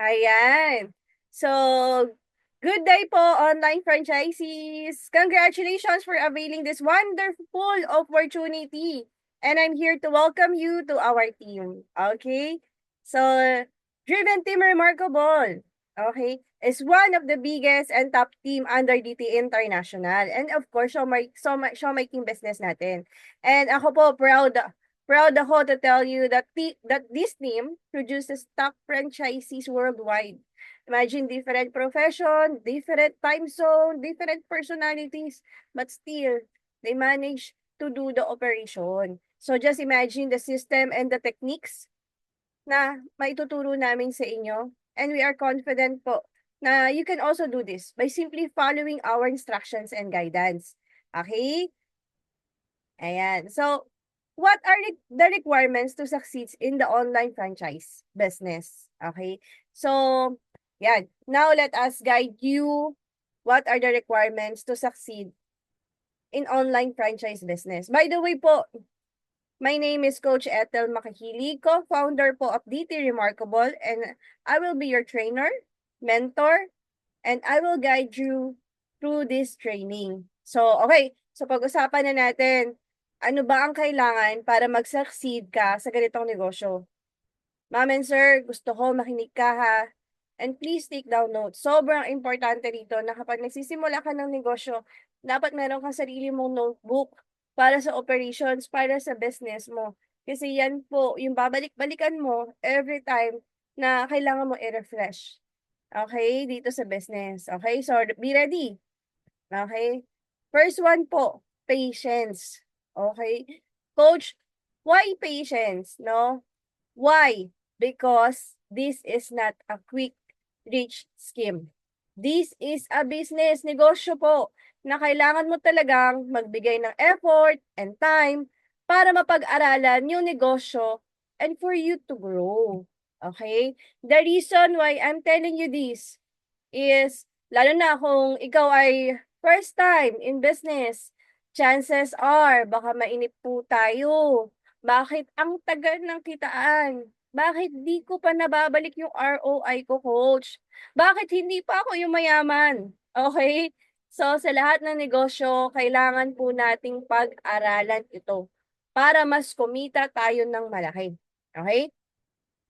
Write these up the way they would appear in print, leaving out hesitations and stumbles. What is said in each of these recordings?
Ayan. So, good day po, online franchisees. Congratulations for availing this wonderful opportunity. And I'm here to welcome you to our team. Okay? So, Driven Team Remarkable, okay, is one of the biggest and top team under DT International. And of course, show my team business natin. And ako po, proud ako to tell you that this team produces top franchisees worldwide. Imagine different profession, different time zone, different personalities, but still, they manage to do the operation. So just imagine the system and the techniques na maituturo namin sa inyo. And we are confident po na you can also do this by simply following our instructions and guidance. Okay? Ayan. So, what are the requirements to succeed in the online franchise business? Okay. So, yeah. Now let us guide you what are the requirements to succeed in online franchise business. By the way po, my name is Coach Ethel Makahili, co-founder po of DT Remarkable, and I will be your trainer, mentor, and I will guide you through this training. So, okay. So, pag-usapan na natin, ano ba ang kailangan para mag-succeed ka sa ganitong negosyo? Ma'am and sir, gusto ko makinig ka ha. And please take down notes. Sobrang importante rito na kapag nagsisimula ka ng negosyo, dapat meron kang sarili mong notebook para sa operations, para sa business mo. Kasi yan po, yung babalik-balikan mo every time na kailangan mo i-refresh. Okay, dito sa business. Okay, so be ready. Okay? First one po, patience. Okay? Coach, why patience? No? Why? Because this is not a quick rich scheme. This is a business, negosyo po, na kailangan mo talagang magbigay ng effort and time para mapag-aralan yung negosyo and for you to grow. Okay? The reason why I'm telling you this is, lalo na kung ikaw ay first time in business, chances are baka mainip po tayo. Bakit ang tagal ng kitaan? Bakit di ko pa nababalik yung ROI ko, coach? Bakit hindi pa ako yung mayaman? Okay? So, sa lahat ng negosyo, kailangan po nating pag-aralan ito para mas kumita tayo ng malaki. Okay?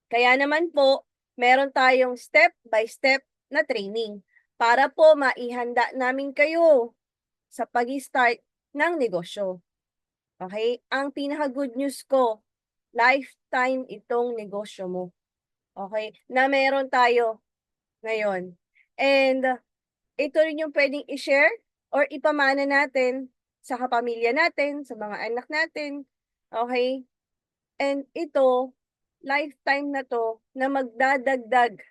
Kaya naman po, meron tayong step by step na training para po maihanda namin kayo sa pag-start ng negosyo. Okay? Ang pinaka-good news ko, lifetime itong negosyo mo. Okay? Na meron tayo ngayon. And ito rin yung pwedeng i-share or ipamana natin sa kapamilya natin, sa mga anak natin. Okay? And ito, lifetime na to na magdadagdag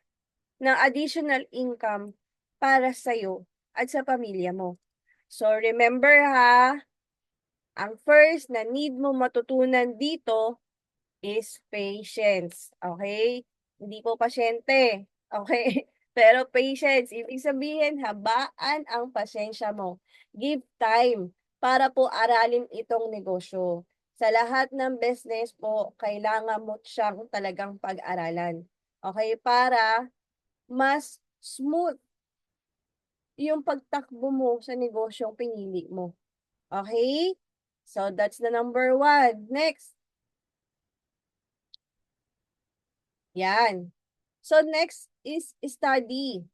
ng additional income para sa'yo at sa pamilya mo. So remember ha, ang first na need mo matutunan dito is patience. Okay? Hindi po pasyente. Okay? Pero patience, ibig sabihin, habaan ang pasensya mo. Give time para po aralin itong negosyo. Sa lahat ng business po, kailangan mo siyang talagang pag-aralan. Okay? Para mas smooth yung pagtakbo mo sa negosyong pinili mo. Okay? So, that's the number one. Next. Yan. So, next is study.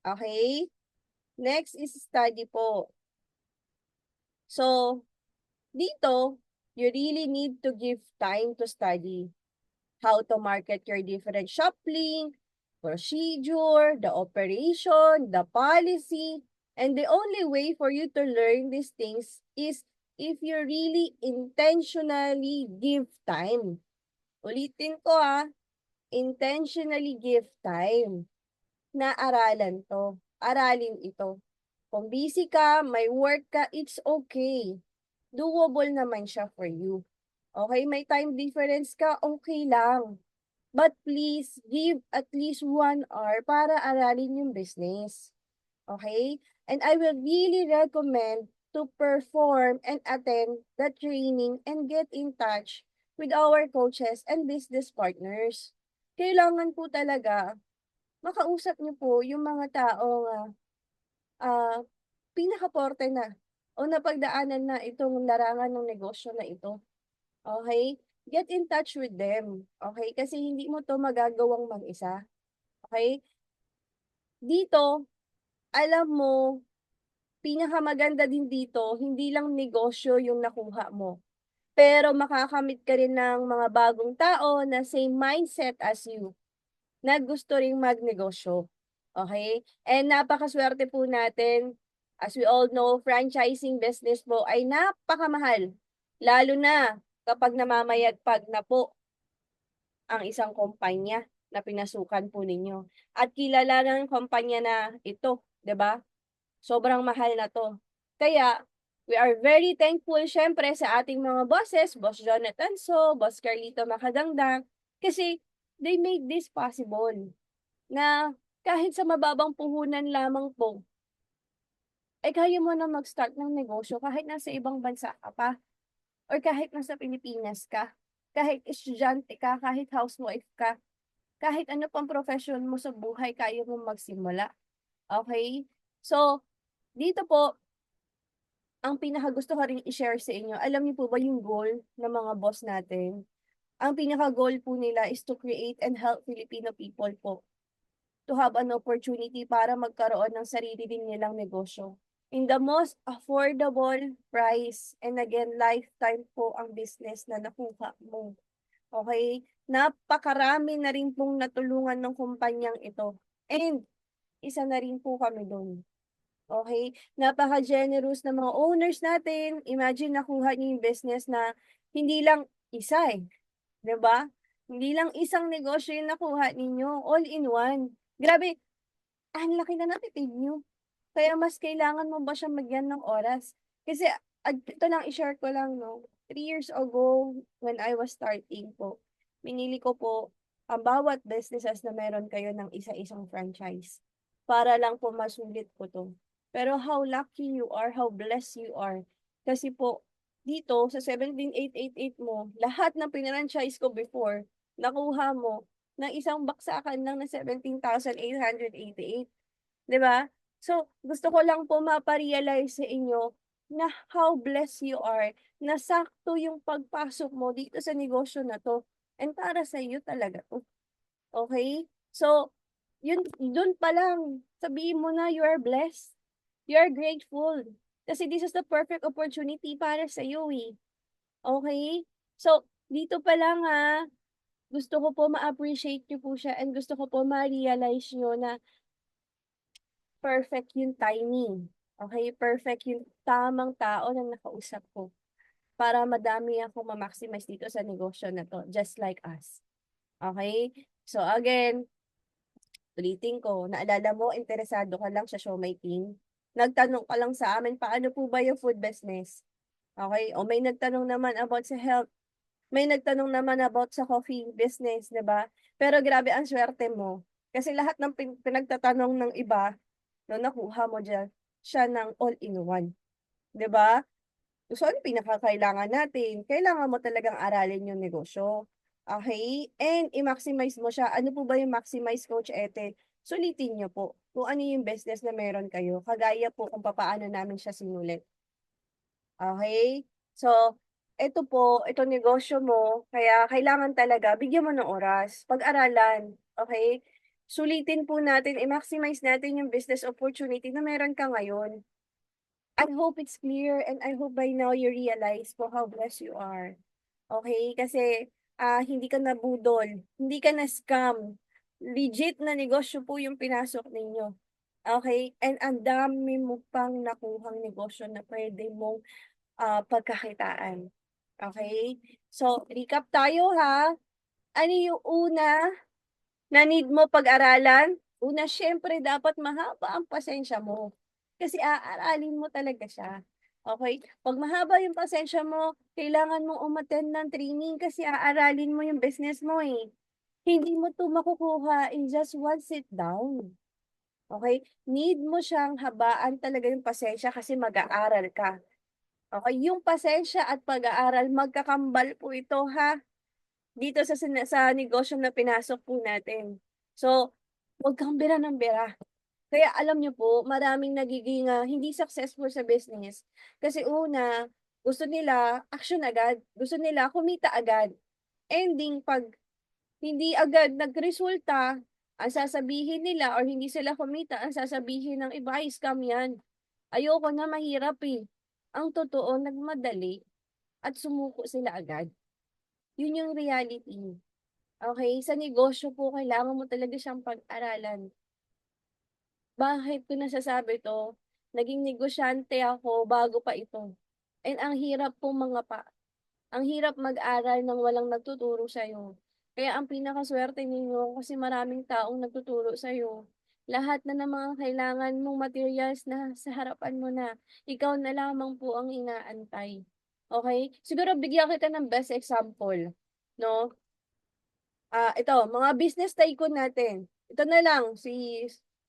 Okay? Next is study po. So, dito, you really need to give time to study how to market your different shop link, procedure, the operation, the policy, and the only way for you to learn these things is if you really intentionally give time. Ulitin ko intentionally give time na aralan to. Aralin ito. Kung busy ka, may work ka, it's okay. Doable naman siya for you. Okay, may time difference ka, okay lang. But please, give at least 1 hour para aralin yung business. Okay? And I will really recommend to perform and attend the training and get in touch with our coaches and business partners. kailangan po talaga makausap niyo po yung mga taong, ah, pinakaporte na o napagdaanan na itong larangan ng negosyo na ito, okey? Get in touch with them, okey? Kasi hindi mo 'to magagawang mag-isa, okey? Dito, alam mo, pinakamaganda din dito, hindi lang negosyo yung nakuha mo, pero makakamit ka rin ng mga bagong tao na same mindset as you, na gusto ring magnegosyo, okey? And napakasuwerte po natin, as we all know, franchising business po ay napakamahal, lalo na kapag namamayagpag na po ang isang kumpanya na pinasukan po ninyo at kilala ng kumpanya na ito, 'di ba? Sobrang mahal na 'to. Kaya, we are very thankful siyempre sa ating mga bosses, Boss Jonathan So, Boss Carlito Macadangdang, kasi they made this possible na kahit sa mababang puhunan lamang po, ay kaya mo na mag-start ng negosyo kahit nasa ibang bansa ka pa or kahit nasa Pilipinas ka, kahit estudyante ka, kahit housewife ka, kahit ano pang profession mo sa buhay kaya mong magsimula, okey? So, dito po ang pinakagusto ko ring i-share sa inyo, alam niyo po ba yung goal ng mga boss natin? Ang pinaka-goal po nila is to create and help Filipino people po to have an opportunity para magkaroon ng sarili din nilang negosyo in the most affordable price, and again, lifetime po ang business na nakuha mo, okey? Napakarami na rin pong natulungan ng kumpanyang ito, and isa na rin po kami dun. Okay, napaka-generous ng mga owners natin. Imagine nakuha niyo yung business na hindi lang isa, 'di ba? Hindi lang isang negosyo yung nakuha ninyo, all in one. Grabe, ang laki na natipid niyo. Kaya mas kailangan mo ba siyang bigyan ng oras. Kasi ito lang i-share ko lang 'no, 3 years ago when I was starting po, pinili ko po ang bawat businesses na meron kayo ng isa-isang franchise, para lang po masulit ko 'to. Pero how lucky you are, how blessed you are. Kasi po dito sa 17,888 mo, lahat ng pinranchise ko before, nakuha mo ng isang baksakan lang na 17,888, 'di ba? So, gusto ko lang po mapa-realize sa inyo na how blessed you are, na sakto yung pagpasok mo dito sa negosyo na 'to, and para sa iyo talaga 'to, okey? So, yun dun pa lang sabihin mo na you are blessed, you are grateful, kasi this is the perfect opportunity para sa iyo, okey? So, dito pa lang, gusto ko po ma-appreciate niyo po siya and gusto ko po ma-realize niyo na perfect yung timing, okey? Perfect yung tamang tao na nakausap ko para madami akong ma-maximize dito sa negosyo na 'to, just like us, okey? So again, ulitin ko, naalala mo interesado ka lang sa siomai king? Nagtanong ka lang sa amin, paano po ba yung food business, okey? O may nagtanong naman about sa health, may nagtanong naman about sa coffee business, 'di ba? Pero grabe ang swerte mo, kasi lahat ng pinagtatanong ng iba, no, nakuha mo diyan siya ng all-in-one, 'di ba? So, ano pinakakailangan natin? Kailangan mo talagang aralin yung negosyo, okey? And i-maximize mo siya. Ano po ba yung maximize, Coach Ethel? Sulitin niyo po kung ano yung business na meron kayo, kagaya po kung papaano namin siya sinulit, okey? So, eto po, itong negosyo mo, kaya kailangan talaga bigyan mo ng oras, pag-aralan, okey? Sulitin po natin, i-maximize natin yung business opportunity na meron ka ngayon. I hope it's clear and I hope by now you realize po how blessed you are. Okay? Kasi, hindi ka nabudol, hindi ka na-scam. Legit na negosyo po yung pinasok ninyo. Okay? And ang dami mo pang nakuhang negosyo na pwede mong, pagkakitaan. Okay? So, recap tayo ha. Ano yung una na need mo pag-aralan? Una, siyempre dapat mahaba ang pasensya mo. Kasi aaralin mo talaga siya, okey? 'Pag mahaba yung pasensya mo, kailangan mong umattend ng training kasi aaralin mo yung business mo, Hindi mo 'to makukuha in just one sit down, okey? Need mo siyang habaan talaga yung pasensya kasi mag-aaral ka, okey? Yung pasensya at pag-aaral magkakambal po ito, ha? dito sa negosyo na pinasok po natin. So, wag kang bira ng bira. Kaya alam niyo po, maraming nagiging hindi successful sa business. Kasi una, gusto nila action agad. Gusto nila kumita agad. Ending, pag hindi agad nagresulta, ang sasabihin nila or hindi sila kumita, ang sasabihin ng iba ay scam yan. Ayoko na, mahirap eh. Ang totoo, nagmadali at sumuko sila agad. Yun yung reality. Okay? Sa negosyo po, kailangan mo talaga siyang pag-aralan. Bakit ko nasasabi 'to? Naging negosyante ako bago pa ito. And ang hirap po ang hirap mag-aral ng walang nagtuturo sa'yo. Kaya ang pinakasuwerte ninyo kasi maraming taong nagtuturo sa'yo. Lahat na ng mga kailangan mong materials na sa harapan mo na, ikaw na lamang po ang inaantay. Okay? Siguro bigyan kita ng best example, 'no? Ito, mga business tycoon natin. Ito na lang, si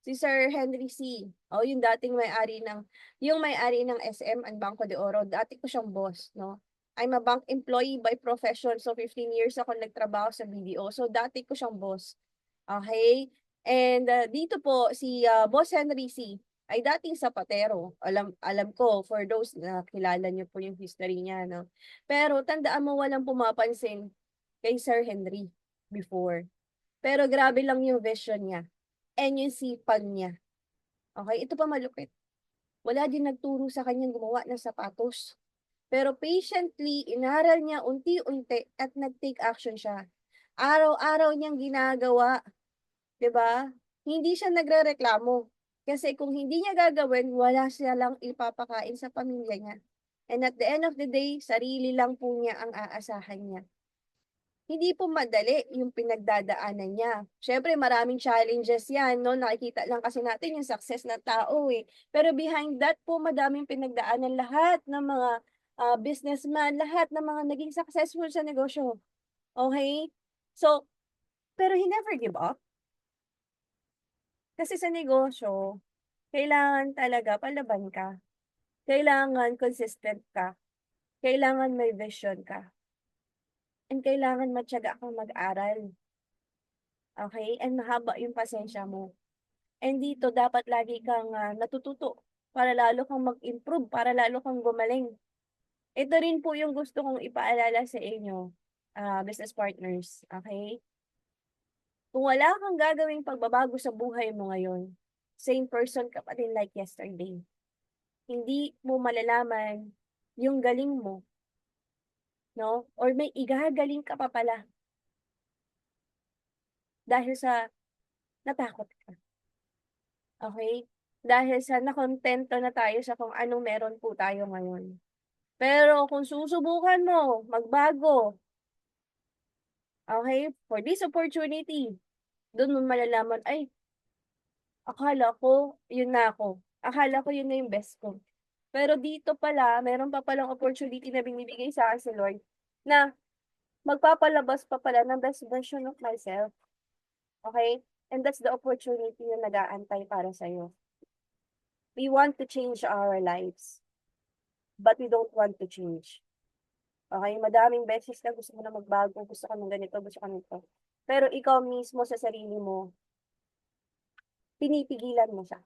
Sir Henry C. Yung dating may-ari ng SM and Banco de Oro. Dati ko siyang boss, no? I'm a bank employee by profession. So, 15 years ako nagtrabaho sa BDO. So, dati ko siyang boss. Okay? And dito po, si Boss Henry C. ay dating sapatero. Alam ko, for those na kilala niyo po yung history niya, no? Pero tandaan mo, walang pumapansin kay Sir Henry before. Pero grabe lang yung vision niya and yung sipag niya. Okay, ito pa malupit. Wala din nagturo sa kanyang gumawa ng sapatos. Pero patiently, inaral niya unti-unti at nag-take action siya. Araw-araw niyang ginagawa, 'di ba? Hindi siya nagrereklamo. Kasi kung hindi niya gagawin, wala siya lang ipapakain sa pamilya niya. And at the end of the day, sarili lang po niya ang aasahan niya. Hindi po madali yung pinagdadaanan niya. Siyempre maraming challenges yan 'no, nakikita lang kasi natin yung success ng tao, eh. Pero behind that po madaming pinagdaanan lahat ng mga, businessman, lahat ng mga naging successful sa negosyo, okay. So, pero he never give up. Kasi sa negosyo, kailangan talaga palaban ka, kailangan consistent ka, kailangan may vision ka, and kailangan matiyaga kang mag-aral, okay. And mahaba yung pasensya mo. And dito dapat lagi kang, natututo para lalo kang mag-improve, para lalo kang gumaling. Ito rin po yung gusto kong ipaalala sa inyo, business partners, okay. Kung wala kang gagawing pagbabago sa buhay mo ngayon, same person ka pa din like yesterday. Hindi mo malalaman yung galing mo, 'no, or may igagaling ka pa pala dahil sa natakot ka, okay. Dahil sa nakontento na tayo sa kung anong meron po tayo ngayon. Pero kung susubukan mo magbago, okay, for this opportunity, dun mo malalaman, "Ay, akala ko yun na ako. Akala ko yun na yung best ko." Pero dito pala, meron pa palang opportunity na binibigay sa'kin si Lord na magpapalabas pa pala ng best version of myself, okay. And that's the opportunity na nag-aantay para sa'yo. We want to change our lives, but we don't want to change. Okay, madaming beses na gusto mo na magbago, gusto ko ng ganito, gusto ko nito. Pero ikaw mismo sa sarili mo, pinipigilan mo siya.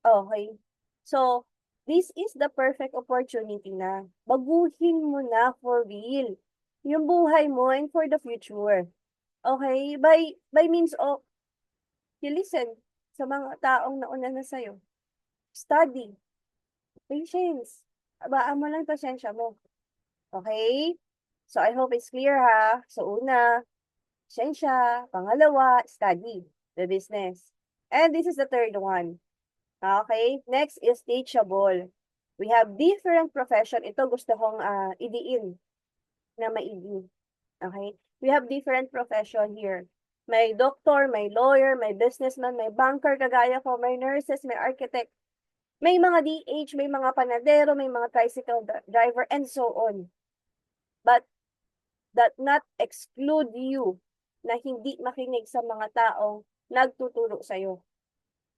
Okay. So, this is the perfect opportunity na baguhin mo na for real yung buhay mo and for the future. Okay? By means of you listen sa mga taong nauna na sa'yo. Study, patience. Abaan mo lang pasensya mo. Okay? So, I hope it's clear ha. So, una, pasensya. Pangalawa, study the business. And this is the third one. Okay? Next is teachable. We have different profession. Ito gusto kong idiin na maigi. Okay? We have different profession here. May doctor, may lawyer, may businessman, may banker, kagaya ko, may nurses, may architect, may mga DH, may mga panadero, may mga tricycle driver, and so on. But that not exclude you na hindi makinig sa mga taong nagtuturo sa'yo.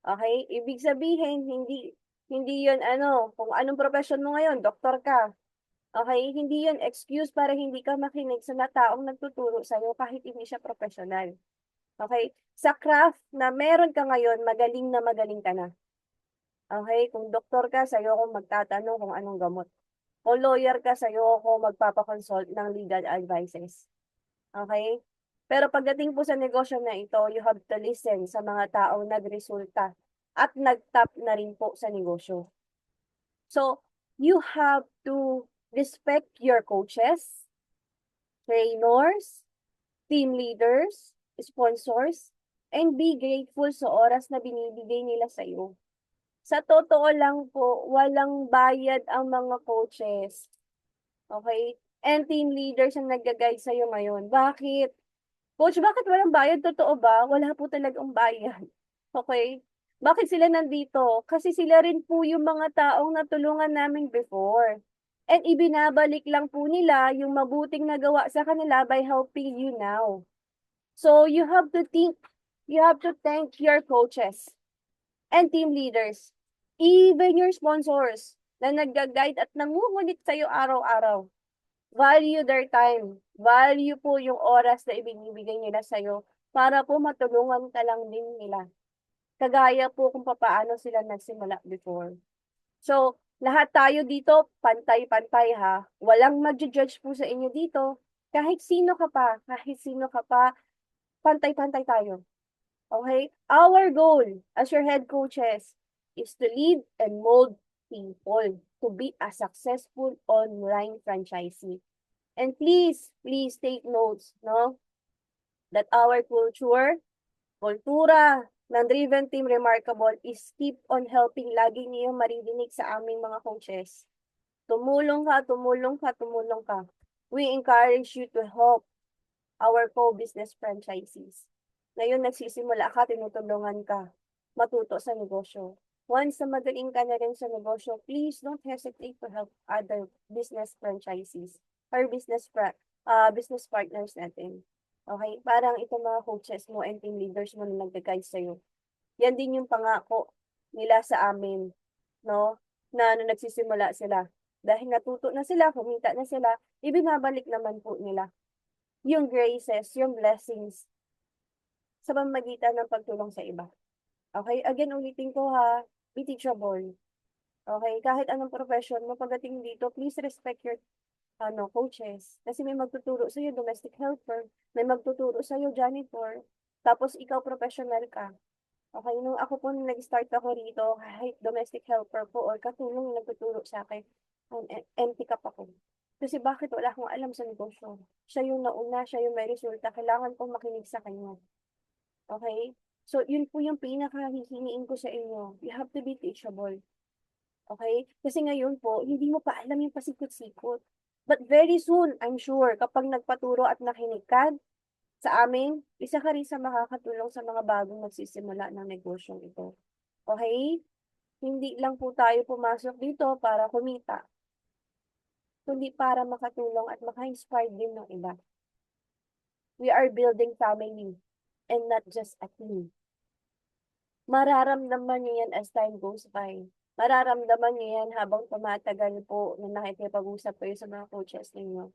Okay? Ibig sabihin, hindi yun kung anong profession mo ngayon, doktor ka. Okay? Hindi yun excuse para hindi ka makinig sa taong nagtuturo sa'yo kahit hindi siya professional. Okay? Sa craft na meron ka ngayon, magaling ka na. Okay? Kung doktor ka, sa'yo ako magtatanong kung anong gamot. Kung lawyer ka, sa'yo ako magpapakonsult ng legal advices. Okay? Pero pagdating po sa negosyo na ito, you have to listen sa mga taong nagresulta at nagtap na rin po sa negosyo. So, you have to respect your coaches, trainers, team leaders, sponsors, and be grateful sa oras na binibigay nila sa iyo. Sa totoo lang po, walang bayad ang mga coaches. Okay? And team leaders ang nag-guide sa iyo ngayon. Bakit? Coach, bakit walang bayad? Totoo ba? Wala po talagang bayad. Okay? Bakit sila nandito? Kasi sila rin po yung mga taong natulungan namin before. And ibinabalik lang po nila yung mabuting nagawa sa kanila by helping you now. So you have to thank your coaches and team leaders, even your sponsors na nag-guide at nangungulit sa'yo araw-araw. Value their time. Value po yung oras na ibinibigay nila sa'yo para po matulungan ka lang din nila. Kagaya po kung paano sila nagsimula before. So, lahat tayo dito, pantay-pantay ha. Walang mag-judge po sa inyo dito. Kahit sino ka pa, pantay-pantay tayo. Okay? Our goal as your head coaches is to lead and mold people to be a successful online franchisee. And please take notes, no? That our kultura ng Driven Team Remarkable is keep on helping. Lagi niyo maririnig sa aming mga coaches. Tumulong ka, tumulong ka, tumulong ka. We encourage you to help our co-business franchisees. Ngayon, nagsisimula ka, tinutulungan ka, matuto sa negosyo. Once na magaling ka na rin sa negosyo, please don't hesitate to help other business franchisees or business partners natin. Okay? Parang itong mga coaches mo and team leaders mo na nag-guide sa'yo. Yan din yung pangako nila sa amin, no? Na nagsisimula sila. Dahil natuto na sila, kumita na sila, ibinabalik naman po nila yung graces, yung blessings sa pamamagitan ng pagtulong sa iba. Okay? Again, ulitin ko ha, be teachable. Okay? Kahit anong profession mo, pagdating dito, please respect your coaches. Kasi may magtuturo sa iyo domestic helper, may magtuturo sa iyo janitor, tapos ikaw professional ka. Okay, nung ako po nag-start ako rito, kahit domestic helper po or katulong yung nagtuturo sa akin, empty cup ako. Kasi bakit wala akong alam sa negosyo? Siya yung nauna, siya yung may resulta. Kailangan kong makinig sa kanya. Okay? So, yun po yung pinakahihiniin ko sa inyo. You have to be teachable. Okay? Kasi ngayon po, hindi mo pa alam yung pasikot-sikot. But very soon, I'm sure, kapag nagpaturo at nakinig ka sa amin, isa ka rin sa makakatulong sa mga bagong nagsisimula ng negosyong ito. Okay? Hindi lang po tayo pumasok dito para kumita, kundi para makatulong at maka-inspire din ng iba. We are building family and not just a team. Mararamdaman niyo yan as time goes by. Mararamdaman niyo yan habang tumatagal po na nakikipag-usap kayo sa mga coaches ninyo.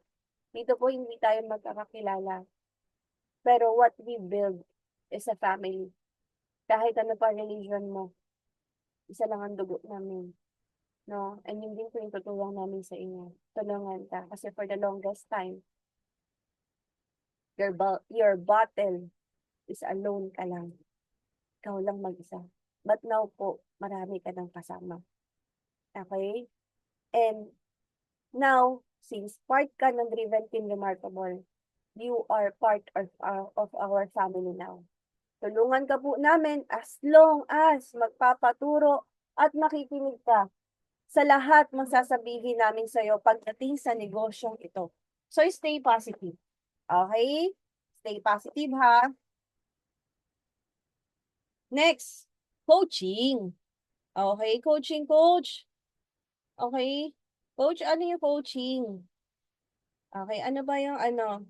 Dito po hindi tayo magkakakilala. Pero what we build is a family. Kahit ano pa religion mo, isa lang ang dugo namin. No? And yun din po yung tutulong namin sa inyo. Tulungan ka. Kasi for the longest time, your battle is alone ka lang. Ikaw lang mag-isa. But now po, marami ka ng kasama. Okay? And now, since part ka ng Driven Team Remarkable, you are part of our family now. Tulungan ka po namin as long as magpapaturo at makikinig ka sa lahat ng sasabihin namin sa iyo pagdating sa negosyong ito. So, stay positive. Okay? Stay positive ha. Next, coaching. Okay, coaching coach. Okay? Coach, ano yung coaching? Okay, ano ba yung ano?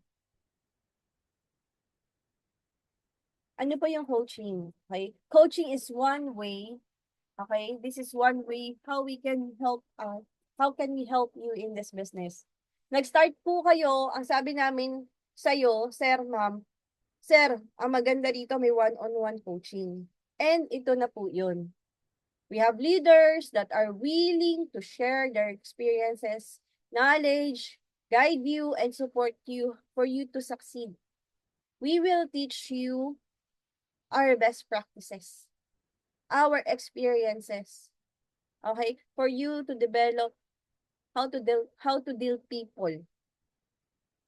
Ano ba yung coaching? Okay? Coaching is one way, okay? This is one way how we can help how can we help you in this business? Nag-start po kayo, ang sabi namin sa'yo, sir, ma'am, sir, ang maganda dito may one-on-one coaching. And ito na po yun. We have leaders that are willing to share their experiences, knowledge, guide you, and support you for you to succeed. We will teach you our best practices, our experiences, okay, for you to develop how to deal people,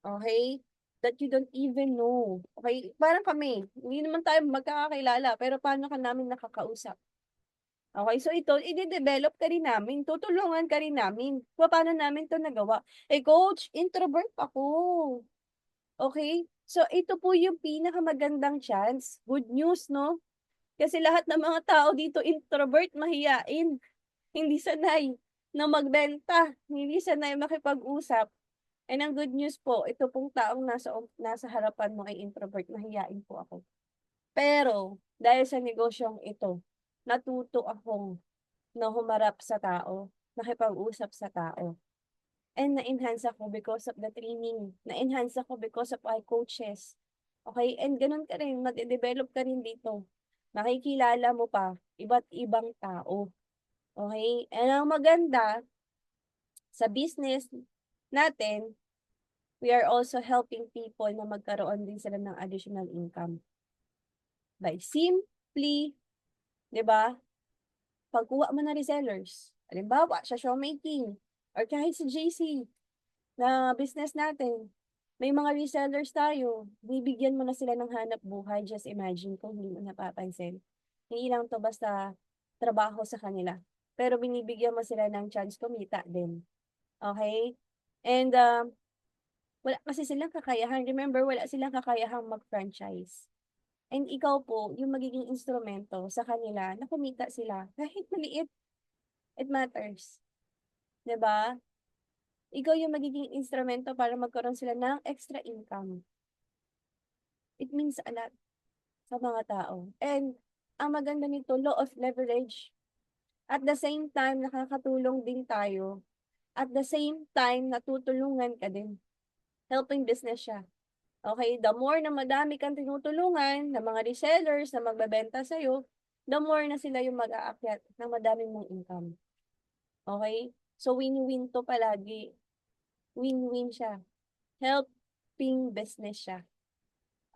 okay, that you don't even know. Okay, parang kami, hindi naman tayo magkakakilala, pero paano ka namin nakakausap? Okay, so ito, i-develop ka rin namin, tutulungan ka rin namin. Paano namin to nagawa? Eh, coach, introvert ako. Okay? So, ito po yung pinakamagandang chance. Good news, no? Kasi lahat ng mga tao dito, introvert, mahiyain. Hindi sanay na magbenta. Hindi sanay makipag-usap. And ang good news po, ito pong taong nasa harapan mo ay introvert, mahiyain po ako. Pero, dahil sa negosyong ito, natuto akong na humarap sa tao, nakipag-usap sa tao. And na-enhance ako because of the training. Na-enhance ako because of our coaches. Okay? And ganun ka rin, mati-develop ka rin dito. Makikilala mo pa iba't ibang tao. Okay? And ang maganda sa business natin, we are also helping people na magkaroon din sila ng additional income. By simply, di ba, pagkuha mo na resellers. Halimbawa, sa showmaking, or kahit sa JC, na business natin, may mga resellers tayo, bibigyan mo na sila ng hanap buhay, just imagine kung hindi mo napapansin. Hindi lang to basta trabaho sa kanila. Pero binibigyan mo sila ng chance kumita din. Okay? And wala kasi silang kakayahan. Remember, wala silang kakayahang mag-franchise. And ikaw po, yung magiging instrumento sa kanila na kumita sila. Kahit maliit, it matters. 'Di ba? Ikaw yung magiging instrumento para magkaroon sila ng extra income. It means a lot sa mga tao. And ang maganda nito, law of leverage. At the same time, nakakatulong din tayo. At the same time, natutulungan ka din. Helping business siya. Okay? The more na madami kang tinutulungan ng mga resellers na magbebenta sa'yo, the more na sila yung mag-aakyat ng madaming mong income. Okay? So, win-win to palagi. Win-win siya. Helping business siya.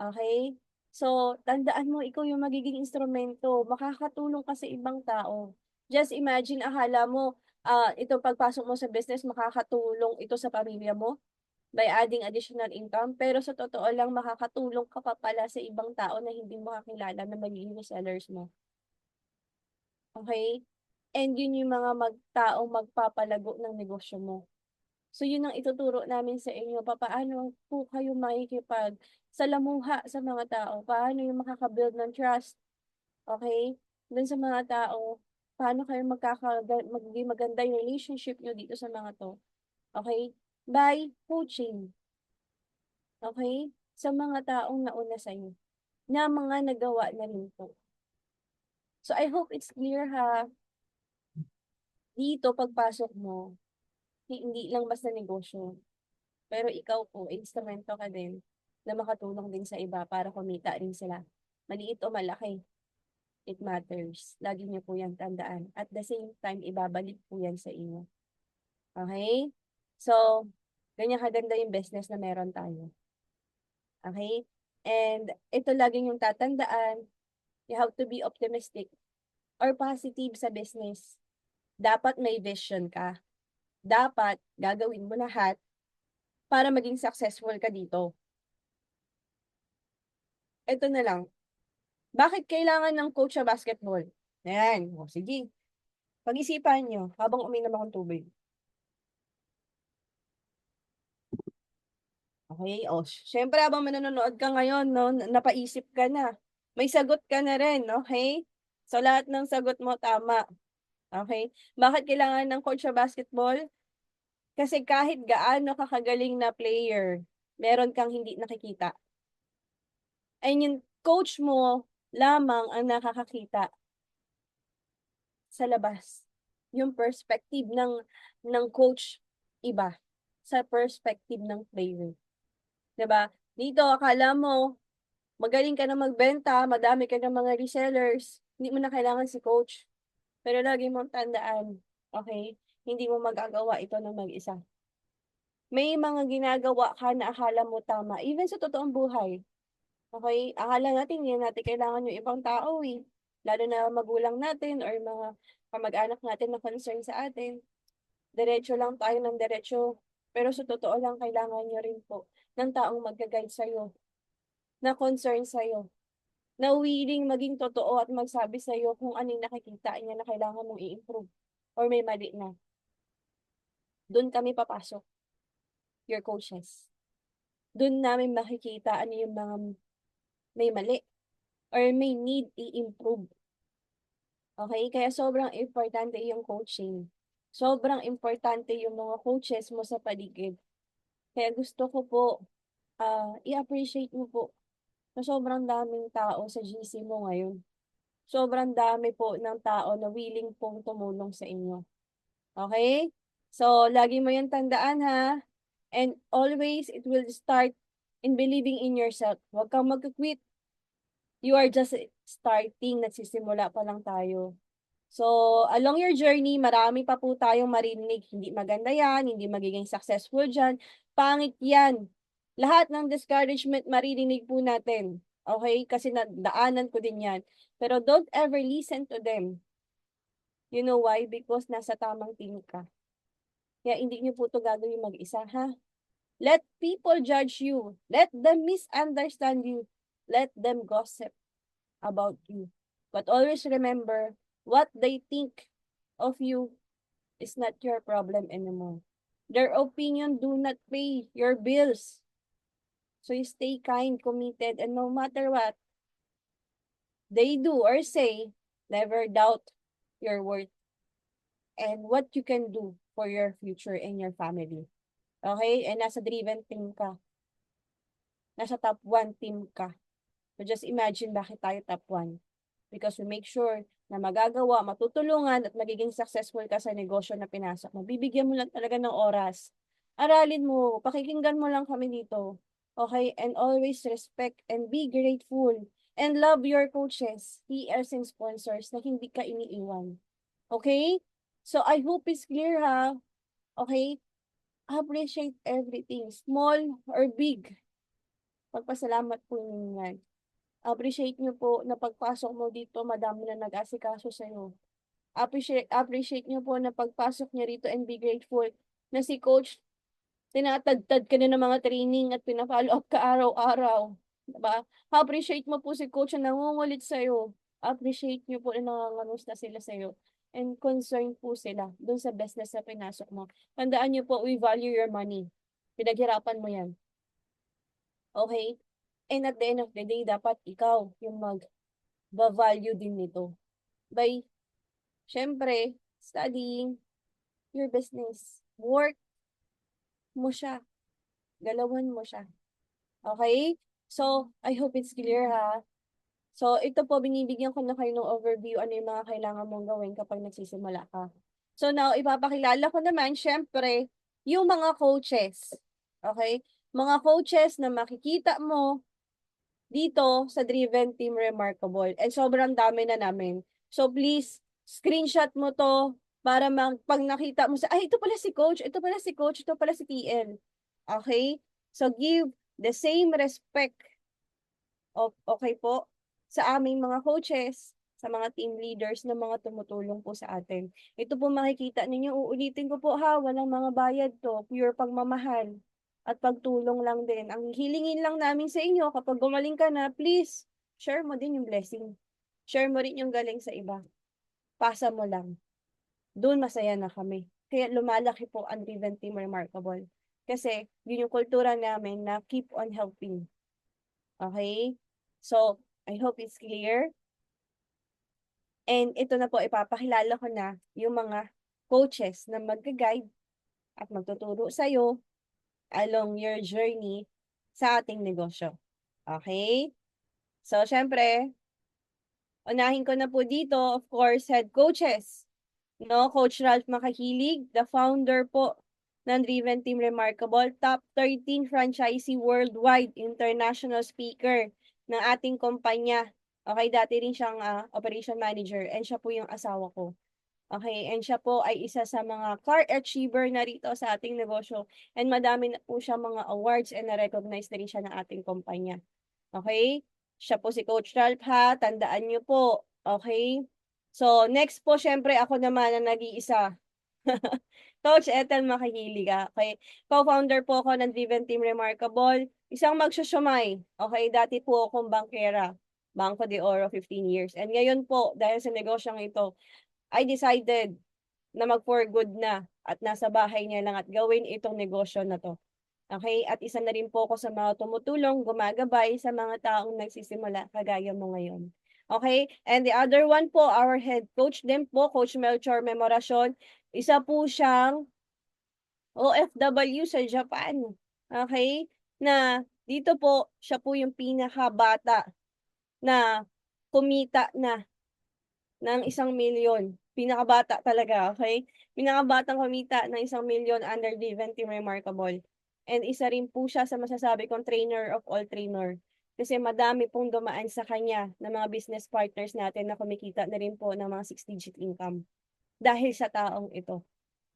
Okay? So, tandaan mo, ikaw yung magiging instrumento. Makakatulong ka sa ibang tao. Just imagine, akala mo, ito pagpasok mo sa business, makakatulong ito sa pamilya mo by adding additional income. Pero sa totoo lang, makakatulong ka pa pala sa ibang tao na hindi mo kakilala na magiging resellers mo. Okay? And yun yung mga taong magpapalago ng negosyo mo. So, yun ang ituturo namin sa inyo. Paano po kayo salamuha sa mga tao? Paano yung makakabuild ng trust? Okay? Dun sa mga tao, paano kayo magiging maganda yung relationship nyo dito sa mga to? Okay? By coaching. Okay? Sa mga taong nauna sa'yo. Na mga nagawa na rin po. So, I hope it's clear ha. Dito, pagpasok mo, hindi lang basta negosyo. Pero ikaw po, instrumento ka din na makatulong din sa iba para kumita rin sila. Maliit o malaki, it matters. Lagi niyo po yan tandaan. At the same time, ibabalik po yan sa inyo. Okay? So, ganyan kaganda yung business na meron tayo. Okay? And ito laging yung tatandaan, you have to be optimistic or positive sa business. Dapat may vision ka. Dapat gagawin mo lahat para maging successful ka dito. Ito na lang. Bakit kailangan ng coach sa basketball? Ayan. O, sige. Pag-isipan nyo habang uminom akong tubig. Okay? O, syempre habang manonood ka ngayon, no, napaisip ka na. May sagot ka na rin, okay? So, lahat ng sagot mo tama. Okay? Bakit kailangan ng coach sa basketball? Kasi kahit gaano kakagaling na player, meron kang hindi nakikita. Ay yung coach mo lamang ang nakakakita sa labas. yung perspective ng coach iba sa perspective ng player. 'Di ba? Dito akala mo magaling ka na magbenta, madami ka ng mga resellers, hindi mo na kailangan si coach. Pero lagi mong tandaan, okay, hindi mo magagawa ito ng mag-isa. May mga ginagawa ka na akala mo tama, even sa totoong buhay. Okay, akala natin hindi natin kailangan yung ibang tao eh. Lalo na magulang natin or mga kamag-anak natin na concern sa atin. Diretso lang tayo ng diretso. Pero sa totoo lang, kailangan nyo rin po ng taong mag-guide sa'yo, na concern sa'yo, na willing maging totoo at magsabi sa'yo kung ano yung nakikita niya na kailangan mong i-improve or may mali na. Doon kami papasok, your coaches. Doon namin makikita ano yung mga may mali or may need i-improve. Okay? Kaya sobrang importante yung coaching. Sobrang importante yung mga coaches mo sa paligid. Kaya gusto ko po, i-appreciate mo po na sobrang daming tao sa GC mo ngayon. Sobrang dami po ng tao na willing pong tumulong sa inyo. Okay? So, lagi mo yung tandaan ha. And always, it will start in believing in yourself. Huwag kang mag-quit. You are just starting. Nagsisimula pa lang tayo. So, along your journey, marami pa po tayong marinig. Hindi maganda yan, hindi magiging successful dyan. Pangit yan. Lahat ng discouragement maririnig po natin. Okay? Kasi nadaanan ko din yan. Pero don't ever listen to them. You know why? Because nasa tamang team ka. Kaya hindi nyo po ito gagawin mag-isa, ha? Let people judge you. Let them misunderstand you. Let them gossip about you. But always remember, what they think of you is not your problem anymore. Their opinion do not pay your bills. So you stay kind, committed, and no matter what they do or say, never doubt your worth and what you can do for your future and your family. Okay? And nasa driven team ka. Nasa top 1 team ka. So just imagine bakit tayo top 1. Because we make sure na magagawa, matutulungan at magiging successful ka sa negosyo na pinasok mo. Bibigyan mo lang talaga ng oras. Aralin mo, pakikinggan mo lang kami dito. Okay? And always respect and be grateful. And love your coaches, TLs and sponsors na hindi ka iniiwan. Okay? So I hope it's clear ha. Okay? Appreciate everything, small or big. Pagpasalamat po ninyo. Appreciate nyo po na pagpasok mo dito, madami na nag-asikaso sa'yo. Appreciate nyo po na pagpasok niya rito and be grateful na si coach, tinatagtad ka na ng mga training at pina-follow up ka araw-araw. Diba? Appreciate mo po si coach na nangungulit sa'yo. Appreciate nyo po na nangangamus na sila sa'yo. And concerned po sila dun sa business na pinasok mo. Tandaan nyo po, we value your money. Pinaghirapan mo yan. Okay? And at the end of the day, dapat ikaw yung mag-value din nito. By, syempre, studying your business. Work mo siya. Galawan mo siya. Okay? So, I hope it's clear ha. So, ito po, binibigyan ko na kayo ng overview ano yung mga kailangan mong gawin kapag nagsisimula ka. So, now, ipapakilala ko naman, syempre, yung mga coaches. Okay? Mga coaches na makikita mo dito sa Driven Team Remarkable. And sobrang dami na namin. So please, screenshot mo to para pag nakita mo sa, ay, ito pala si coach, ito pala si coach, ito pala si TL. Okay? So give the same respect, okay po, sa aming mga coaches, sa mga team leaders na mga tumutulong po sa atin. Ito po makikita ninyo, uulitin ko po ha, walang mga bayad to, pure pagmamahal at pagtulong lang din. Ang hilingin lang namin sa inyo, kapag gumaling ka na, please, share mo din yung blessing. Share mo rin yung galing sa iba. Pasa mo lang. Doon masaya na kami. Kaya lumalaki po ang Driven Team Remarkable. Kasi yun yung kultura namin na keep on helping. Okay? So, I hope it's clear. And ito na po, ipapakilala ko na yung mga coaches na mag-guide at magtuturo sa'yo along your journey sa ating negosyo. Okay? So, syempre, unahin ko na po dito, of course, head coaches. no? Coach Ralph Makahilig, the founder po ng Driven Team Remarkable, top 13 franchisee worldwide, international speaker ng ating kumpanya. Okay, dati rin siyang operation manager and siya po yung asawa ko. Okay, and siya po ay isa sa mga car achiever na rito sa ating negosyo and madami na po siya mga awards and na-recognize na rin siya ng ating kumpanya. Okay? Siya po si Coach Ralph ha, tandaan niyo po. Okay? So, next po, syempre ako naman ang nag-iisa. Coach Ethel Makahilig. Okay? Co-founder po ako ng Driven Team Remarkable. Isang magsusyumay. Okay? Dati po akong bankera. Banco de Oro, 15 years. And ngayon po, dahil sa negosyong ito, I decided na mag-for good na at nasa bahay niya lang at gawin itong negosyo na to. Okay? At isa na rin po ako sa mga tumutulong, gumagabay sa mga taong nagsisimula kagaya mo ngayon. Okay? And the other one po, our head coach din po, Coach Melchor Memoracion. Isa po siyang OFW sa Japan. Okay? Na dito po, siya po yung pinakabata na kumita na ng 1,000,000. Pinakabata talaga, okay? Pinakabatang kumita ng 1,000,000 under Driven Team Remarkable. And isa rin po siya sa masasabi kong trainer of all trainer. Kasi madami pong dumaan sa kanya ng mga business partners natin na kumikita na rin po ng mga 6-digit income. Dahil sa taong ito.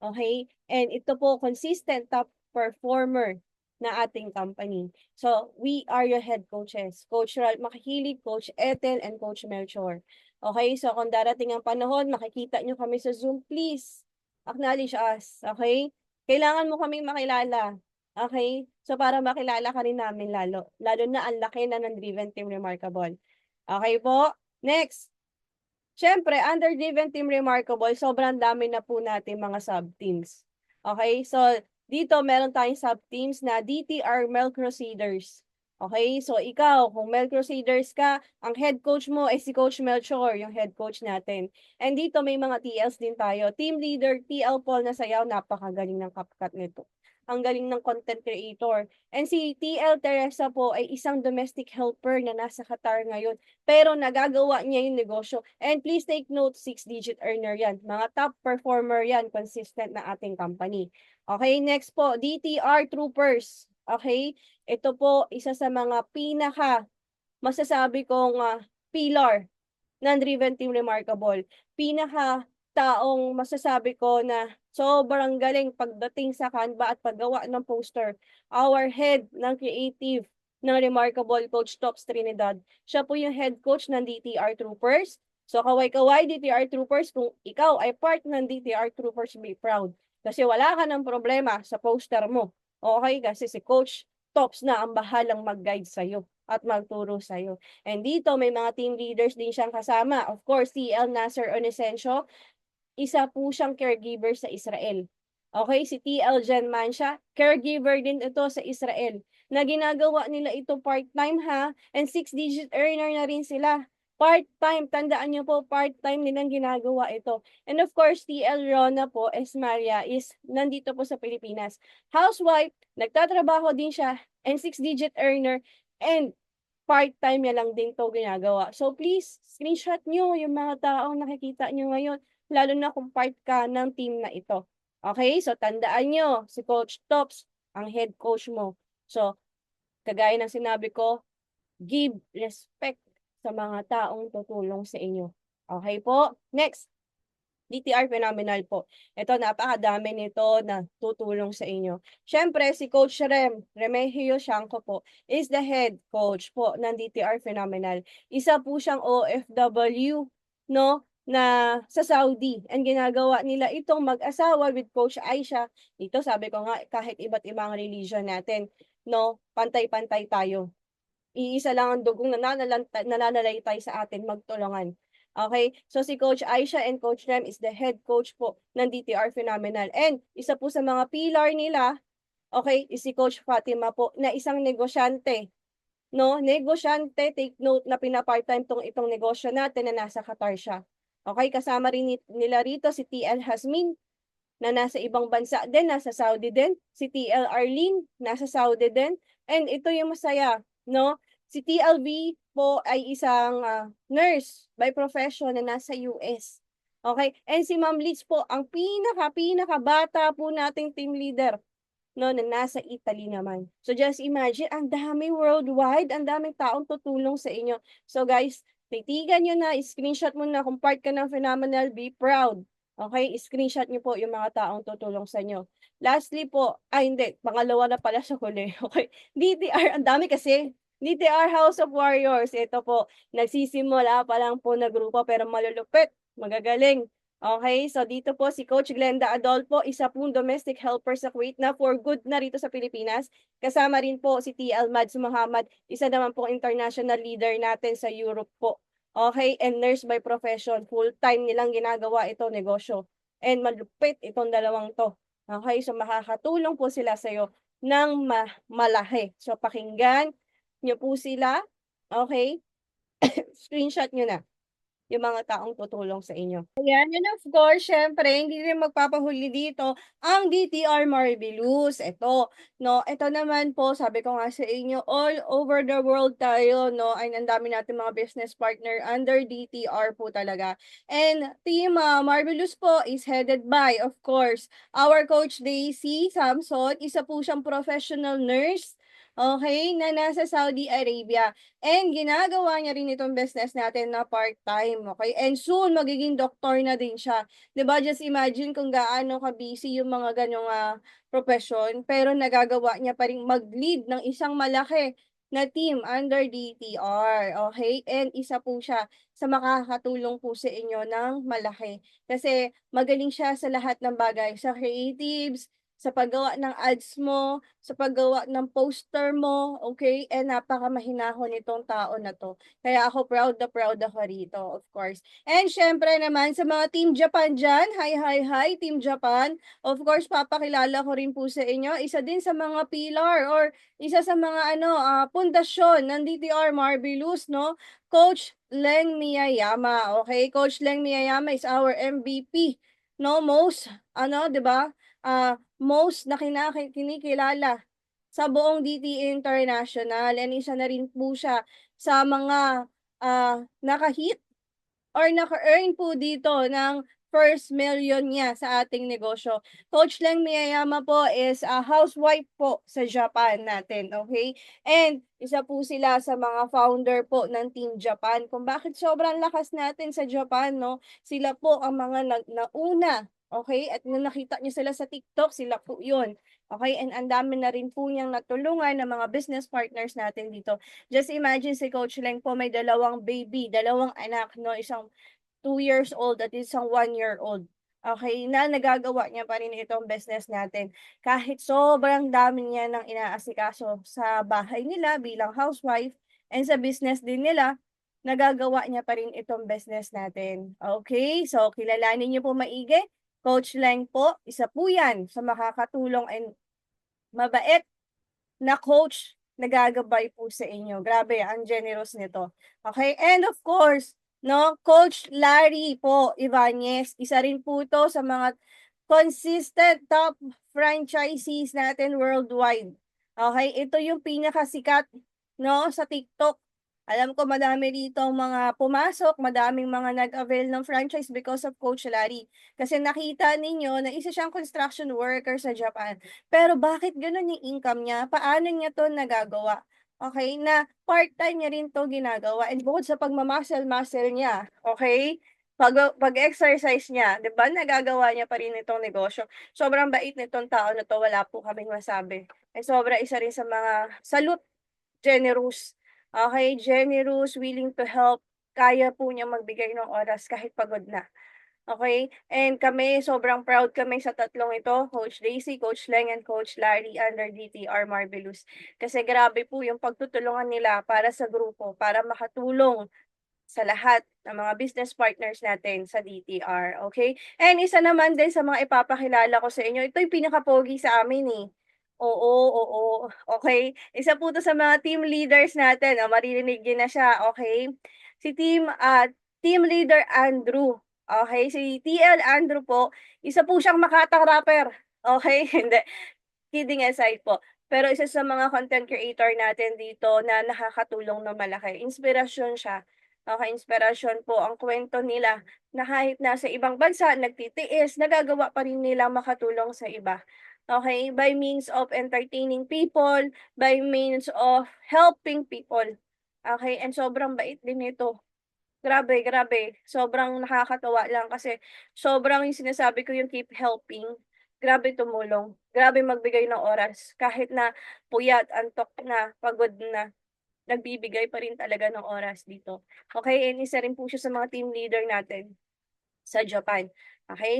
Okay? And ito po, consistent top performer na ating company. So, we are your head coaches. Coach Ralph Makahilig, Coach Ethel, and Coach Melchor. Okay? So, kung darating ang panahon, makikita nyo kami sa Zoom, please, acknowledge us. Okay? Kailangan mo kaming makilala. Okay? So, para makilala ka rin namin lalo. Lalo na ang laki na ng Driven Team Remarkable. Okay po? Next. Siyempre, under Driven Team Remarkable, sobrang dami na po natin mga sub-teams. Okay? So, dito meron tayong sub-teams na DTR Milk Crusaders. Okay? So, ikaw, kung Milk Crusaders ka, ang head coach mo ay si Coach Melchor, yung head coach natin. And dito may mga TLs din tayo. Team leader, TL Paul na sayaw, napakagaling ng CapCut nito. Ang galing ng content creator. And si TL Teresa po ay isang domestic helper na nasa Qatar ngayon. Pero nagagawa niya yung negosyo. And please take note, 6-digit earner yan. Mga top performer yan, consistent na ating company. Okay, next po, DTR Troopers. Okay, ito po, isa sa mga pinaka masasabi kong pillar ng Driven Team Remarkable. Pinaka taong masasabi ko na sobrang galing pagdating sa Canva at paggawa ng poster. Our head ng creative ng Remarkable Coach Tops Trinidad. Siya po yung head coach ng DTR Troopers. So kaway-kaway DTR Troopers, kung ikaw ay part ng DTR Troopers, be proud. Kasi wala ka ng problema sa poster mo. Okay? Kasi si Coach Tops na ang bahalang mag-guide sa'yo at magturo sa'yo. And dito may mga team leaders din siyang kasama. Of course, TL Nasser Onesencio, isa po siyang caregiver sa Israel. Okay, si TL Jen Mansha, caregiver din ito sa Israel. Na ginagawa nila ito part-time ha, and 6-digit earner na rin sila. Part-time, tandaan niyo po, part-time nilang ginagawa ito. And of course, TL Rona po, Esmaria, is nandito po sa Pilipinas. Housewife, nagtatrabaho din siya, and 6-digit earner, and part-time niya lang din to ginagawa. So please, screenshot nyo yung mga taong nakikita nyo ngayon, lalo na kung part ka ng team na ito. Okay? So tandaan nyo, si Coach Tops, ang head coach mo. So, kagaya ng sinabi ko, give respect sa mga taong tutulong sa inyo. Okay po? Next. DTR Phenomenal po. Ito, napakadami nito na tutulong sa inyo. Siyempre, si Coach Remigio Shanko po, is the head coach po ng DTR Phenomenal. Isa po siyang OFW, no, na sa Saudi. And ginagawa nila itong mag-asawa with Coach Aisha. Dito, sabi ko nga, kahit iba't ibang religion natin, no, pantay-pantay tayo. Iisa lang ang dugong nananalaytay sa atin, magtulungan. Okay? So si Coach Aisha and Coach Rem is the head coach po ng DTR Phenomenal. And isa po sa mga pillar nila, okay, is si Coach Fatima po na isang negosyante. No, negosyante, take note na pina-part-time itong negosyo natin na nasa Qatar siya. Okay, kasama rin nila rito si TL Hasmin na nasa ibang bansa din, nasa Saudi din. Si TL Arlene, nasa Saudi din. And ito yung masaya, no? Si TLV po ay isang nurse by profession na nasa US. Okay? And si Ma'am Liz po, ang pinakabata po nating team leader, no, na nasa Italy naman. So just imagine, ang dami worldwide, ang daming taong tutulong sa inyo. So guys, titigan nyo na, screenshot mo na kung part ka ng Phenomenal, be proud. Okay, screenshot nyo po yung mga taong tutulong sa inyo. Lastly po, hindi, pangalawa na pala sa huli. Okay, DTR, ang dami kasi. DTR House of Warriors, ito po, nagsisimula pa lang po na grupo pero malulupit, magagaling. Okay, so dito po si Coach Glenda Adolfo, isa pong domestic helper sa Kuwait na for good na rito sa Pilipinas. Kasama rin po si TL Mads Muhammad, isa naman pong international leader natin sa Europe po. Okay, and nurse by profession, full-time nilang ginagawa ito negosyo. And malupit itong dalawang to. Okay, so makakatulong po sila sa iyo ng malaki. So pakinggan niyo po sila. Okay, screenshot niyo na yung mga taong tutulong sa inyo. Ayan, and of course, syempre, hindi rin magpapahuli dito ang DTR Marvelous. Ito, no, ito naman po, sabi ko nga sa inyo, all over the world tayo, no, ay ang dami natin mga business partner under DTR po talaga. And Team Marvelous po is headed by, of course, our Coach Daisy Samson, isa po siyang professional nurse, okay, na nasa Saudi Arabia. And ginagawa niya rin itong business natin na part-time, okay? And soon, magiging doktor na din siya. 'Di ba? Just imagine kung gaano ka-busy yung mga ganyong profession, pero nagagawa niya pa rin mag-lead ng isang malaki na team under DTR, okay? And isa po siya sa makakatulong po sa inyo ng malaki. Kasi magaling siya sa lahat ng bagay, sa creatives, sa paggawa ng ads mo, sa paggawa ng poster mo, okay? And napakamahinahon nitong tao na to. Kaya ako proud ako rito, of course. And syempre naman sa mga Team Japan dyan, hi Team Japan. Of course, papakilala ko rin po sa inyo, isa din sa mga pillar or isa sa mga pundasyon ng DTR Marvelous, no? Coach Leng Miyayama, okay? Coach Leng Miyayama is our MVP, no? Most, 'di ba? Most na kinikilala sa buong DTE International, and isa na rin po siya sa mga naka-hit or naka-earn po dito ng first million niya sa ating negosyo. Coach Leng Miyayama po is a housewife po sa Japan natin, okay? And isa po sila sa mga founder po ng Team Japan. Kung bakit sobrang lakas natin sa Japan, no? Sila po ang mga nauna, okay? At nung nakita niyo sila sa TikTok, sila po yun. Okay, and ang dami na rin po niyang natulungan ng mga business partners natin dito. Just imagine si Coach Leng po may dalawang baby, dalawang anak, no? Isang 2 years old at isang 1 year old. Okay, na nagagawa niya pa rin itong business natin. Kahit sobrang dami niya ng inaasikaso sa bahay nila bilang housewife and sa business din nila, nagagawa niya pa rin itong business natin. Okay, so kilalanin niyo po maigi. Coach Leng po, isa po yan sa makakatulong and mabait na coach na gagabay po sa inyo. Grabe, ang generous nito. Okay? And of course, no, Coach Larry po Ibanez, isa rin po to sa mga consistent top franchisees natin worldwide. Okay? Ito yung pinakasikat, no, sa TikTok. Alam ko madami dito mga pumasok, madaming mga nag-avail ng franchise because of Coach Larry. Kasi nakita ninyo na isa siyang construction worker sa Japan. Pero bakit gano'n yung income niya? Paano niya 'to nagagawa? Okay, na part-time niya rin 'to ginagawa, and bukod sa pagma-muscle-muscle niya, okay, pag-exercise niya, 'di ba, nagagawa niya pa rin itong negosyo. Sobrang bait nitong tao na 'to, wala po kaming masabi. And sobra isa rin sa mga salute, generous, okay, generous, willing to help, kaya po niyang magbigay ng oras kahit pagod na. Okay, and kami sobrang proud kami sa tatlong ito, Coach Daisy, Coach Leng, and Coach Larry under DTR Marvelous. Kasi grabe po yung pagtutulungan nila para sa grupo, para makatulong sa lahat ng mga business partners natin sa DTR, okay? And isa naman din sa mga ipapakilala ko sa inyo, ito yung pinaka-pogi sa amin, eh. Oo, oo, okay? Isa po 'to sa mga team leaders natin, maririnig niyo na siya, okay? Si team leader Andrew, okay? Si TL Andrew po, isa po siyang Makatang rapper, okay? Hindi, kidding aside po. Pero isa sa mga content creator natin dito na nakakatulong ng malaki, inspirasyon siya Inspirasyon po ang kwento nila na kahit nasa ibang bansa nagtitiis, nagagawa pa rin nilang makatulong sa iba. By means of entertaining people, by means of helping people. And sobrang bait din nito. Grabe, grabe. Sobrang nakakatuwa lang kasi sobrang yung sinasabi ko yung keep helping, grabe tumulong, grabe magbigay ng oras kahit na puyat, antok na, pagod na, nagbibigay pa rin talaga ng oras dito. And isa rin po siya sa mga team leader natin sa Japan.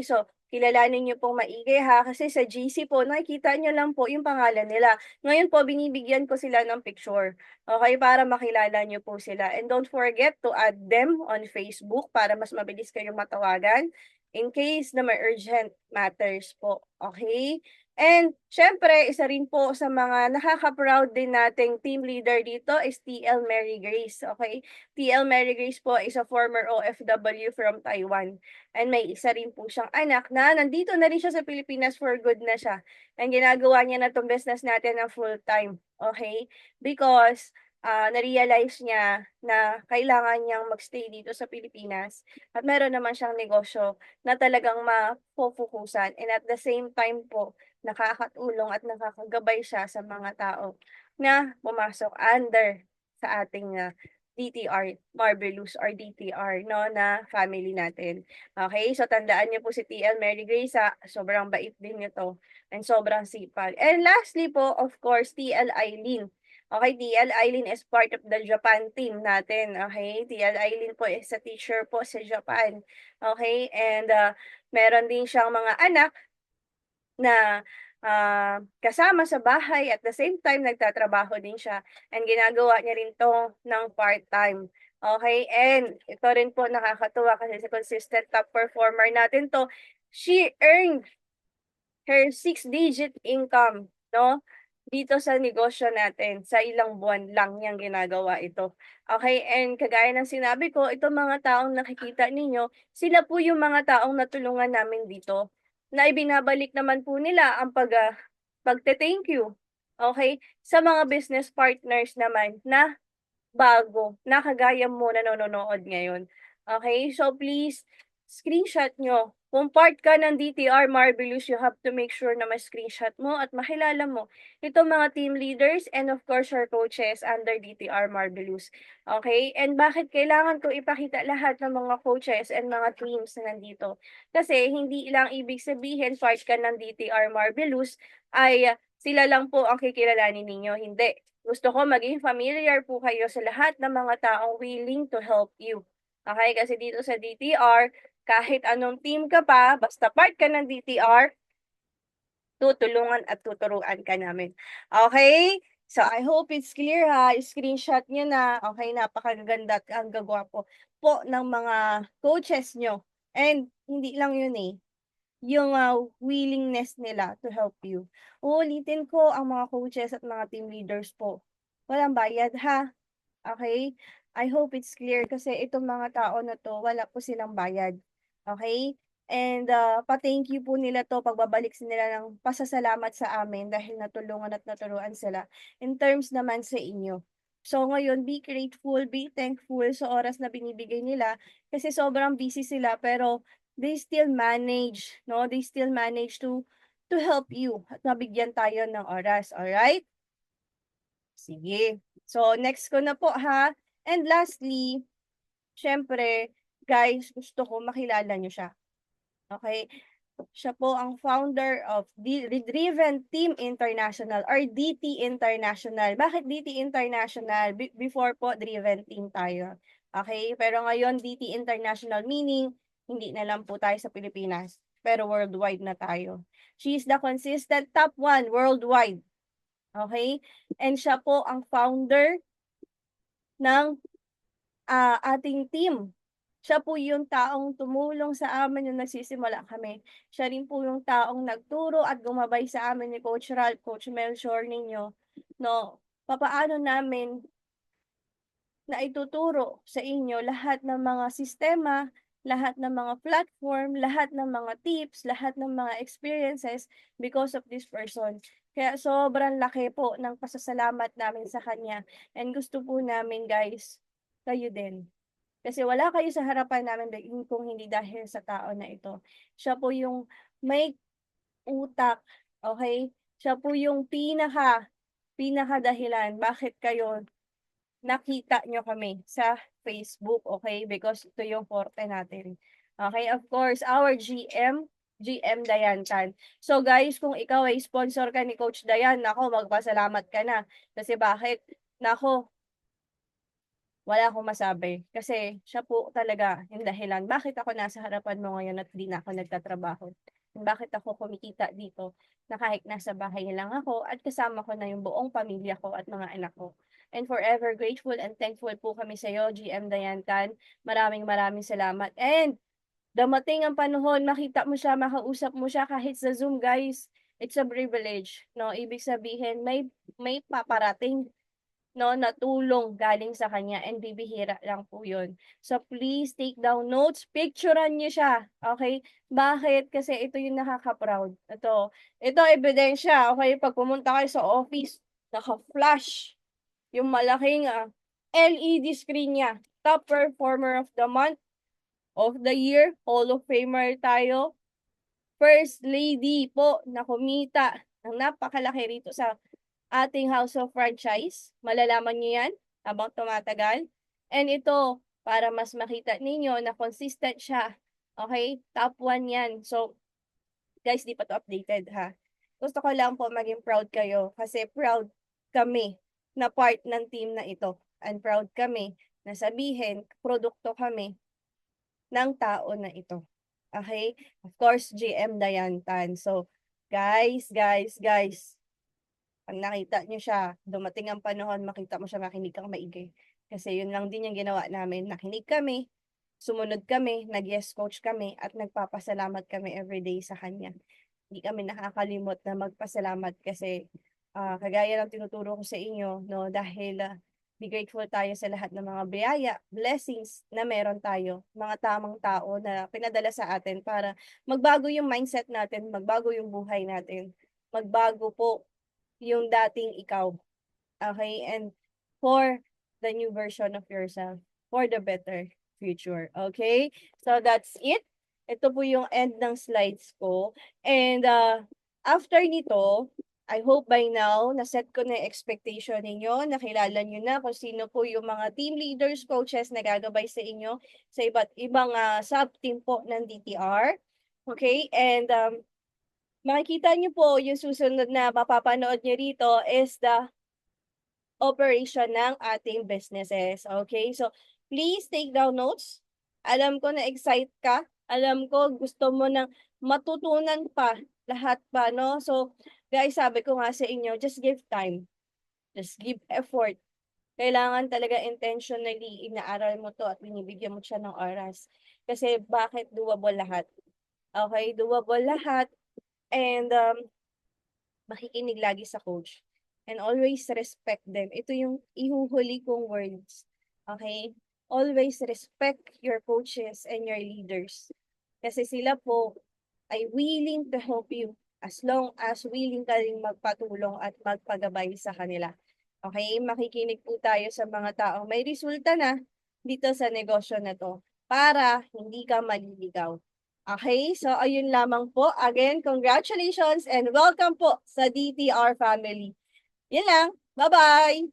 So kilalanin niyo pong maigi ha, kasi sa GC po nakikita niyo lang po yung pangalan nila. Ngayon po binibigyan ko sila ng picture, para makilala niyo po sila. And don't forget to add them on Facebook para mas mabilis kayong matawagan in case na may urgent matters po, okay? And siyempre, isa rin po sa mga nakaka-proud din nating team leader dito is TL Mary Grace, okay? TL Mary Grace po is a former OFW from Taiwan. And may isa rin po siyang anak na nandito na rin siya sa Pilipinas, for good na siya. And ginagawa niya na itong business natin na full-time, okay? Because na-realize niya na kailangan niyang magstay dito sa Pilipinas at meron naman siyang negosyo na talagang mapofokusan, and at the same time po, nakakatulong at nakakagabay siya sa mga tao na pumasok under sa ating DTR Marvelous or DTR, no, na family natin. Okay, so tandaan niyo po si TL Mary Grace, sobrang bait din nito and sobrang sipag. And lastly po, of course, TL Eileen. Okay, TL Eileen is part of the Japan team natin. Okay, TL Eileen po is a teacher po sa Japan. Okay, and meron din siyang mga anak na kasama sa bahay, at the same time nagtatrabaho din siya, and ginagawa niya rin 'to ng part-time. Okay, and ito rin po nakakatuwa kasi sa consistent top performer natin 'to, she earned her 6-digit income, no, dito sa negosyo natin. Sa ilang buwan lang niyang ginagawa ito. Okay, and kagaya ng sinabi ko, itong mga taong nakikita ninyo, sila po yung mga taong natulungan namin dito, na ibinabalik naman po nila ang pagte-thank you, okay, sa mga business partners naman na bago, na kagaya mo na nanonood ngayon. Okay, so please, screenshot nyo. Kung part ka ng DTR Marvelous, you have to make sure na ma-screenshot mo at makilala mo itong mga team leaders and of course your coaches under DTR Marvelous. Okay, and bakit kailangan ko ipakita lahat ng mga coaches and mga teams na nandito? Kasi hindi lang ibig sabihin part ka ng DTR Marvelous ay sila lang po ang kikilalanin ninyo. Hindi. Gusto ko maging familiar po kayo sa lahat ng mga taong willing to help you. Okay, kasi dito sa DTR, kahit anong team ka pa, basta part ka ng DTR, tutulungan at tuturuan ka namin. Okay? So, I hope it's clear ha. Screenshot nyo na. Okay, napakaganda at ang gagwapo po ng mga coaches nyo. And hindi lang yun eh, yung willingness nila to help you. Uulitin ko, ang mga coaches at mga team leaders po, walang bayad ha. Okay? I hope it's clear kasi itong mga tao na 'to wala po silang bayad. Okay? And pa-thank you po nila 'to, pagbabalik nila ng pasasalamat sa amin dahil natulungan at naturuan sila in terms naman sa inyo. So ngayon, be grateful, be thankful sa oras na binibigay nila kasi sobrang busy sila, pero they still manage, no? They still manage to help you at mabigyan tayo ng oras, alright? Sige. So, next ko na po ha. And lastly, syempre, guys, gusto ko makilala nyo siya. Okay? Siya po ang founder of Driven Team International or DT International. Bakit DT International? Before po, Driven Team tayo. Okay? Pero ngayon, DT International meaning, hindi na lang po tayo sa Pilipinas, pero worldwide na tayo. She is the consistent top 1 worldwide. Okay? And siya po ang founder ng ating team. Siya po yung taong tumulong sa amin nung nagsisimula kami. Siya rin po yung taong nagturo at gumabay sa amin ni Coach Ralph, Coach Melchor ninyo, no, papaano namin na ituturo sa inyo lahat ng mga sistema, lahat ng mga platform, lahat ng mga tips, lahat ng mga experiences because of this person. Kaya sobrang laki po ng pasasalamat namin sa kanya. And gusto po namin guys, kayo din. Kasi wala kayo sa harapan namin kung hindi dahil sa tao na ito. Siya po yung may utak, okay? Siya po yung pinaka dahilan bakit kayo nakita nyo kami sa Facebook, okay? Because ito yung forte natin. Okay, of course, our GM Dayantan. So guys, kung ikaw ay sponsor ka ni Coach Dayan, nako, magpasalamat ka na. Kasi bakit? Nako, wala akong masabi. Kasi siya po talaga yung dahilan. Bakit ako nasa harapan mo ngayon at di na ako nagtatrabaho? Bakit ako kumikita dito na kahit nasa bahay lang ako at kasama ko na yung buong pamilya ko at mga anak ko. And forever grateful and thankful po kami sa iyo, GM Dayantan. Maraming maraming salamat. And damating ang panahon, makita mo siya, makausap mo siya kahit sa Zoom, guys. It's a privilege, no? Ibig sabihin, may paparating, no, na tulong galing sa kanya and bibihira lang po yun. So please take down notes, picturean niyo siya, okay? Bakit? Kasi ito yung nakaka-proud. Ito ebidensya, okay? Pag pumunta kayo sa office, naka-flash yung malaking LED screen niya. Top performer of the month, of the year, Hall of Famer tayo. First lady po na kumita ng napakalaki rito sa ating House of Franchise. Malalaman niyo yan habang tumatagal. And ito, para mas makita ninyo na consistent siya. Okay? Top 1 yan. So, guys, di pa to updated ha. Gusto ko lang po maging proud kayo kasi proud kami na part ng team na ito. And proud kami na sabihin, produkto kami ng tao na ito. Okay? Of course, GM Dayantan. So, guys, pag nakita nyo siya, dumating ang panahon, makita mo siya, makinig kang maigi. Kasi yun lang din yung ginawa namin. Nakinig kami, sumunod kami, nag-yes coach kami, at nagpapasalamat kami everyday sa kanya. Hindi kami nakakalimot na magpasalamat kasi kagaya ng tinuturo ko sa inyo, no, dahil be grateful tayo sa lahat ng mga biyaya, blessings na meron tayo, mga tamang tao na pinadala sa atin para magbago yung mindset natin, magbago yung buhay natin, magbago po yung dating ikaw. Okay? And for the new version of yourself, for the better future. Okay? So that's it. Ito po yung end ng slides ko. And after nito, I hope by now, na-set ko na yung expectation ninyo, nakilala nyo na kung sino po yung mga team leaders, coaches na gagabay sa inyo sa iba't ibang sub-team po ng DTR. Okay? And makikita nyo po yung susunod na mapapanood nyo rito is the operation ng ating businesses. Okay? So, please take down notes. Alam ko na excite ka. Alam ko gusto mo nang matutunan pa lahat pa, no? So, guys, sabi ko nga sa inyo, just give time. Just give effort. Kailangan talaga intentionally inaaral mo to at binibigyan mo siya ng oras. Kasi bakit doable lahat? Okay, doable lahat. And makikinig lagi sa coach. And always respect them. Ito yung ihuhuli kong words. Okay? Always respect your coaches and your leaders. Kasi sila po ay willing to help you as long as willing ka rin magpatulong at magpagabay sa kanila. Okay? Makikinig po tayo sa mga taong may resulta na dito sa negosyo na to para hindi ka maliligaw. Okay, so ayun lamang po. Again, congratulations and welcome po sa DTR family. Yan lang. Bye-bye!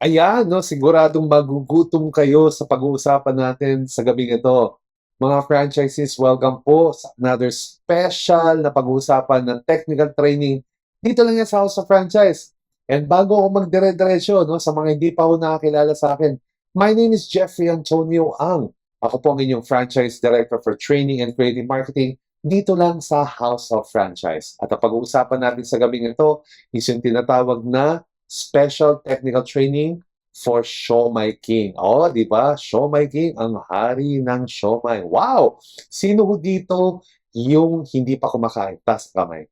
Ayan, no, siguradong magugutom kayo sa pag-uusapan natin sa gabing ito. Mga franchises, welcome po sa another special na pag-uusapan ng technical training dito lang yan sa House of Franchise. And bago ako magdire-diretso, no, sa mga hindi pa ho nakakilala sa akin, my name is Jeffrey Antonio Ang. Ako po ang inyong Franchise Director for Training and Creative Marketing dito lang sa House of Franchise. At ang pag-uusapan natin sa gabing ito is yung tinatawag na Special Technical Training for Siomai King. Oh, di ba? Siomai King, ang hari ng siomai. Wow! Sino ho dito yung hindi pa kumakain? Taas kamay.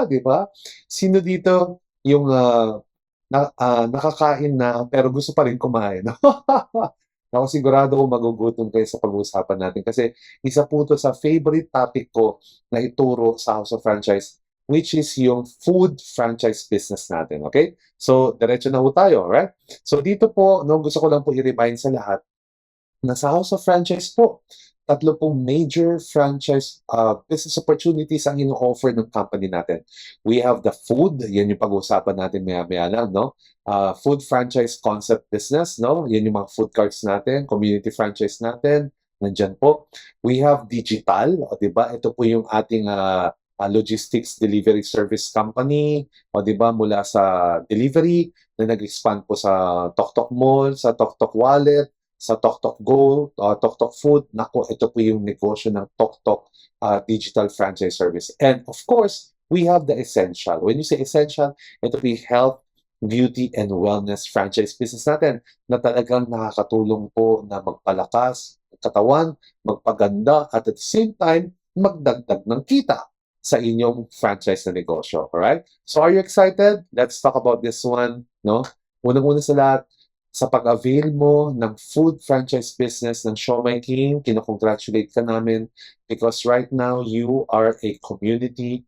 Di ba? Sino dito yung nakakain na pero gusto pa rin kumain? Ako sigurado ko magugutom kayo sa pag-uusapan natin kasi isa po ito sa favorite topic ko na ituro sa House of Franchise, which is yung food franchise business natin, okay? So, diretso na po tayo, right? So, dito po, no, gusto ko lang po i-remind sa lahat Nasa House of Franchise po, tatlo pong major franchise business opportunities ang ino-offer ng company natin. We have the food, yan yung pag-uusapan natin maya-maya lang, no? Food franchise concept business, no? Yan yung mga food carts natin, community franchise natin, nandyan po. We have digital, o di ba? Ito po yung ating logistics delivery service company, o di ba? Mula sa delivery na nag-expand po sa TokTok Mall, sa TokTok Wallet, sa TokTok Go, TokTok Food. Nako, ito po yung negosyo ng TokTok digital franchise service. And of course, we have the essential. When you say essential, ito po yung health, beauty, and wellness franchise business natin na talagang nakakatulong po na magpalakas ng katawan, magpaganda, at at the same time, magdagdag ng kita sa inyong franchise na negosyo. Alright? So are you excited? Let's talk about this one. No? Unang-una sa lahat, sa pag-avail mo ng food franchise business ng Siomai King, kinocongratulate ka namin because right now you are a community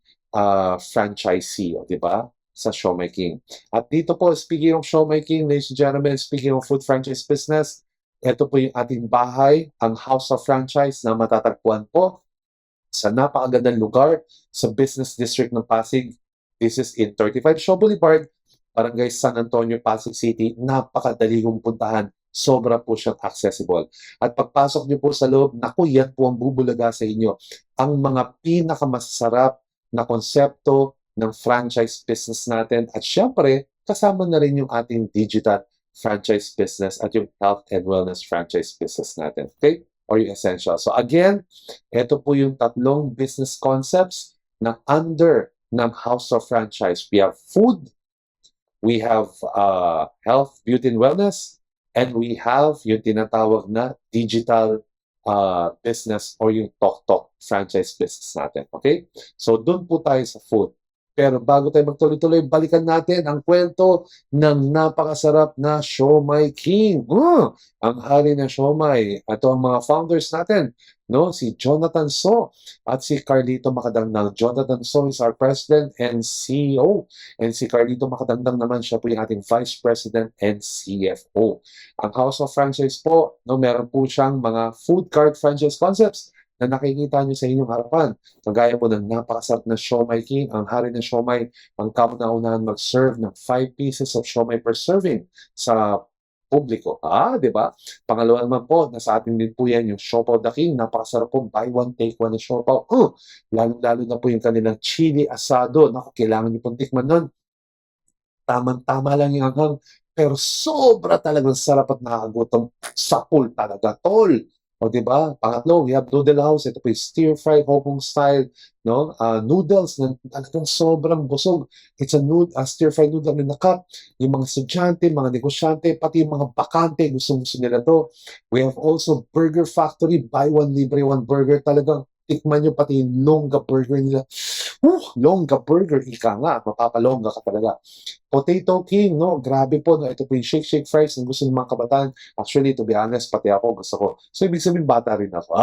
franchisee, di ba? Sa Siomai King. At dito po, speaking of Siomai King, ladies and gentlemen, speaking of food franchise business, ito po yung ating bahay, ang House of Franchise na matatagpuan po sa napakagandang lugar sa Business District ng Pasig. This is in 35 Shaw Boulevard, Barangay San Antonio, Pasig City. Napakadali kong puntahan. Sobra po siyang accessible. At pagpasok niyo po sa loob, naku, yan po ang bubulaga sa inyo. Ang mga pinakamasarap na konsepto ng franchise business natin. At syempre, kasama na rin yung ating digital franchise business at yung health and wellness franchise business natin. Okay? Or yung essential. So again, ito po yung tatlong business concepts na under ng House of Franchise. We have food, we have health, beauty, and wellness, and we have yung tinatawag na digital business or yung TokTok franchise business natin. Okay? So, doon po tayo sa food. Pero bago tayo magtuloy-tuloy, balikan natin ang kwento ng napakasarap na Siomai King. Ang hari ng Siomai. Ito ang mga founders natin, no? Si Jonathan So at si Carlito Makadangdang. Jonathan So is our president and CEO. And si Carlito Makadangdang naman, siya po yung ating vice president and CFO. Ang House of Franchise po, no, meron po siyang mga food cart franchise concepts na nakikita nyo sa inyong harapan. Kagaya po ng napakasarap na Siomai King, ang hari ng Siomai, ang kauna-unahan mag-serve ng 5 pieces of Siomai per serving sa publiko. Di ba? Pangalawa naman po, nasa atin din po yan yung Siopaw the King. Napakasarap po, buy one, take one na Siopaw. Lalo-lalo na po yung kanilang chili asado. Naku, kailangan nyo pong tikman nun. Tamang-tama lang yung anghang. Pero sobra talagang sarap at nakakagutom. Sapul talaga, tol. O, di ba? Pangatlo, we have Noodle House. Ito po yung stir-fried Hong Kong style, no? Noodles na talagang sobrang busog. It's a stir-fried noodle na nakat. Yung mga estudyante, mga negosyante, pati yung mga bakante, gusto nila to. We have also Burger Factory. Buy one, libre one burger. Talagang tikman nyo pati yung longga burger nila. Longga burger. Ika nga, mapapalongga ka talaga. Potato King, no? Grabe po, no? Ito po yung shake fries na gusto ng mga kabataan. Actually, to be honest, pati ako gusto ko. So, ibig sabihin, bata rin ako.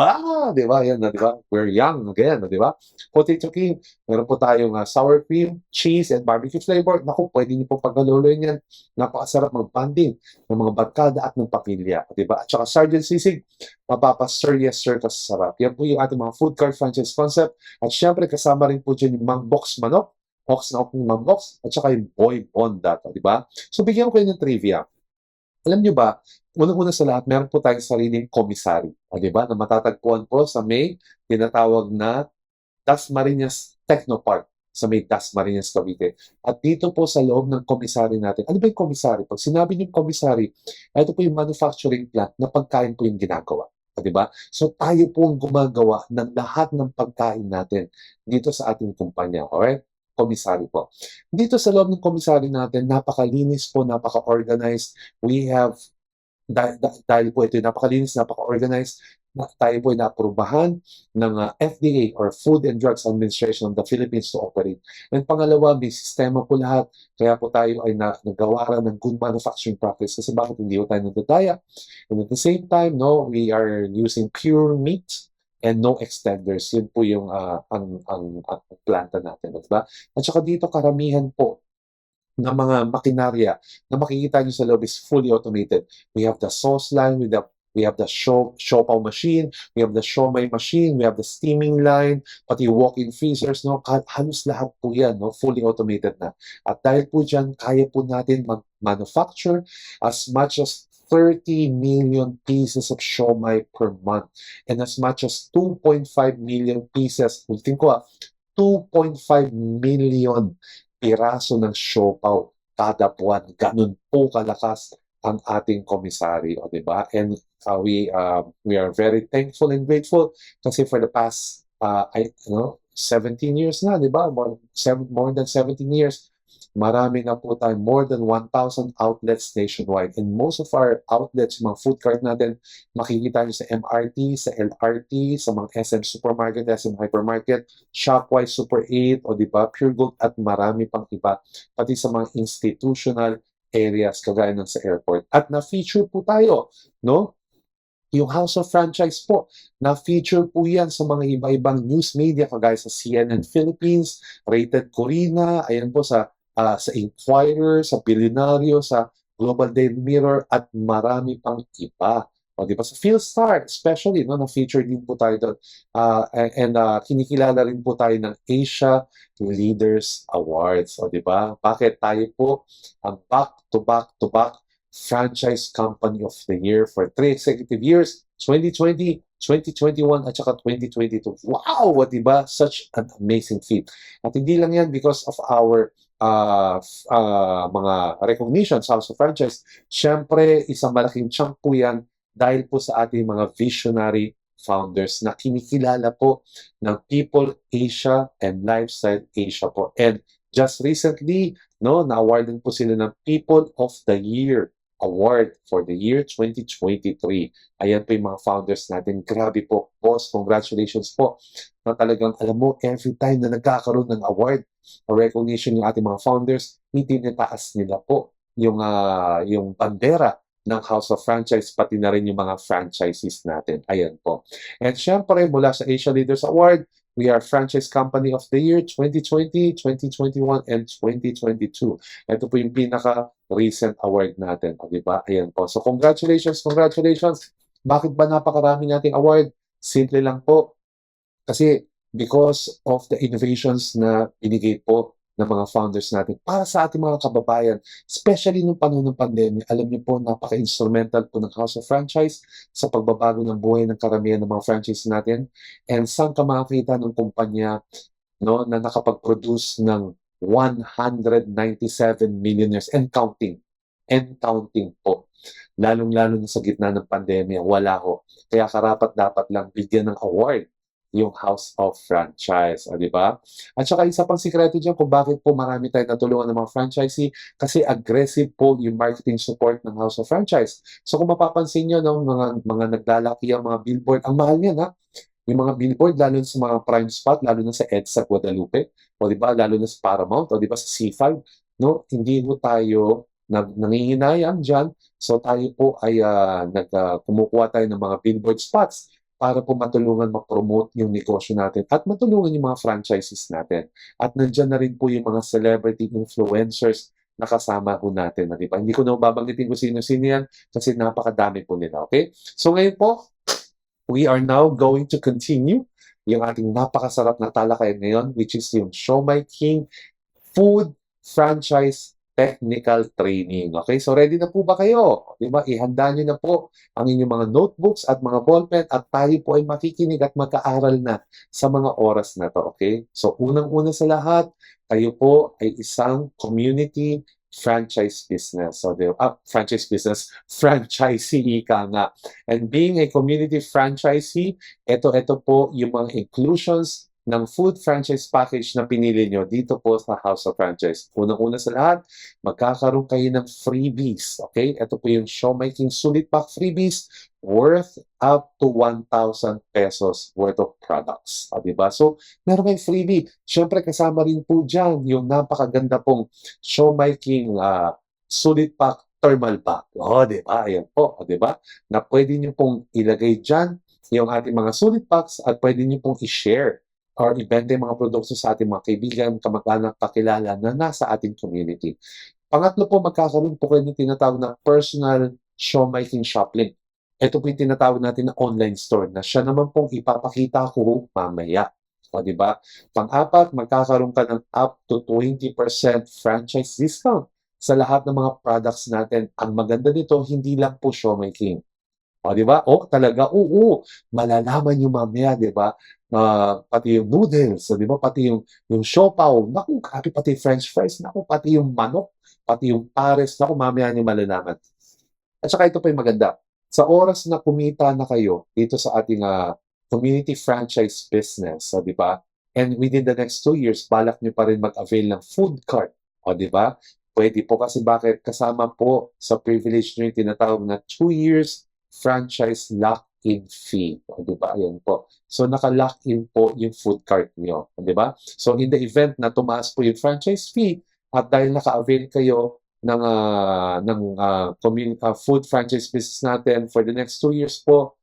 Di ba? Yan na, di ba? We're young again, di ba? Potato King, meron po tayong sour cream, cheese, and barbecue flavor. Naku, pwede niyo po pagkaluloy yan. Napakasarap mag-banding ng mga barkada at ng pamilya, di ba? At saka Sergeant Sisig, mapapasir, yes sir, kasarap. Yan po yung ating mga food cart franchise concept. At syempre, kasama rin po dyan yung Mang Box Manok, Ox na Ox Mang Box, at saka yung Boy Bonda, di ba? So, bigyan ko yun ng trivia. Alam nyo ba, unang-una sa lahat, meron po tayong sariling komisari, di ba? Na matatagpuan po sa may tinatawag na Dasmariñas Technopark sa may Dasmariñas, Cavite. At dito po sa loob ng komisari natin, ano ba yung komisari? Pag sinabi niyo komisari, ito po yung manufacturing plant na pagkain po yung ginagawa. Di ba? So tayo po ang gumagawa ng lahat ng pagkain natin dito sa ating kumpanya. Alright? Komisari po. Dito sa loob ng komisari natin, napakalinis po, napaka-organized. We have, dahil po ito napakalinis, napaka-organized, tayo po ay naaprubahan ng FDA or Food and Drugs Administration of the Philippines to operate. And pangalawa, may sistema po lahat. Kaya po tayo ay nagawaran ng good manufacturing practice. Kasi bakit hindi po tayo nagdadaya? And at the same time, no, we are using pure meat and no extenders. Yun po yung ang planta natin. Diba? At saka dito karamihan po ng mga makinarya na makikita nyo sa loob is fully automated. We have the sauce line with the We have the siopaw machine, we have the siomai machine, we have the steaming line, pati walk-in freezers, no? Halos lahat po yan, no? Fully automated na. At dahil po dyan, kaya po natin mag-manufacture as much as 30 million pieces of siomai per month and as much as 2.5 million pieces, ulitin ko 2.5 million piraso ng siopaw kada buwan. Ganun po kalakas ang ating komisary, o diba? And we are very thankful and grateful kasi for the past 17 years na, diba? More than 17 years, marami na po tayo, more than 1,000 outlets nationwide. And most of our outlets, mga food cart natin, makikita nyo sa MRT, sa LRT, sa mga SM Supermarket, SM Hypermarket, Shopwise, Super 8, o diba, Pure Gold, at marami pang iba, pati sa mga institutional areas, kagaya ng sa airport. At na-feature po tayo, no? Yung House of Franchise po, na-feature po yan sa mga iba-ibang news media, kagaya sa CNN Philippines, Rated Corina, ayan po sa Inquirer, sa Billionario, sa Global Daily Mirror, at marami pang iba. O, di ba? Sa PhilStar, especially, no, na-feature din po tayo doon. Kinikilala rin po tayo ng Asia Leaders Awards. O, di ba? Bakit tayo po ang back-to-back Franchise Company of the Year for 3 consecutive years, 2020, 2021, at saka 2022. Wow! Di ba? Such an amazing feat. At hindi lang yan because of our mga recognitions, House of Franchise. Siyempre, isang malaking chunk po yan dahil po sa ating mga visionary founders na kinikilala po ng People Asia and Lifestyle Asia po. And just recently, no, na-awardan po sila ng People of the Year Award for the year 2023. Ayan po yung mga founders natin. Grabe po, boss. Congratulations po. Na talagang, alam mo, every time na nagkakaroon ng award or recognition yung ating mga founders, itinataas nila po yung bandera ng House of Franchise, pati na rin yung mga franchises natin. Ayan po. And syempre, mula sa Asia Leaders Award, we are Franchise Company of the Year 2020, 2021, and 2022. Ito po yung pinaka-recent award natin. O, diba? Ayan po. So, congratulations, congratulations. Bakit ba napakarami nating award? Simple lang po. Kasi because of the innovations na binigay po ng mga founders natin para sa ating mga kababayan, especially nung panahon ng pandemya. Alam niyo po, napaka-instrumental po ng House of Franchise sa pagbabago ng buhay ng karamihan ng mga franchise natin. And saan ka makakita ng kumpanya, no, na nakapag-produce ng 197 millionaires and counting. And counting po. Lalong-lalo na sa gitna ng pandemya, wala ho. Kaya karapat-dapat lang bigyan ng award yung House of Franchise, di ba? At saka isa pang sikreto dyan kung bakit po marami tayong natulungan ng mga franchisee, kasi aggressive po yung marketing support ng House of Franchise. So kung mapapansin nyo, no, mga naglalaki ang mga billboard, ang mahal yan, ha? Yung mga billboard, lalo na sa mga prime spot, lalo na sa EDSA Guadalupe, o di ba, lalo na sa Paramount, o di ba sa C5, no? Hindi po tayo nanginginayang dyan. So tayo po ay kumukuha tayo ng mga billboard spots para po matulungan mag-promote yung negosyo natin at matulungan yung mga franchises natin. At nandyan na rin po yung mga celebrity influencers na kasama po natin. Di ba? Hindi ko na babanggitin kung sino-sino yan kasi napakadami po nila. Okay? So ngayon po, we are now going to continue yung ating napakasarap na talakayan ngayon, which is yung Siomai King Food Franchise Technical Training. Okay, so ready na po ba kayo? Diba? Ihanda nyo na po ang inyong mga notebooks at mga ballpen at tayo po ay makikinig at magkaaral na sa mga oras na to. Okay, so unang-una sa lahat, kayo po ay isang community franchise business. So, franchise business, franchisee ka nga. And being a community franchisee, ito po yung mga inclusions ng food franchise package na pinili nyo dito po sa House of Franchise. Unang-una sa lahat, magkakaroon kayo ng freebies. Okay? Ito po yung Siomai King Sulit Pack freebies worth up to 1,000 pesos worth of products. O, diba? So, meron kayong freebie. Siyempre, kasama rin po dyan yung napakaganda pong Siomai King Sulit Pack thermal bag. O, diba? Ayan po. O, diba? Na pwede nyo pong ilagay dyan yung ating mga sulit packs at pwede nyo pong i-share or ibenta yung mga produkto sa ating mga kaibigan, kamag-anak, kakilala na nasa ating community. Pangatlo po, magkakaroon po kayo ng tinatawag na personal Siomai King Shop Link. Ito po yung tinatawag natin na online store na siya naman pong ipapakita ko mamaya. O, di ba? Pang-apat, magkakaroon ka ng up to 20% franchise discount sa lahat ng mga products natin. Ang maganda nito, hindi lang po Siomai King. O, di ba? O, talaga, oo. Malalaman nyo mamaya, di ba? Pati yung noodles, di ba? Pati yung siopaw. Naku, grabe, pati french fries. Naku, pati yung manok. Pati yung pares. Naku, mamaya nyo malalaman. At saka ito pa yung maganda. Sa oras na kumita na kayo dito sa ating community franchise business, di ba? And within the next 2 years, balak nyo pa rin mag-avail ng food cart. O, di ba? Pwede po kasi bakit kasama po sa privilege nyo yung tinatawag na 2 years franchise lock-in fee. O, di ba? Ayan po. So, naka-lock-in po yung food cart nyo. O, di ba? So, in the event na tumaas po yung franchise fee, at dahil naka-avail kayo ng food franchise business natin for the next 2 years po,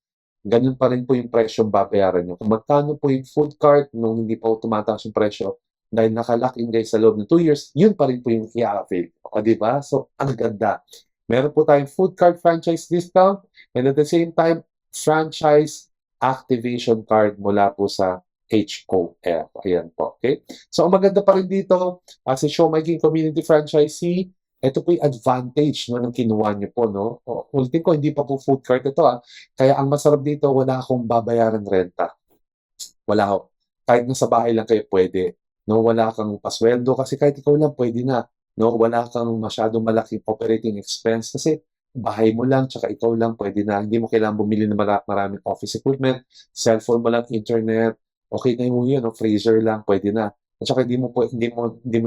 ganun pa rin po yung presyong babayaran nyo. Kung magkano po yung food cart nung hindi pa tumataas yung presyo, dahil naka-lock in guys sa loob ng 2 years, yun pa rin po yung i-avail. O, diba? So, ang ganda. Meron po tayong food cart franchise discount and at the same time, franchise activation card mula po sa HOF. Ayan po. Okay? So, ang maganda pa rin dito, as a Siomai King Community Franchisee, ito po yung advantage no, ng kinuha niyo po. No? Ulitin ko, hindi pa po food cart ito. Kaya ang masarap dito, wala akong babayaran renta. Wala ako. Kahit nasa bahay lang kayo pwede. No? Wala kang pasweldo kasi kahit ikaw lang pwede na. No? Wala kang masyadong malaking operating expense kasi bahay mo lang, tsaka ikaw lang pwede na. Hindi mo kailangan bumili ng maraming office equipment, cellphone mo lang, internet, okay na yun, no? Freezer lang, pwede na. At saka hindi mo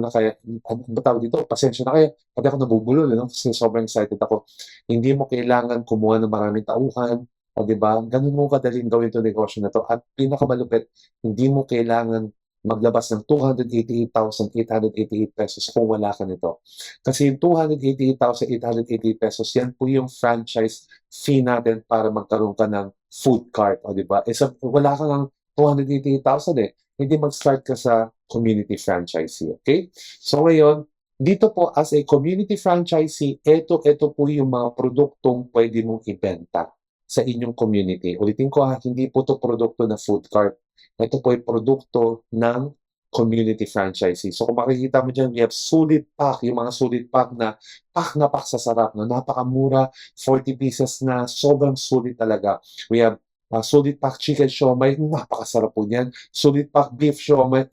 na kaya, ano tawag dito, pasensya na kayo, pati ako nabubulol, no? Kasi sobrang excited ako. Hindi mo kailangan kumuha ng maraming tauhan, o di ba? Ganun mo kadaling gawin itong negosyo na to. At pinakamalupit, hindi mo kailangan maglabas ng 288,888 pesos kung wala ka nito. Kasi yung 288,888 pesos, yan po yung franchise fee natin para magkaroon ka ng food cart, o di ba? Wala ka ng 288,000 hindi mag-start ka sa community franchisee, okay? So ngayon, dito po as a community franchisee, ito po yung mga produktong pwede mong ibenta sa inyong community. Ulitin ko hindi po to produkto na food cart. Ito po yung produkto ng community franchisee. So kung makikita mo dyan, we have solid pack, yung mga solid pack na pack sa sarap, no? Napakamura, 40 pieces na, sobrang solid talaga. We have solid pack chicken siomai, napakasarap po niyan. Solid pack beef siomai,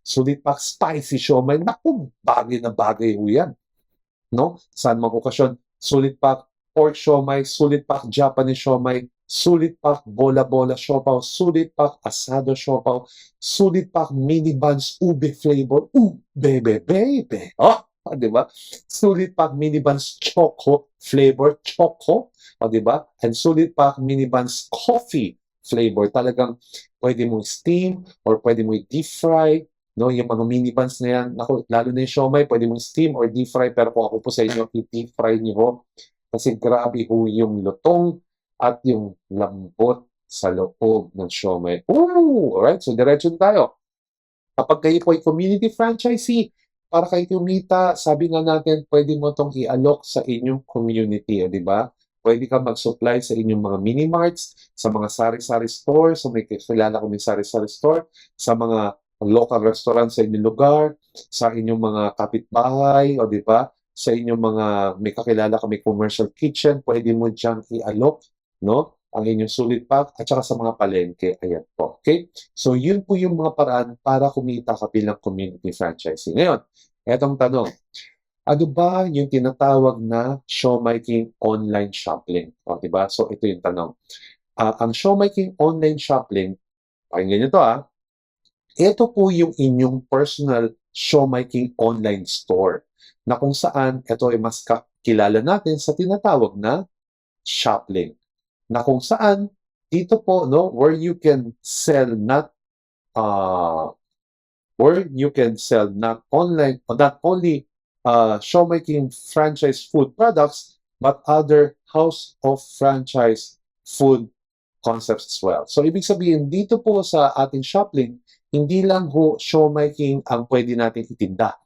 solid pack spicy siomai, naku, bagay na bagay po yan. No? Saan mang okasyon, solid pack pork siomai, solid pack Japanese siomai, solid pack bola-bola siopaw, solid pack asado siopaw, solid pack mini buns ube flavor, bebe. Di ba? Solid pack mini buns choco flavor, choco. Di ba? And solid pack mini buns coffee flavor. Talagang pwede mong steam or pwede mong deep fry. No, yung mga mini buns na yan, naku, lalo na yung siomai, pwede mong steam or deep fry, pero kung ako po sa inyo, i-deep fry niyo ho. Kasi grabe ho yung lutong at yung lambot sa loob ng siomai. Alright, so diretso tayo. Kapag kayo po ay community franchisee, para kayo kumita, sabi nga natin, pwede mo itong i-alok sa inyong community, di ba? Pwede ka mag-supply sa inyong mga mini-marts, sa mga sari-sari store, sa may kilala kami sari-sari store, sa mga local restaurant sa inyong lugar, sa inyong mga kapitbahay, o di ba? Sa inyong mga may kakilala kami commercial kitchen, pwede mo diyang i-alok, no? Ang inyong solid pack at saka sa mga palengke. Ayan po. Okay? So, yun po yung mga paraan para kumita ka bilang community franchising. Ngayon, etong tanong. Ano ba yung tinatawag na Siomai King online shopping? O, diba? So, ito yung tanong. Ang Siomai King online shopping, pakinggan nyo to ito po yung inyong personal Siomai King online store na kung saan ito ay mas kilala natin sa tinatawag na Shoplink. Na kung saan dito po where you can sell not online not only Siomai King franchise food products but other house of franchise food concepts as well. So ibig sabihin dito po sa ating Shoplink, hindi lang ho Siomai King ang pwede natin itinda.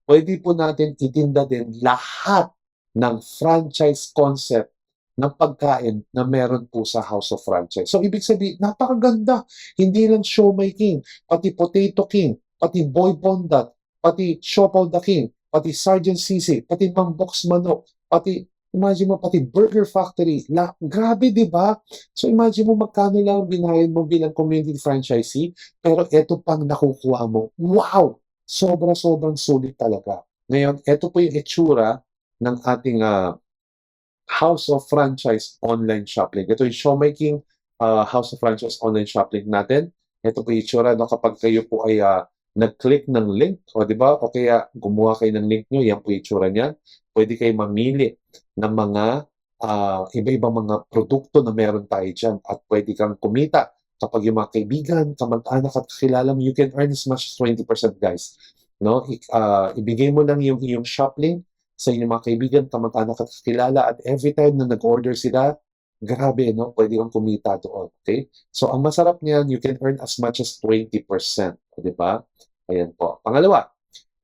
Pwede po natin itinda din lahat ng franchise concept ng pagkain na meron po sa House of Franchise. So, ibig sabihin, napakaganda. Hindi lang Siomai King, pati Potato King, pati Boy Bondat, pati Siopao the King, pati Sergeant Sisi, pati Mang Box Manok, pati, imagine mo, pati Burger Factory. Grabe, di ba? So, imagine mo magkano lang ang binayad mo bilang community franchisee, pero eto pang nakukuha mo. Wow! Sobra-sobrang sulit talaga. Ngayon, eto po yung itsura ng ating House of Franchise online shop link. Ito yung Siomai King House of Franchise online shop link natin. Ito po yung itsura, no? Kapag kayo po ay nag-click ng link, o di ba? O kaya gumawa kayo ng link nyo, yan po yung itsura niyan. Pwede kayo mamili ng mga iba-ibang mga produkto na meron tayo dyan at pwede kang kumita kapag yung mga kaibigan, kamag-anak at kakilala mo, you can earn as much as 20%, guys. No? Ibigay mo lang yung iyong shop link sa inyong mga kaibigan, kamag-anak at kakilala at every time na nag-order sila, grabe, no? Pwede kang kumita doon. Okay? So, ang masarap niyan, you can earn as much as 20%. Di ba? Ayan po. Pangalawa,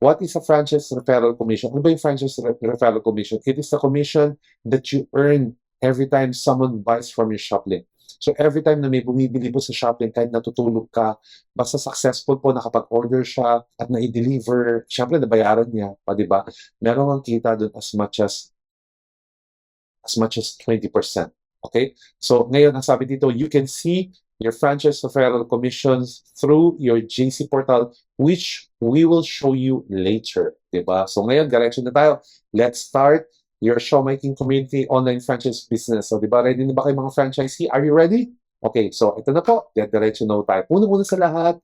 what is a franchise referral commission? Ano ba yung franchise referral commission? It is the commission that you earn every time someone buys from your shop link. So every time na may bumibili po sa shop link, kahit natutulog ka, basta successful po nakapag-order siya at na-deliver, syempre nabayaran niya, pa, di ba? Meron kang kita doon as much as 20%. Okay? So ngayon, ang sabi dito, you can see your franchise referral commissions through your JC portal, which we will show you later. Diba? So ngayon, direction na tayo. Let's start your Siomai King community online franchise business. So diba, ready na ba kayo mga franchisee? Are you ready? Okay, so ito na po. Diretso na tayo. Una-una sa lahat,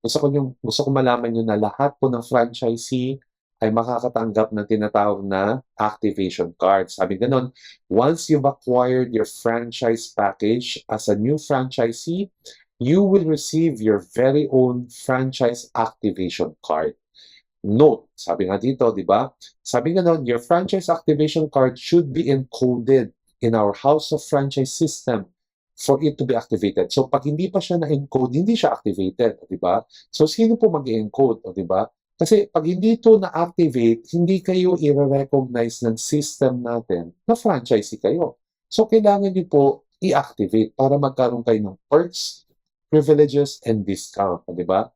gusto ko malaman nyo na lahat po ng franchisee ay makakatanggap ng tinatawag na activation card. Sabi ganun, once you've acquired your franchise package as a new franchisee, you will receive your very own franchise activation card. Note, sabi nga dito, di ba? Sabi ganun, your franchise activation card should be encoded in our House of Franchise system for it to be activated. So, pag hindi pa siya na-encode, hindi siya activated, di ba? So, sino po mag-encode, di ba? Kasi pag hindi ito na-activate, hindi kayo i-recognize ng system natin na franchisee kayo. So, kailangan niyo po i-activate para magkaroon kayo ng perks, privileges, and discount. Di ba?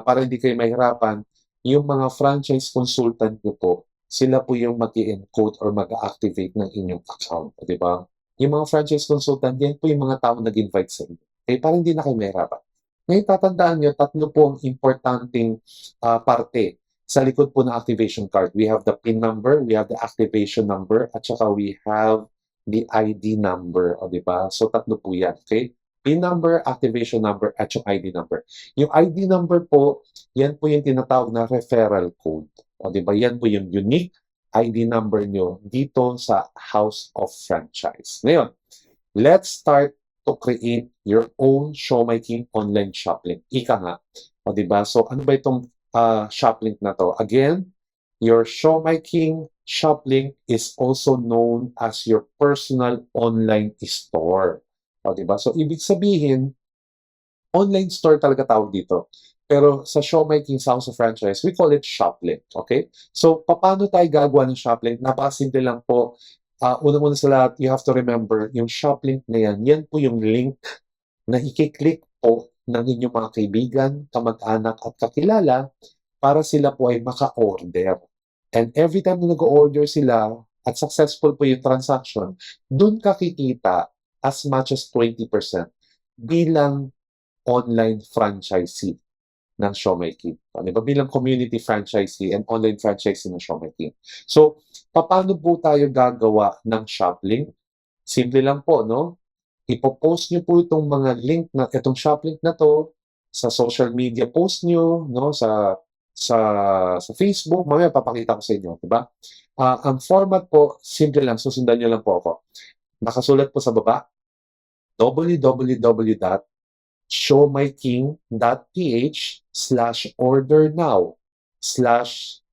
Para hindi kayo mahirapan, yung mga franchise consultant nyo po, sila po yung mag-i-encode or mag-activate ng inyong account. Di ba? Yung mga franchise consultant, yan po yung mga tao nag-invite sa inyo. Eh, para hindi na kayo mahirapan. Ngayon, tatandaan nyo, tatlo po ang importanteng parte sa likod po ng activation card. We have the PIN number, we have the activation number, at saka we have the ID number. O, diba? So, tatlo po yan. Okay? PIN number, activation number, at yung ID number. Yung ID number po, yan po yung tinatawag na referral code. O, diba? Yan po yung unique ID number nyo dito sa House of Franchise. Ngayon, let's start to create your own Siomai King online shop link. Ika nga. O, diba? So, ano ba itong shop link na to? Again, your Siomai King shop link is also known as your personal online store. O, diba? So, ibig sabihin, online store talaga tawag dito. Pero sa Siomai King House of Franchise, we call it shop link. Okay? So, paano tayo gagawa ng shop link? Napakasimple lang po. Unang-una sa lahat, you have to remember, yung shop link na yan po yung link na i-click po ng inyong mga kaibigan, kamag-anak at kakilala para sila po ay maka-order. And every time na nag-order sila at successful po yung transaction, dun kakikita as much as 20% bilang online franchisee ng Siomai King. Diba? Bilang community franchisee and online franchisee ng Siomai King. So, paano po tayo gagawa ng shop link? Simple lang po, no? Ipopost nyo po itong mga link na, itong shop link na to sa social media post nyo, no? Sa Facebook, mamaya papakita ko sa inyo, diba? Ang format po, simple lang, susundan nyo lang po ako. Nakasulat po sa baba, www.siomaiking.ph/order-now/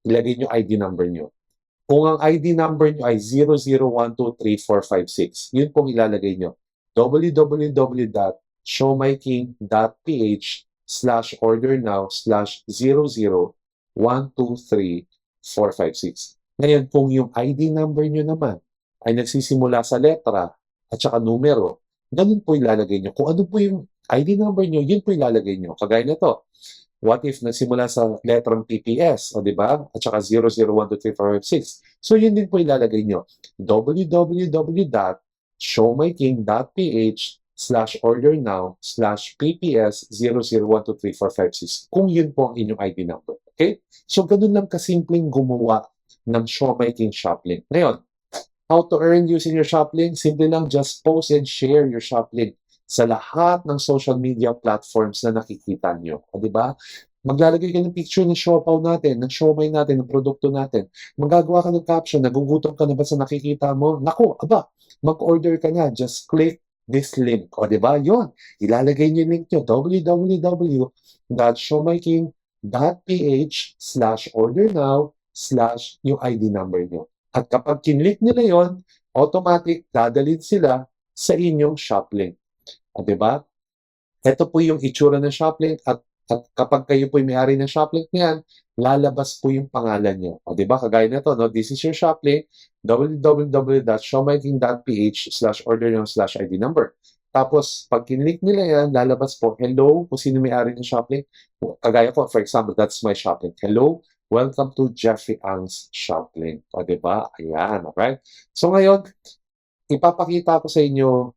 ilagay nyo ID number nyo. Kung ang ID number nyo ay 00123456, yun pong ilalagay nyo. www.siomaiking.ph/order-now/00123,456. Ngayon, kung yung ID number nyo naman ay nagsisimula sa letra at saka numero, ganun po ilalagay nyo. Kung ano po yung ID number nyo, yun po ilalagay nyo. Kagaya nito, what if nagsimula sa letrang PPS, o di ba? At saka 00123456. So yun din po ilalagay nyo. www.showmyking.ph/order now/pps 00123456 kung yun po ang inyong ID number. Okay? So ganun lang kasimpleng gumawa ng Showmaking Shoplink. Ngayon, how to earn using your Shoplink? Simple lang, just post and share your Shoplink sa lahat ng social media platforms na nakikita nyo. O, di ba? Maglalagay ka ng picture ng siopaw natin, ng siomay natin, ng produkto natin. Magagawa ka ng caption, nagugutom ka na ba sa nakikita mo? Naku, aba, mag-order ka na. Just click this link. O, di ba? Yun. Ilalagay nyo yung link nyo, www.showmaking.ph/order now/yung ID number nyo. At kapag kinlik nila yon, automatic dadalhin sila sa inyong Shoplink. O, di ba? Ito po yung itsura ng Shoplink at kapag kayo po yung may-ari ng Shoplink niyan, lalabas po yung pangalan nyo. O, di ba? Kagaya nito, no? This is your Shoplink, www.showmaking.ph/order now/ID number. Tapos, pag kinlik nila yan, lalabas po, hello, kung sino may-ari ng Shoplink. Kagaya ko, for example, that's my Shoplink. Hello, welcome to Jeffrey Ang's Shoplink. O, di ba? Ayan, alright? So, ngayon, ipapakita ko sa inyo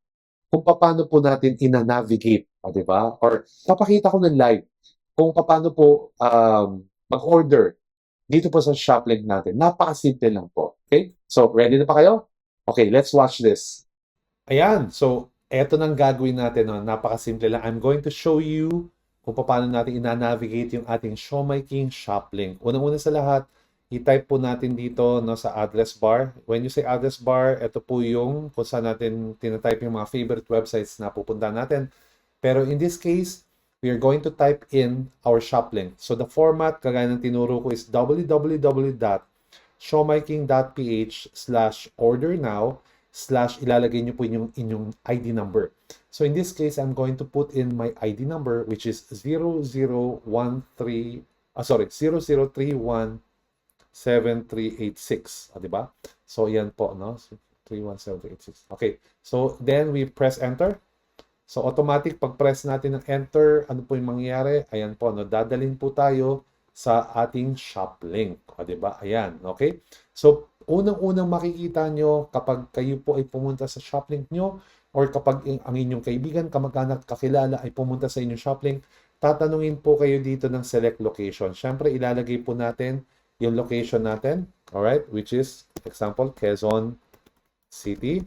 kung paano po natin ina-navigate, di ba? Or papakita ko ng live kung paano po mag-order dito po sa Shoplink natin. Napakasimple lang po. Okay? So, ready na pa kayo? Okay, let's watch this. Ayan. So, eto nang gagawin natin. No? Napakasimple lang. I'm going to show you kung paano natin ina-navigate yung ating Showmaking Shoplink. Unang-una sa lahat, i-type po natin dito no, sa address bar. When you say address bar, ito po yung kung saan natin tinatype yung mga favorite websites na pupunta natin. Pero in this case, we are going to type in our Shoplink. So the format, kagaya ng tinuro ko, is www.showmaking.ph/order now/ilalagay nyo po inyong ID number. So in this case, I'm going to put in my ID number, which is 0013, 'di ba? So yan po, no? 317386. Okay. So then we press enter. So automatic pag press natin ng enter, ano po yung mangyayari? Ayan po, no? Dadalhin po tayo sa ating Shoplink, 'di ba? Ayan, okay? So unang-unang makikita nyo kapag kayo po ay pumunta sa Shoplink nyo or kapag ang inyong kaibigan, kamag-anak, kakilala ay pumunta sa inyong Shoplink, tatanungin po kayo dito ng select location. Siyempre, ilalagay po natin yung location natin, alright, which is, example, Quezon City.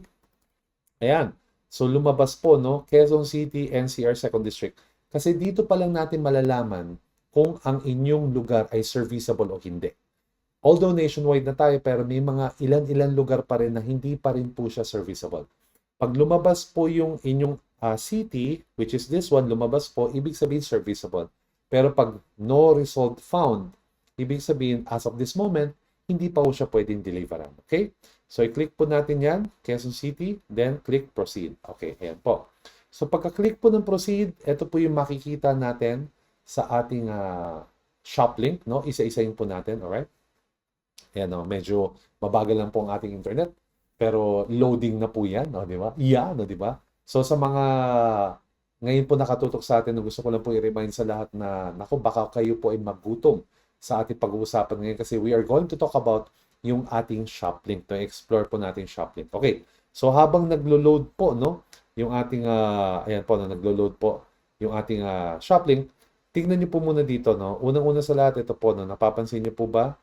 Ayan. So, lumabas po, no? Quezon City, NCR 2nd District. Kasi dito pa lang natin malalaman kung ang inyong lugar ay serviceable o hindi. Although nationwide na tayo, pero may mga ilan-ilan lugar pa rin na hindi pa rin po siya serviceable. Pag lumabas po yung inyong city, which is this one, lumabas po, ibig sabihin serviceable. Pero pag no result found, ibig sabihin, as of this moment, hindi pa po siya pwedeng deliveran. Okay? So, i-click po natin yan, Quezon City, then click proceed. Okay, ayan po. So, pagka-click po ng proceed, ito po yung makikita natin sa ating Shoplink, no? Isa-isayin po natin, alright? Ayan, no? Medyo mabagal lang po ang ating internet, pero loading na po yan, no? Di ba? Iyan, no? Di ba? So, sa mga ngayon po nakatutok sa atin, gusto ko lang po i-remind sa lahat na, naku, baka kayo po ay magutom sa ating pag-uusapan ngayon kasi we are going to talk about yung ating Shoplink. To explore po natin Shoplink. Okay. So habang naglo-load po, no, yung ating ayan po, no, naglo-load po yung ating Shoplink, tingnan niyo po muna dito, no. Unang-una sa lahat, ito po, no, napapansin niyo po ba,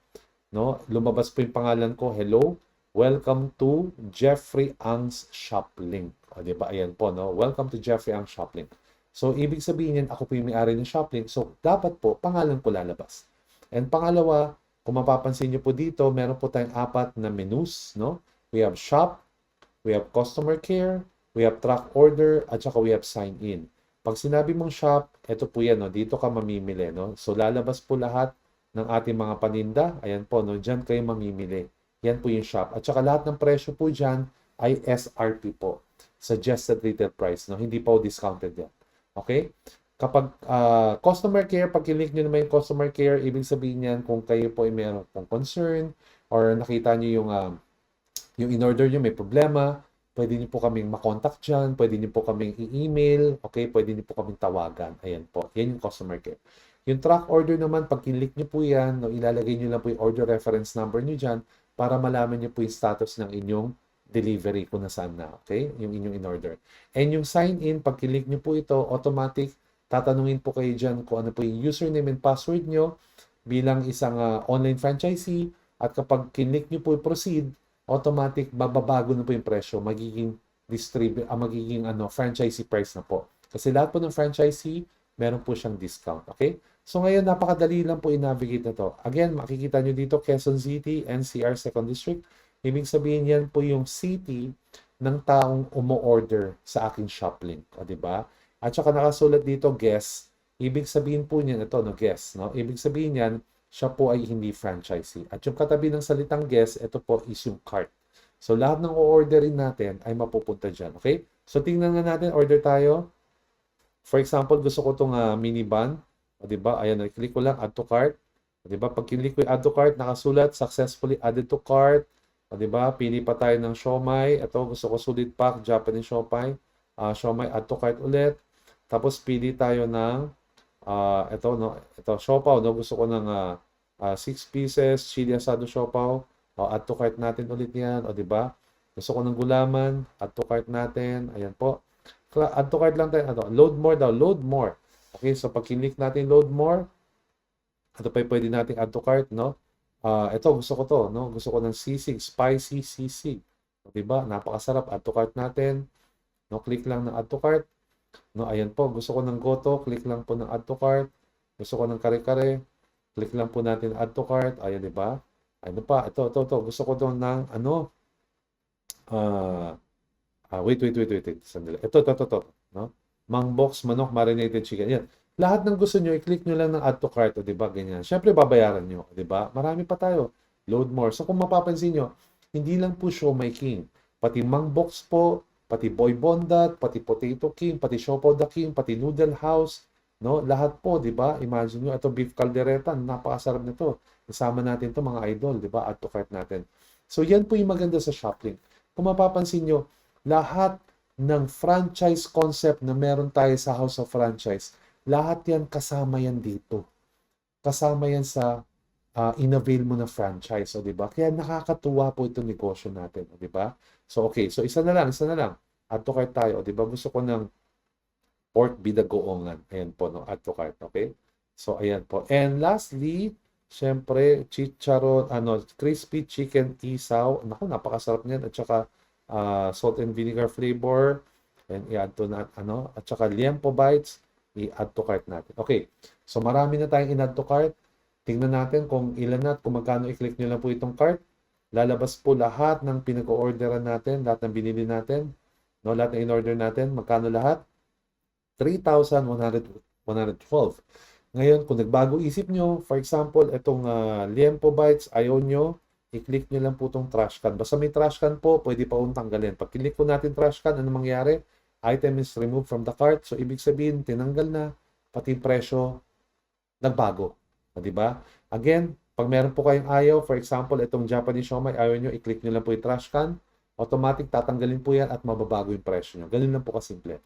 no, lumabas po yung pangalan ko. Hello, welcome to Jeffrey Ang's Shoplink. O, di ba? Ayan po, no. Welcome to Jeffrey Ang's Shoplink. So ibig sabihin yan, ako po yung may-ari ng Shoplink. So dapat po pangalan ko lalabas. And pangalawa, kung mapapansin niyo po dito, meron po tayong 4 na menus, no? We have shop, we have customer care, we have track order, at saka we have sign in. Pag sinabi mong shop, ito po yan, no? Dito ka mamimili, no? So lalabas po lahat ng ating mga paninda. Ayan po, no? Diyan kayo mamimili. Yan po yung shop. At saka lahat ng presyo po dyan ay SRP po. Suggested Retail Price, no? Hindi po discounted yan. Okay? Kapag customer care, pag i-link nyo naman yung customer care, ibig sabihin yan kung kayo po ay meron pong concern, or nakita nyo yung in-order nyo may problema, pwede nyo po kaming makontak dyan, pwede nyo po kaming i-email, okay, pwede nyo po kaming tawagan. Ayan po, yan yung customer care. Yung track order naman, pag kinlik nyo po yan, no, ilalagay nyo lang po yung order reference number nyo dyan para malaman nyo po yung status ng inyong delivery kung nasaan na, okay? Yung inyong in-order. And yung sign-in, pag kinlik nyo po ito, automatic, tatanungin po kayo dyan kung ano po yung username and password nyo bilang isang online franchisee. At kapag kinlik nyo po yung proceed, automatic bababago na po yung presyo, magiging magiging franchisee price na po. Kasi lahat po ng franchisee, meron po siyang discount, okay? So ngayon, napakadali lang po i-navigate na to. Again, makikita nyo dito, Quezon City, NCR 2nd District. Ibig sabihin yan po yung city ng taong umo-order sa aking shop link. O, diba? At saka nakasulat dito, guest. Ibig sabihin po niyan, ito, no, guest. No? Ibig sabihin yan, siya po ay hindi franchisee. At yung katabi ng salitang guest, ito po is yung cart. So, lahat ng o-orderin natin ay mapupunta dyan. Okay? So, tingnan nga natin, order tayo. For example, gusto ko itong minivan. O, diba? Ayan, i-click ko lang, add to cart. O, diba? Pag kinlik ko yung add to cart, nakasulat, successfully added to cart. O, diba? Pili pa tayo ng siomai. Ito, gusto ko solid pack, Japanese siomai. Siomai, add to cart ulit. Tapos, pili tayo ng ito, no? Ito, siopaw, no? Gusto ko ng 6 pieces, chili asado siopaw. O, add to cart natin ulit yan. O, diba? Gusto ko ng gulaman, add to cart natin. Ayan po. Add to cart lang tayo. Load more daw, load more. Okay, so pag kinlik natin load more, ito pa pwede natin add to cart, no? Ito, gusto ko to, no? Gusto ko ng sisig, spicy sisig. Diba? Napakasarap. Add to cart natin. No, click lang ng add to cart. No, ayan po. Gusto ko ng goto. Click lang po ng add to cart. Gusto ko ng kare-kare. Click lang po natin add to cart. Ayan, diba? Ano pa? Ito. Gusto ko to ng wait. Sandali. Ito. No? Mangbox, manok, marinated chicken. Yan. Lahat ng gusto nyo, i-click nyo lang ng add to cart, o diba, ganyan. Siyempre, babayaran nyo, o diba? Marami pa tayo. Load more. So, kung mapapansin nyo, hindi lang po Siomai King. Pati Mangbox po, pati Boy Bondat, pati Potato King, pati Siopaw the King, pati Noodle House, no? Lahat po, diba? Imagine nyo, ito beef caldereta, napakasarap nito. Isama natin to mga idol, diba? Add to cart natin. So, yan po yung maganda sa Shoplink. Kung mapapansin nyo, lahat ng franchise concept na meron tayo sa House of Franchise, lahat yan kasama yan dito. Kasama yan sa in-avail mo na franchise, o diba? Kaya nakakatuwa po itong negosyo natin, o diba? So okay, so isa na lang. Add to cart tayo, o diba? Gusto ko ng pork bidagoongan. Ayan po, no? Add to cart, okay? So ayan po. And lastly, syempre, chicharon, crispy chicken isaw. Naku, napakasarap niyan. At saka salt and vinegar flavor. And i-add to na, at saka liempo bites, i-add to cart natin. Okay, so marami na tayong in-add to cart. Tingnan natin kung ilan na at kung magkano i-click nyo lang po itong cart. Lalabas po lahat ng pinag-orderan natin, lahat ng binili natin, no, lahat ng in-order natin, magkano lahat? 3,112. Ngayon, kung nagbago isip nyo, for example, itong liempo bites, ayaw nyo, i-click nyo lang po itong trash can. Basta may trash can po, pwede pa kong tanggalin. Pag click po natin trash can, ano mangyari? Item is removed from the cart. So, ibig sabihin, tinanggal na, pati presyo, nagbago. Diba? Again, pag meron po kayong ayaw, for example, itong Japanese siomai, ayaw nyo, i-click nyo lang po yung trash can, automatic tatanggalin po yan at mababago yung presyo nyo. Ganun lang po kasimple.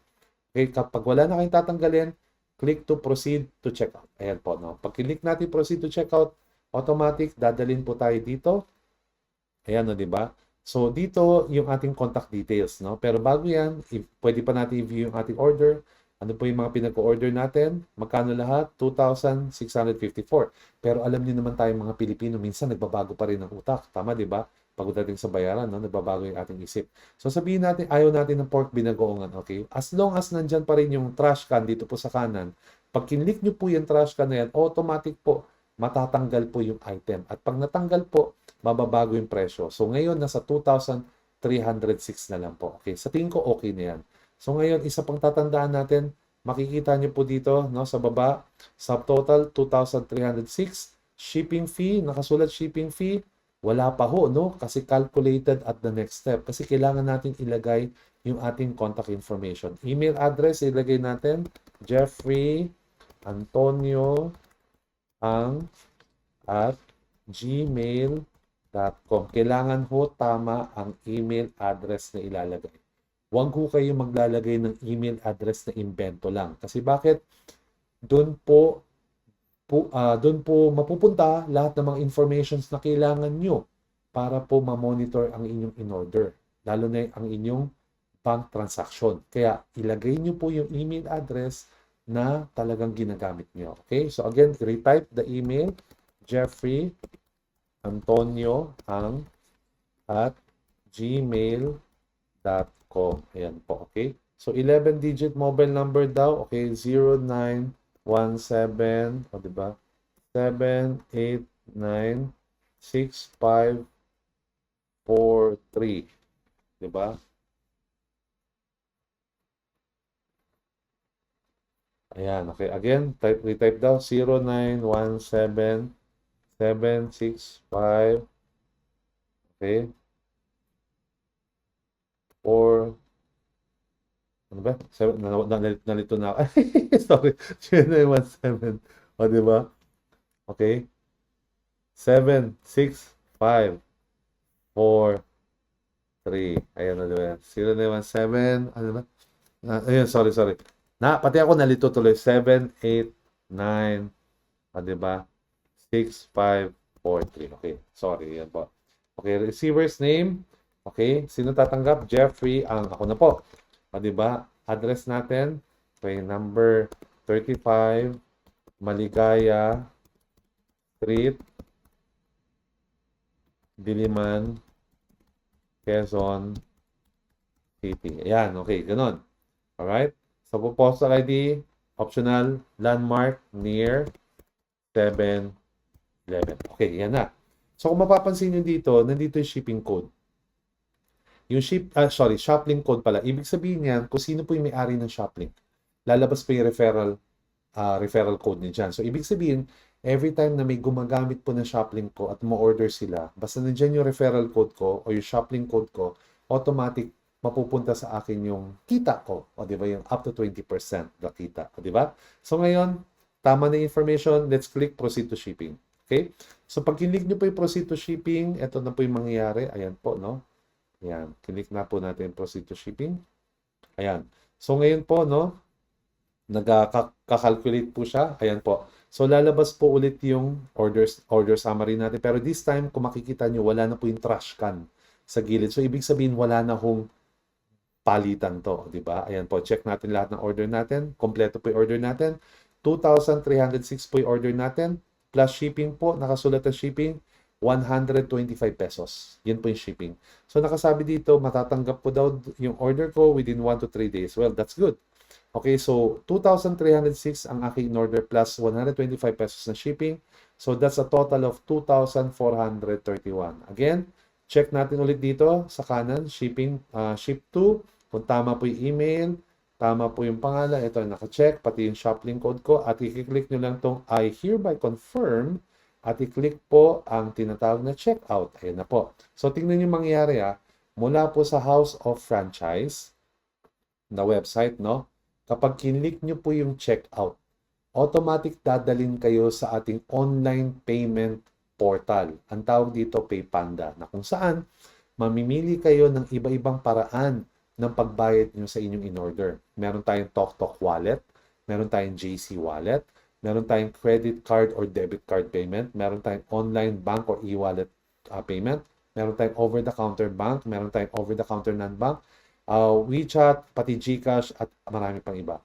Okay, kapag wala na kayong tatanggalin, click to proceed to checkout. Ayan po, no? Pag click natin proceed to checkout, automatic, dadalhin po tayo dito. Ayan, no, di ba? So, dito yung ating contact details, no? Pero bago yan, pwede pa natin i-view yung ating order. Ano po yung mga pinag-order natin? Magkano lahat? 2,654. Pero alam niyo naman tayong mga Pilipino, minsan nagbabago pa rin ang utak. Tama, di ba? Pagdating sa bayaran, no? Nagbabago yung ating isip. So, sabihin natin, ayaw natin ng pork binagoongan, okay? As long as nandyan pa rin yung trash can dito po sa kanan, pag kinlik nyo po yung trash can na yan, automatic po, matatanggal po yung item. At pag natanggal po, mababago yung presyo. So, ngayon, nasa 2,306 na lang po. Okay, sa tingin ko, okay na yan. So, ngayon, isa pang tatandaan natin, makikita nyo po dito, no, sa baba, subtotal, 2,306. Shipping fee, nakasulat shipping fee, wala pa ho, no? Kasi calculated at the next step. Kasi kailangan natin ilagay yung ating contact information. Email address, ilagay natin, Jeffrey Antonio ang at gmail.com. gmail.com. Kailangan ho tama ang email address na ilalagay. Huwag ho kayo maglalagay ng email address na invento lang. Kasi bakit? Doon po mapupunta lahat ng mga informations na kailangan nyo para po ma-monitor ang inyong in-order. Lalo na ang inyong bank transaction. Kaya ilagay nyo po yung email address na talagang ginagamit nyo. Okay? So again, retype the email, Jeffrey Antonio ang at gmail.com. Ayan po, okay? So 11-digit mobile number daw, okay? 0917, o diba? 7896543. Diba? Ayan, okay. Again, retype daw 0917-765, okay? Or ano ba? Nalito na ako. Sorry. 0917. O, diba? Okay. 76543. Ayan na, diba? 0917. Ano ba? Ayun, sorry. Pati ako nalito tuloy. 789. O, diba? 6543. Okay. Sorry. Yan po. Okay. Receiver's name. Okay. Sino tatanggap? Jeffrey ang ako na po. O, diba? Address natin. Okay. Number 35. Maligaya Street. Diliman. Quezon City. Ayan. Okay. Ganon. Alright. So, postal ID. Optional. Landmark. Near 7-Eleven. Okay. Yan na. So, kung mapapansin nyo dito, nandito yung shipping code. Yung shoplink code pala. Ibig sabihin yan, kung sino po yung may-ari ng shoplink. Lalabas pa yung referral code niya dyan. So, ibig sabihin, every time na may gumagamit po ng shoplink ko at ma-order sila, basta nandiyan yung referral code ko o yung shoplink code ko, automatic mapupunta sa akin yung kita ko. O, di ba? Yung up to 20% na kita. O, di ba? So, ngayon, tama na information. Let's click proceed to shipping. Okay? So, pag kinlik nyo po yung proceed to shipping, ito na po yung mangyayari. Ayan po, no? Ayan. Kinlik na po natin proceed to shipping. Ayan. So, ngayon po, no? Nagka-calculate po siya. Ayan po. So, lalabas po ulit yung order summary natin. Pero this time, kung makikita nyo, wala na po yung trash can sa gilid. So, ibig sabihin, wala na hong palitan to, di ba? Ayan po, check natin lahat ng order natin. Kompleto po yung order natin. 2,306 po yung order natin. Plus shipping po, nakasulat ang shipping, 125 pesos. Yan po yung shipping. So, nakasabi dito, matatanggap po daw yung order ko within 1 to 3 days. Well, that's good. Okay, so 2,306 ang aking order plus 125 pesos na shipping. So, that's a total of 2,431. Again, check natin ulit dito sa kanan, shipping, ship to. Kung tama po yung email, tama po yung pangalan, ito naka-check, pati yung shoplink code ko, at i-click nyo lang tong I hereby confirm, at i-click po ang tinatawag na checkout. Ayan na po. So, tingnan nyo mangyayari mula po sa House of Franchise, na website, no? Kapag kinlik nyo po yung checkout, automatic dadalhin kayo sa ating online payment portal. Ang tawag dito, PayPanda, na kung saan mamimili kayo ng iba-ibang paraan ng pagbayad nyo sa inyong in-order. Meron tayong TokTok wallet, meron tayong JC wallet, meron tayong credit card or debit card payment, meron tayong online bank or e-wallet payment, meron tayong over-the-counter bank, meron tayong over-the-counter non-bank, WeChat, pati GCash, at marami pang iba.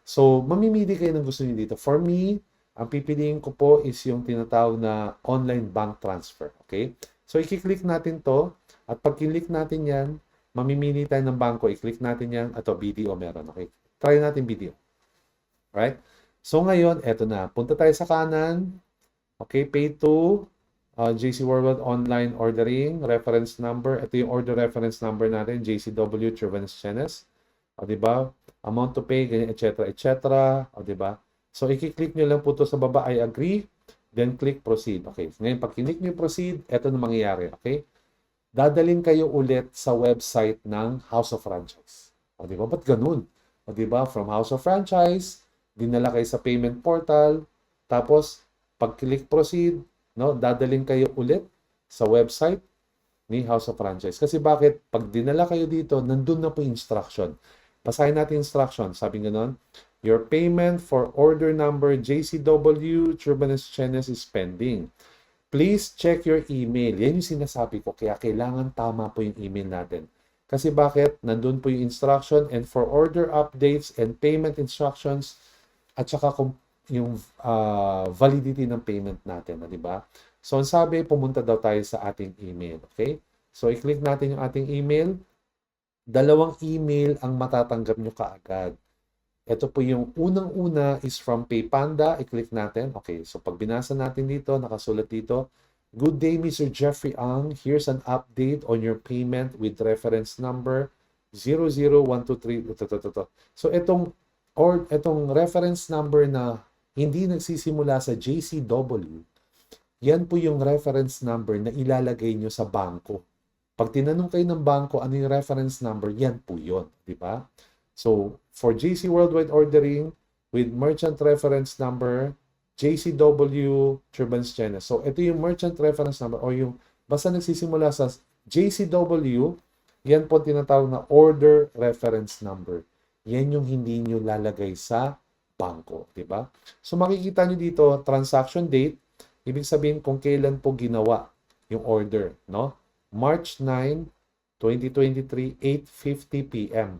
So, mamimili kayo ng gusto niyo dito. For me, ang pipiliin ko po is yung tinatawag na online bank transfer. Okay? So, i-click natin to. At pag kinlik natin yan, mamimili tayo ng bangko. I-click natin yan. Ito, BDO meron. Okay? Try natin BDO. Right? So, ngayon, eto na. Punta tayo sa kanan. Okay? Pay to JC Worldwide Online Ordering. Reference number. Ito yung order reference number natin. JCW Chirvanes Chenes. O, diba? Amount to pay, ganyan, etc. O, diba? So, i-click nyo lang po to sa baba, I agree. Then, click proceed. Okay. Ngayon, pag click nyo proceed, eto na mangyayari. Okay? Dadalhin kayo ulit sa website ng House of Franchise. O, diba? Ba't ganun? O, diba? From House of Franchise, dinala kayo sa payment portal. Tapos, pag click proceed, no, dadalhin kayo ulit sa website ni House of Franchise. Kasi bakit? Pag dinala kayo dito, nandun na po yung instruction. Basahin natin instruction. Sabi ganon, your payment for order number JCW Turbanes Chenes is pending. Please check your email. Yan yung sinasabi ko. Kaya kailangan tama po yung email natin. Kasi bakit? Nandun po yung instruction and for order updates and payment instructions at saka yung validity ng payment natin. Di ba? So, ang sabi, pumunta daw tayo sa ating email. Okay? So, i-click natin yung ating email. Dalawang email ang matatanggap nyo kaagad. Ito po yung unang-una is from PayPanda. I-click natin. Okay, so pag binasa natin dito, nakasulat dito, good day, Mr. Jeffrey Ang. Here's an update on your payment with reference number 00123. So itong reference number na hindi nagsisimula sa JCW, yan po yung reference number na ilalagay nyo sa bangko. Pag tinanong kayo ng bangko, ano yung reference number, yan po yun. Di ba? So, for JC Worldwide Ordering with merchant reference number JCW Turbans China. So, ito yung merchant reference number o yung basta nagsisimula sa JCW, yan po tinatawag na order reference number. Yan yung hindi nyo lalagay sa bangko, di ba? So, makikita nyo dito, transaction date, ibig sabihin kung kailan po ginawa yung order, no? March 9, 2023, 8:50 p.m.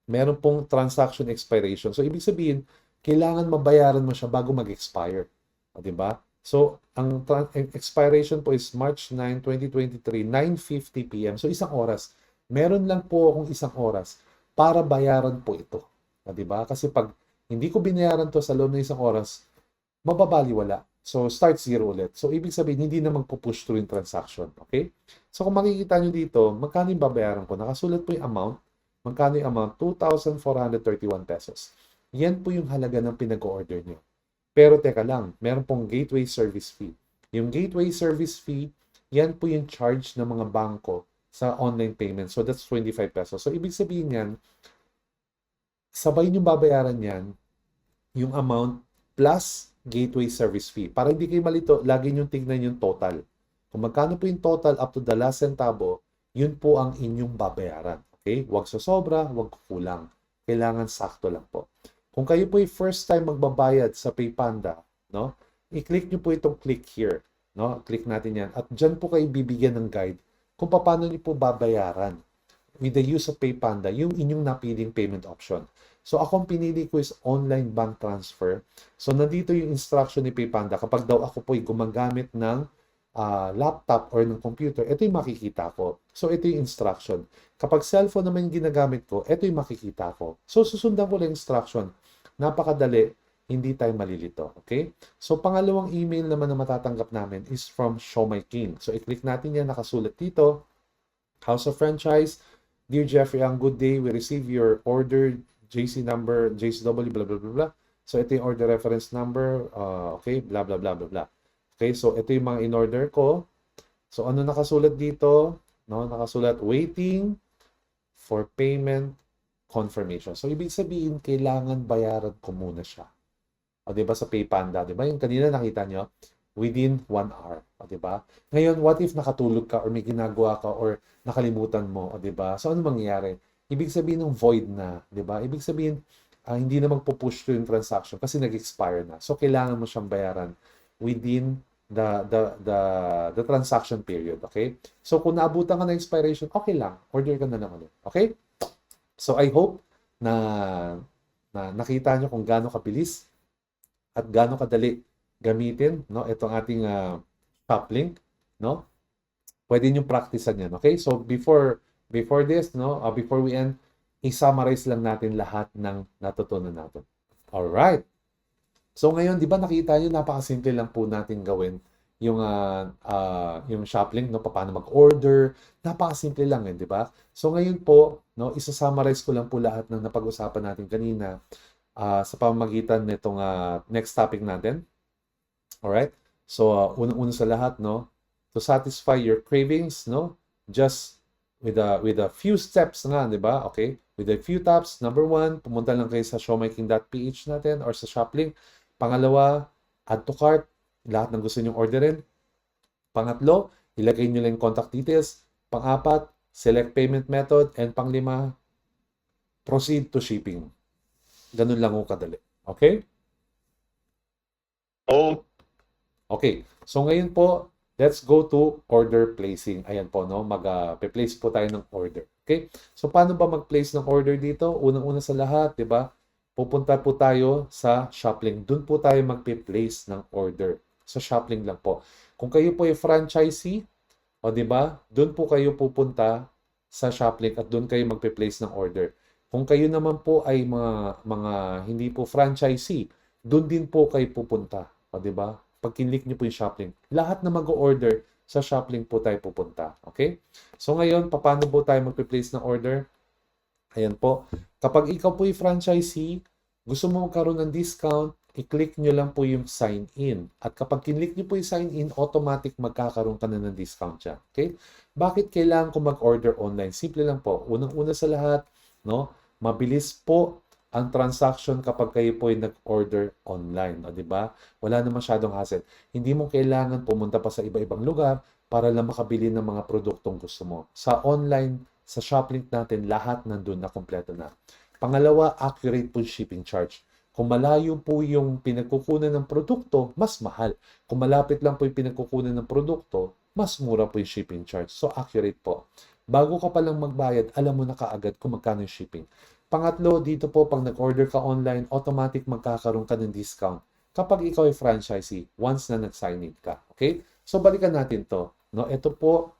Meron pong transaction expiration. So, ibig sabihin, kailangan mabayaran mo siya bago mag-expire. Di ba? So, ang expiration po is March 9, 2023, 9:50 p.m. So, isang oras. Meron lang po akong isang oras para bayaran po ito. Di ba? Kasi pag hindi ko binayaran to sa loob ng isang oras, mababaliwala. So, start zero ulit. So, ibig sabihin, hindi na magpo-push through yung transaction. Okay? So, kung makikita nyo dito, magkano yung babayaran ko? Nakasulat po yung amount. Magkano yung amount? 2,431 pesos. Yan po yung halaga ng pinag-order nyo. Pero teka lang, meron pong gateway service fee. Yung gateway service fee, yan po yung charge ng mga bangko sa online payment. So that's 25 pesos. So ibig sabihin yan, sabay nyo babayaran yan, yung amount plus gateway service fee. Para hindi kayo malito, lagi nyo tignan yung total. Kung magkano po yung total up to the last centavo, yun po ang inyong babayaran. Okay? Huwag sosobra, huwag kulang. Kailangan sakto lang po. Kung kayo po yung first time magbabayad sa PayPanda, no? I-click nyo po itong click here. No? Click natin yan. At dyan po kayo bibigyan ng guide kung paano nyo po babayaran with the use of PayPanda, yung inyong napiling payment option. So, ako ang pinili ko is online bank transfer. So, nandito yung instruction ni PayPanda. Kapag daw ako po ay gumagamit ng laptop or ng computer, ito yung makikita ko. So, ito yung instruction. Kapag cellphone naman yung ginagamit ko, ito yung makikita ko. So, susundan ko lang instruction. Napakadali, hindi tayo malilito. Okay? So, pangalawang email naman na matatanggap namin is from Show My King. So, i-click natin yan. Nakasulat dito. House of Franchise. Dear Jeffrey, ang good day. We receive your order, JC number, JCW, blah, blah, blah, blah. So, ito yung order reference number. Okay, blah, blah, blah, blah, blah. Okay, so ito yung mga in-order ko. So, ano nakasulat dito? No, nakasulat, waiting for payment confirmation. So, ibig sabihin, kailangan bayaran ko muna siya. O, diba sa PayPanda? Diba? Yung kanina nakita nyo, within 1 hour. O, diba? Ngayon, what if nakatulog ka or may ginagawa ka or nakalimutan mo? O, diba? So, ano mangyayari? Ibig sabihin ng void na. Diba? Ibig sabihin, hindi na magpo-push to yung transaction kasi nag-expire na. So, kailangan mo siyang bayaran within the transaction period. Okay? So, kung naabutan ka ng expiration, okay lang. Order ka na lang ulit. Okay? So, I hope na nakita nyo kung gaano kabilis at gaano kadali gamitin, no, itong ating shop link, no? Pwede nyo practicean yan, okay? So before this, no, before we end, i-summarize lang natin lahat ng natutunan natin. All right. So ngayon, 'di ba nakita niyo napakasimple lang po natin gawin yung shop link, no, paano mag-order. Napakasimple lang 'di ba? So ngayon po, no, isa-summarize ko lang po lahat ng napag-usapan natin kanina sa pamamagitan nitong next topic natin. Alright? So, unang-una sa lahat, no, to satisfy your cravings, no, just with a few steps nga, di ba? Okay? With a few taps. Number 1, pumunta lang kayo sa showmaking.ph natin or sa Shoplink. Pangalawa, add to cart, lahat ng gusto nyong orderin. Pangatlo, Ilagay nyo lang yung contact details. Pang-apat, select payment method. And pang-lima, proceed to shipping. Ganun lang ko kadali. Okay? Oh, Okay. So ngayon po, let's go to order placing. Ayan po, no? Mag-place po tayo ng order. Okay? So paano ba mag-place ng order dito? Unang-una sa lahat, 'di ba? Pupunta po tayo sa Shoplink. Doon po tayo mag-place ng order. Sa Shoplink lang po. Kung kayo po ay franchisee, o 'di ba? Doon po kayo pupunta sa Shoplink at doon kayo magpe-place ng order. Kung kayo naman po ay mga hindi po franchisee, doon din po kayo pupunta, o 'di ba? Pag kinlik niyo po yung Shoplink, lahat na mag-o-order sa Shoplink po tayo pupunta. Okay? So ngayon, paano po tayo magpe-place ng order? Ayan po. Kapag ikaw po yung franchisee, gusto mo magkaroon ng discount, i-click nyo lang po yung sign in. At kapag kinlik nyo po yung sign in, automatic magkakaroon ka na ng discount siya. Okay? Bakit kailangan ko mag-order online? Simple lang po. Unang-una sa lahat, no? Mabilis po ang transaction kapag kayo po ay nag-order online. O, di ba? Wala na masyadong hassle. Hindi mo kailangan pumunta pa sa iba-ibang lugar para lang makabili ng mga produktong gusto mo. Sa online, sa Shoplink natin, lahat nandun na kompleto na. Pangalawa, accurate po yung shipping charge. Kung malayo po yung pinagkukunan ng produkto, mas mahal. Kung malapit lang po yung pinagkukunan ng produkto, mas mura po yung shipping charge. So, accurate po. Bago ka palang magbayad, alam mo na kaagad kung magkano yung shipping. Pangatlo, dito po, pag nag-order ka online, automatic magkakaroon ka ng discount kapag ikaw ay franchisee once na nag-sign in ka. Okay? So, balikan natin to. No? Ito po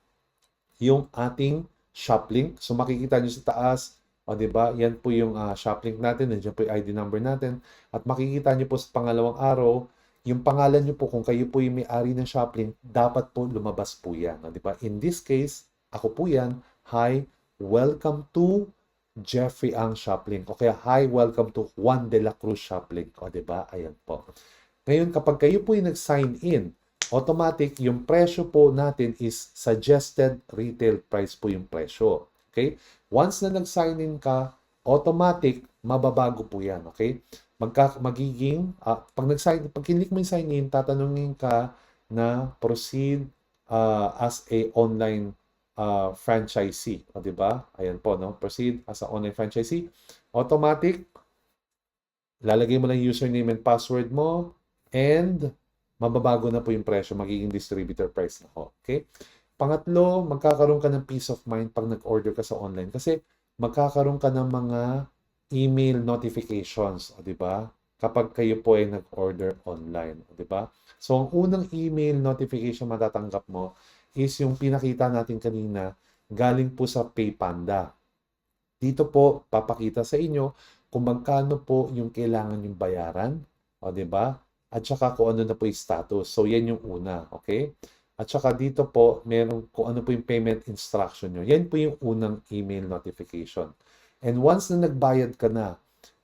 yung ating Shoplink. So, makikita nyo sa taas, o, diba? Yan po yung Shoplink natin. Nandiyan po yung ID number natin. At makikita nyo po sa pangalawang araw, yung pangalan nyo po, kung kayo po yung may-ari ng Shoplink, dapat po lumabas po yan. O, diba? In this case, ako po yan. Hi, welcome to Jeffrey Ang Shoplink. O kaya, hi, welcome to Juan de la Cruz Shoplink. O, diba? Ayan po. Ngayon, kapag kayo po yung nag-sign in, automatic, yung presyo po natin is suggested retail price po yung presyo. Okay? Once na nag-sign in ka, automatic, mababago po yan. Okay? Pag kinlik mo yung sign in, tatanungin ka na proceed as a online franchisee. O, diba? Ayan po, no? Proceed as a online franchisee. Automatic, lalagay mo lang username and password mo, and mababago na po yung presyo, magiging distributor price na po. Okay? Pangatlo, magkakaroon ka ng peace of mind pag nag-order ka sa online kasi magkakaroon ka ng mga email notifications, o, di ba? Kapag kayo po ay nag-order online, o, di ba? So, ang unang email notification matatanggap mo is yung pinakita natin kanina galing po sa PayPanda. Dito po, papakita sa inyo kung magkano po yung kailangan yung bayaran, o, di ba? At saka kung ano na po yung status. So, yan yung una, okay? At saka dito po, meron kung ano po yung payment instruction nyo. Yan po yung unang email notification. And once na nagbayad ka na,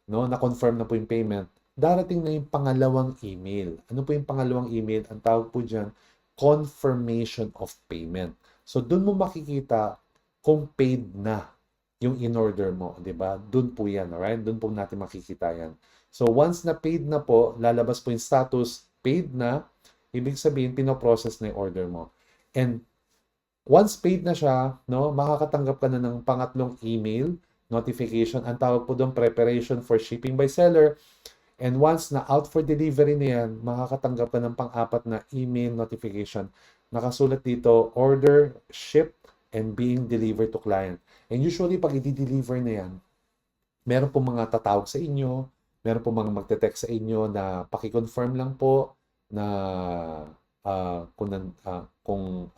no, na-confirm na po yung payment, darating na yung pangalawang email. Ano po yung pangalawang email? Ang tawag po dyan, confirmation of payment. So, dun mo makikita kung paid na yung in-order mo, di ba? Dun po yan, alright? Dun po natin makikita yan. So, once na paid na po, lalabas po yung status, paid na, ibig sabihin, pinoprocess na yung order mo. And once paid na siya, no, makakatanggap ka na ng pangatlong email notification. Ang tawag po doon, preparation for shipping by seller. And once na out for delivery na yan, makakatanggap ka ng pang-apat na email notification. Nakasulat dito, order, ship, and being delivered to client. And usually, pag i-deliver na yan, meron po mga tatawag sa inyo, meron po mga magte-text sa inyo na paki-confirm lang po na kung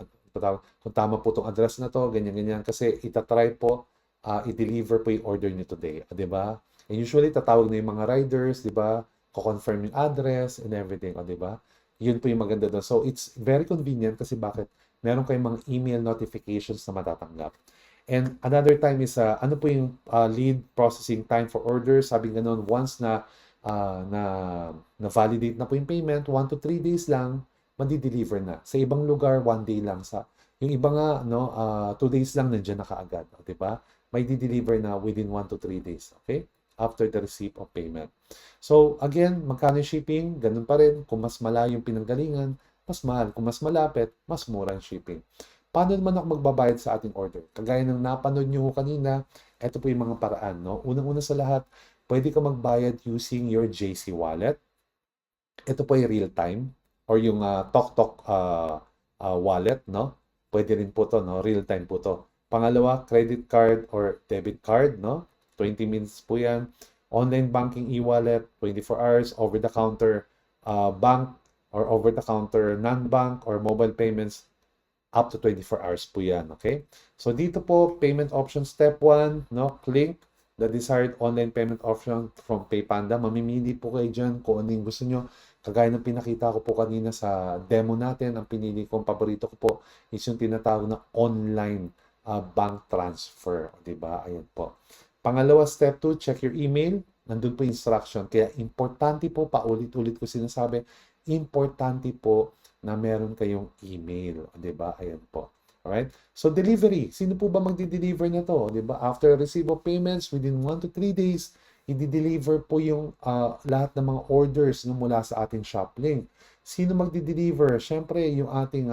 tama po itong address na to, ganyan-ganyan. Kasi itatry po, i-deliver po yung order nyo today. Di ba? And usually, tatawag na yung mga riders, di ba? Ko-confirm yung address and everything. Di ba? Yun po yung maganda doon. So, it's very convenient kasi bakit? Meron kayong mga email notifications na matatanggap. And another time is, ano po yung lead processing time for orders? Sabi nga noon, once na validate na po yung payment, 1 to 3 days lang, madi-deliver na. Sa ibang lugar, 1 day lang. Yung iba nga, 2 days lang nandiyan na kaagad. Di ba? May di-deliver na within 1 to 3 days. Okay? After the receipt of payment. So, again, magkano shipping? Ganun pa rin. Kung mas malayo yung pinanggalingan, mas mahal. Kung mas malapit, mas mura ang shipping. Paano naman ako magbabayad sa ating order? Kagaya ng napanood nyo kanina, ito po yung mga paraan, no? Unang-una sa lahat, pwede ka magbayad using your JC wallet. Ito po ay real time or yung TokTok wallet, no? Pwede rin po to, no? Real time po to. Pangalawa, credit card or debit card, no? 20 minutes po yan. Online banking e-wallet, 24 hours, over-the-counter bank or over-the-counter non-bank or mobile payments, up to 24 hours po yan, okay? So dito po, payment option step 1, no? Click the desired online payment option from PayPanda. Mamimili po kayo dyan kung ano yung gusto nyo. Kagaya ng pinakita ko po kanina sa demo natin, ang pinili kong paborito ko po is yung tinatawag na online bank transfer. Diba? Ayan po. Pangalawa, step 2, check your email. Nandun po instruction. Kaya importante po, paulit-ulit ko sinasabi, importante po na meron kayong email. Diba? Ayan po. Alright? So, delivery. Sino po ba magdi-deliver na to? Diba? After receive of payments, within 1 to 3 days, i-deliver po yung lahat ng mga orders no, mula sa ating Shoplink. Sino magdi-deliver? Siyempre, yung ating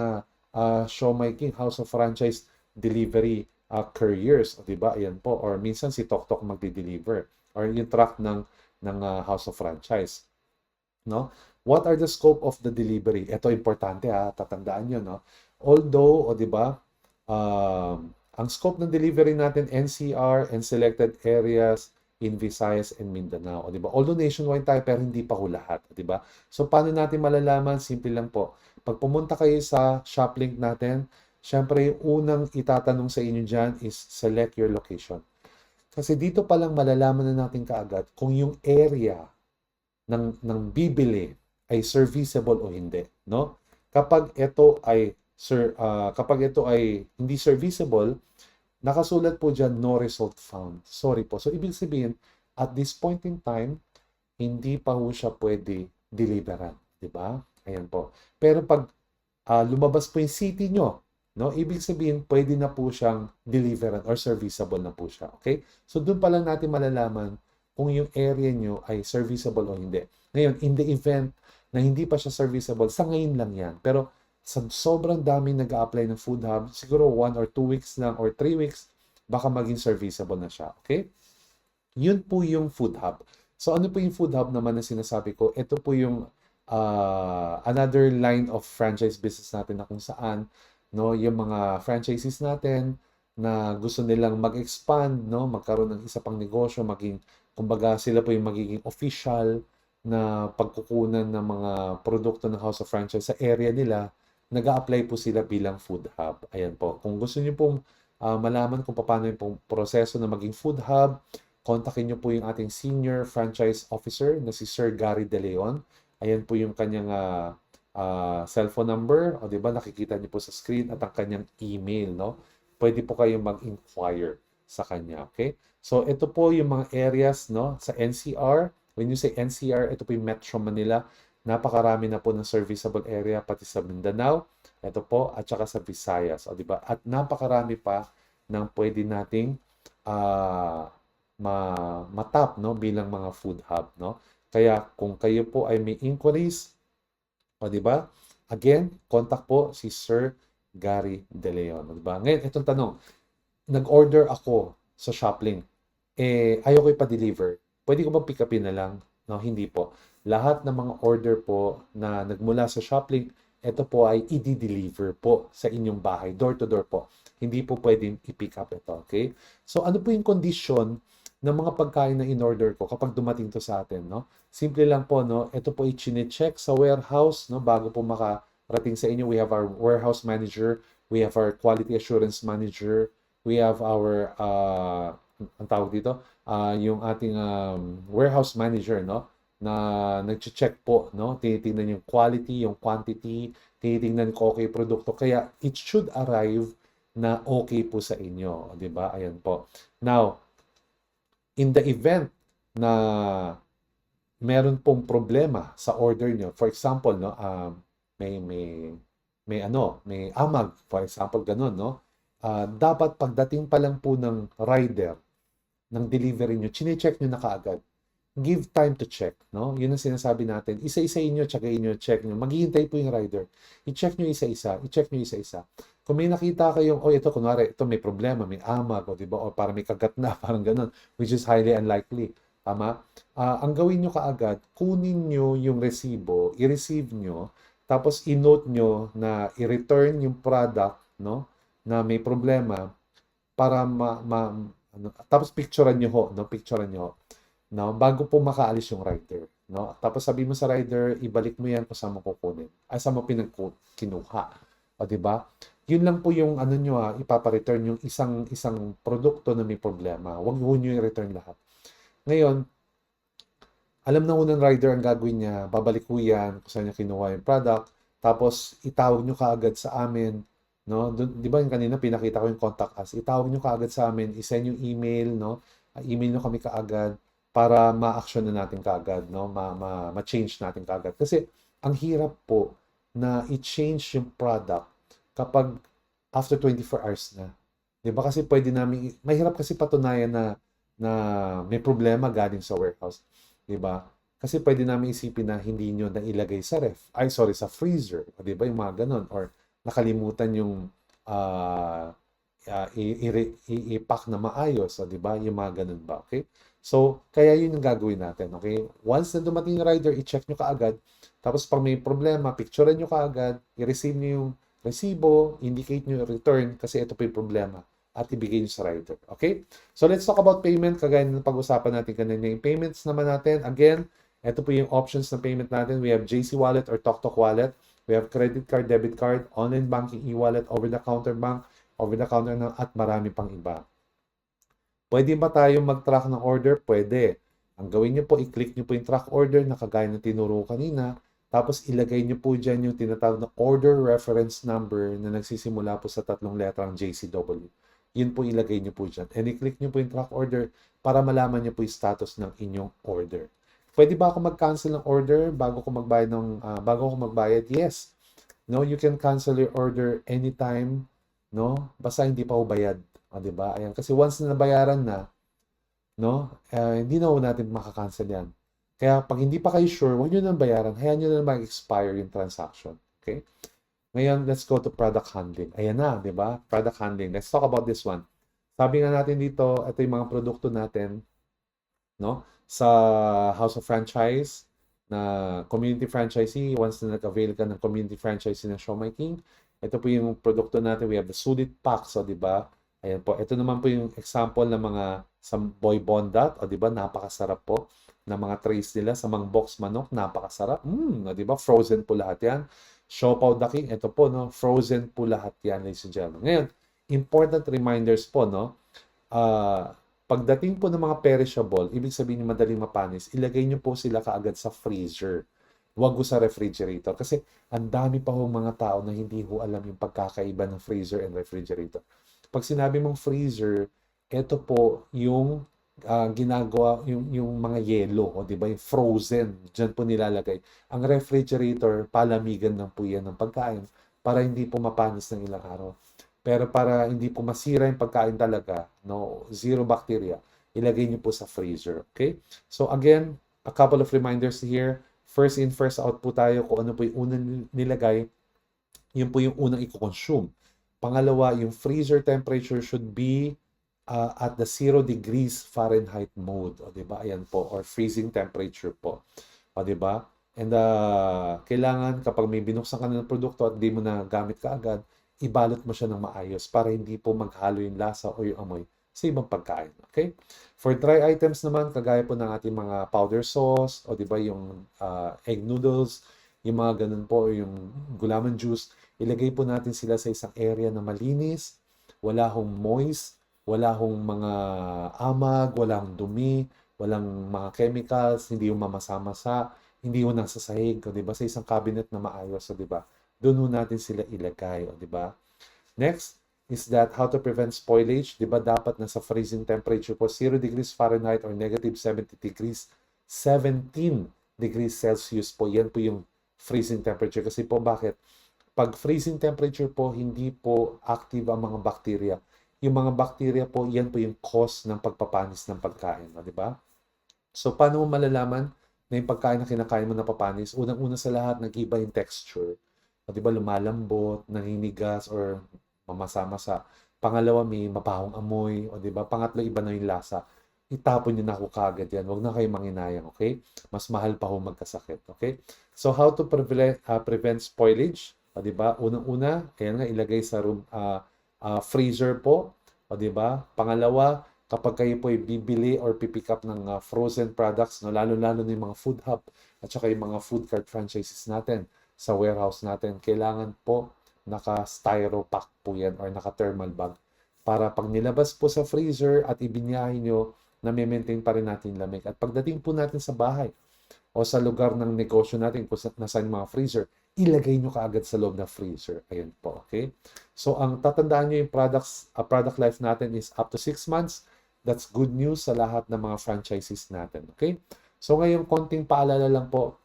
Show My King House of Franchise Delivery couriers. Diba? Ayan po. Or minsan si TokTok magdi-deliver. Or yung truck ng House of Franchise. No? What are the scope of the delivery? Ito importante tatandaan nyo, no? Although, di ba, ang scope ng delivery natin, NCR and selected areas in Visayas and Mindanao, di ba? Although nationwide tayo, pero hindi pa ho lahat, di ba? So, paano natin malalaman? Simple lang po. Pag pumunta kayo sa Shoplink natin, syempre, unang itatanong sa inyo dyan is select your location. Kasi dito pa lang malalaman na natin kaagad kung yung area ng bibili ay serviceable o hindi, no? Kapag ito ay hindi serviceable, nakasulat po diyan no result found. Sorry po. So ibig sabihin, at this point in time, hindi pa ho siya pwede deliveran, di ba? Ayan po. Pero pag lumabas po yung city nyo, no? Ibig sabihin, pwede na po siyang deliveran or serviceable na po siya. Okay? So doon pa lang natin malalaman kung yung area nyo ay serviceable o hindi. Ngayon, in the event na hindi pa siya serviceable, sa ngayon lang yan. Pero sa sobrang dami nag-a-apply ng Food Hub, siguro 1 or 2 weeks lang or 3 weeks, baka maging serviceable na siya. Okay? Yun po yung Food Hub. So ano po yung Food Hub naman na sinasabi ko? Ito po yung another line of franchise business natin na kung saan no, yung mga franchises natin na gusto nilang mag-expand, no, magkaroon ng isa pang negosyo, maging kumbaga sila po yung magiging official na pagkukunan ng mga produkto ng House of Franchise sa area nila, nag-a-apply po sila bilang Food Hub. Ayan po. Kung gusto niyo pong malaman kung paano yung proseso na maging Food Hub, kontakin niyo po yung ating Senior Franchise Officer na si Sir Gary De Leon. Ayan po yung kanyang cellphone number. O, di ba? Nakikita niyo po sa screen at ang kanyang email, no? Pwede po kayong mag-inquire sa kanya, okay? So, ito po yung mga areas, no, sa NCR. When you say NCR, ito po yung Metro Manila. Napakarami na po ng serviceable area, pati sa Mindanao. Ito po, at saka sa Visayas, o, di ba? At napakarami pa ng pwede nating matap, no, bilang mga food hub, no? Kaya kung kayo po ay may inquiries, o, di ba? Again, contact po si Sir Gary De Leon, di ba? Ngayon, itong tanong, nag-order ako sa Shoplink, ayaw ko ipa-deliver. Pwede ko ba pick upin na lang? No, hindi po. Lahat ng mga order po na nagmula sa Shoplink, ito po ay i-deliver po sa inyong bahay, door to door po. Hindi po pwedeng i-pick up ito, okay? So, ano po yung condition ng mga pagkain na in-order ko kapag dumating to sa atin, no? Simple lang po, no? Ito po i-check sa warehouse, no? Bago po makarating sa inyo, we have our warehouse manager, we have our quality assurance manager, we have our ang tawag dito, yung ating warehouse manager, no? Na nag-check po, no? Tinitingnan yung quality, yung quantity, tinitingnan ko okay produkto. Kaya it should arrive na okay po sa inyo, 'di ba? Ayan po. Now, in the event na meron pong problema sa order nyo, for example, no, may amag, for example, ganun, no? Dapat pagdating pa lang po ng rider ng delivery nyo, chine-check nyo na kaagad give time to check, no? Yun ang sinasabi natin. Isa-isain nyo, tsagain nyo, check nyo. Maghihintay po yung rider. I-check nyo isa-isa, i-check nyo isa-isa. Kung may nakita kayong, oh, ito, kunwari, ito may problema, may amag, o diba, o para may kagat na, parang ganun, which is highly unlikely. Tama? Ang gawin nyo kaagad, kunin nyo yung resibo, i-receive nyo, tapos i-note nyo na i-return yung product, no, na may problema, para ano, tapos picturean nyo ho, no, picturean nyo ho, no, bago po makaalis yung rider, no? Tapos sabi mo sa rider, ibalik mo yan kung saan mo kukunin. Ay, saan mo kinuha. O, di ba? Yun lang po yung ano nyo ipapa-return yung isang produkto na may problema. Huwag nyo i-return lahat. Ngayon, alam na unang rider ang gagawin niya, babalik ko yan kung saan niya kinuha yung product, tapos itawag nyo kaagad sa amin, no? Di ba yung kanina pinakita ko yung contact us, itawag nyo kaagad sa amin, isend yung email, no? Email nyo kami kaagad para ma-action na natin kaagad, no? Ma-change natin kaagad. Kasi ang hirap po na i-change yung product kapag after 24 hours na. Di ba kasi pwede namin, mahirap kasi patunayan na may problema galing sa warehouse. 'Di ba? Kasi pwede namin isipin na hindi nyo na ilagay sa sa freezer, 'di ba? Yung mga ganon, or nakalimutan yung ah, i-pack na maayos, 'di ba? Yung mga ganon ba, okay? So, kaya yun yung gagawin natin, okay? Once na dumating yung rider, i-check nyo kaagad. Tapos pag may problema, picturean nyo kaagad, i-receive nyo yung resibo, indicate nyo yung return kasi ito po yung problema at ibigay nyo sa rider. Okay? So, let's talk about payment. Kagaya ng pag-usapan natin kanina. Yung payments naman natin, again, ito po yung options ng payment natin. We have JC Wallet or TokTok Wallet. We have credit card, debit card, online banking, e-wallet, over-the-counter bank, over-the-counter at marami pang iba. Pwede ba tayong mag-track ng order? Pwede. Ang gawin nyo po, i-click nyo po yung track order na kagaya ng tinuro kanina. Tapos ilagay nyo po dyan yung tinatawag na order reference number na nagsisimula po sa 3 letrang JCW. Yun po ilagay nyo po dyan. And i-click nyo po yung track order para malaman nyo po yung status ng inyong order. Pwede ba ako mag-cancel ng order bago ko magbayad? Yes. No, you can cancel your order anytime, no? Basta hindi pa bayad, di ba? Ayan, kasi once na nabayaran na, no? Hindi na natin makakancel yan. Kaya pag hindi pa kayo sure, huwag nyo nang bayaran. Hayaan nyo na mag-expire yung transaction. Okay? Ngayon, let's go to product handling. Ayan na, di ba? Product handling. Let's talk about this one. Sabi nga natin dito, ito yung mga produkto natin, no? Sa House of Franchise, na community franchisee, once na nag-avail ka ng community franchisee ng Show My King, ito po yung produkto natin. We have the Sulit Pack, so di ba? Ayan po. Ito naman po yung example ng mga sa Boy Bondat, o di ba? Napakasarap po ng mga trays nila sa mga box manok, napakasarap. O di ba? Frozen po lahat yan. Siopaw the King, ito po, no? Frozen po lahat yan, ladies and gentlemen. Ngayon, important reminders po, no? Pagdating po ng mga perishable, ibig sabihin yung madaling mapanis, ilagay nyo po sila kaagad sa freezer. Huwag sa refrigerator. Kasi ang dami pa hong mga tao na hindi ho alam yung pagkakaiba ng freezer and refrigerator. Pag sinabi mong freezer, ito po yung ginagawa, yung mga yelo, o di ba, yung frozen, dyan po nilalagay. Ang refrigerator, palamigan lang po yan ng pagkain para hindi po mapanis ng ilang araw. Pero para hindi po masira yung pagkain talaga, no, zero bacteria, ilagay niyo po sa freezer, okay? So again, a couple of reminders here. First in, first out po tayo kung ano po yung unang nilagay, yun po yung unang i-consume. Pangalawa, yung freezer temperature should be at the 0 degrees Fahrenheit mode, o diba? Ayan po, or freezing temperature po. O diba? And kailangan kapag may binuksan ka ng produkto at di mo na gamit kaagad, ibalot mo siya ng maayos para hindi po maghalo yung lasa o yung amoy sa ibang pagkain. Okay? For dry items naman, kagaya po ng ating mga powder sauce, o diba yung egg noodles, yung mga ganun po, yung gulaman juice, ilagay po natin sila sa isang area na malinis, wala hong moist, wala hong mga amag, walang dumi, walang mga chemicals, hindi yung mamasa-masa, hindi yung nasa sahig, o diba? Sa isang cabinet na maayos, o diba? Doon natin sila ilagay, o diba? Next is that how to prevent spoilage, diba? Dapat nasa freezing temperature po, 0 degrees Fahrenheit or negative 17 degrees Celsius po. Yan po yung freezing temperature. Kasi po bakit? Pag freezing temperature po, hindi po active ang mga bacteria. Yung mga bacteria po, yan po yung cause ng pagpapanis ng pagkain, o diba? So, paano mo malalaman na yung pagkain na kinakain mo napapanis? Unang-una sa lahat, nag-iba yung texture. O, di ba, lumalambot, naninigas, or mamasa-masa. Pangalawa, may mapahong amoy. O, di ba? Pangatlo, iba na yung lasa. Itapon nyo na ako kagad yan. Huwag na kayo manginayang, okay? Mas mahal pa ho magkasakit, okay? So, how to prevent spoilage? O, di ba? Unang-una, ayan nga, ilagay sa room, freezer po. O, di ba? Pangalawa, kapag kayo po ay bibili or pipick up ng frozen products, no, lalo-lalo na yung mga food hub at saka yung mga food cart franchises natin sa warehouse natin, kailangan po naka-styro pack po yan or naka-thermal bag para pag nilabas po sa freezer at ibinyahe nyo, na-maintain pa rin natin lamig. At pagdating po natin sa bahay o sa lugar ng negosyo natin kung nasaan yung mga freezer, ilagay nyo kaagad sa loob ng freezer. Ayan po, okay? So, ang tatandaan nyo yung product life natin is up to 6 months. That's good news sa lahat ng mga franchises natin. Okay? So ngayon, konting paalala lang po.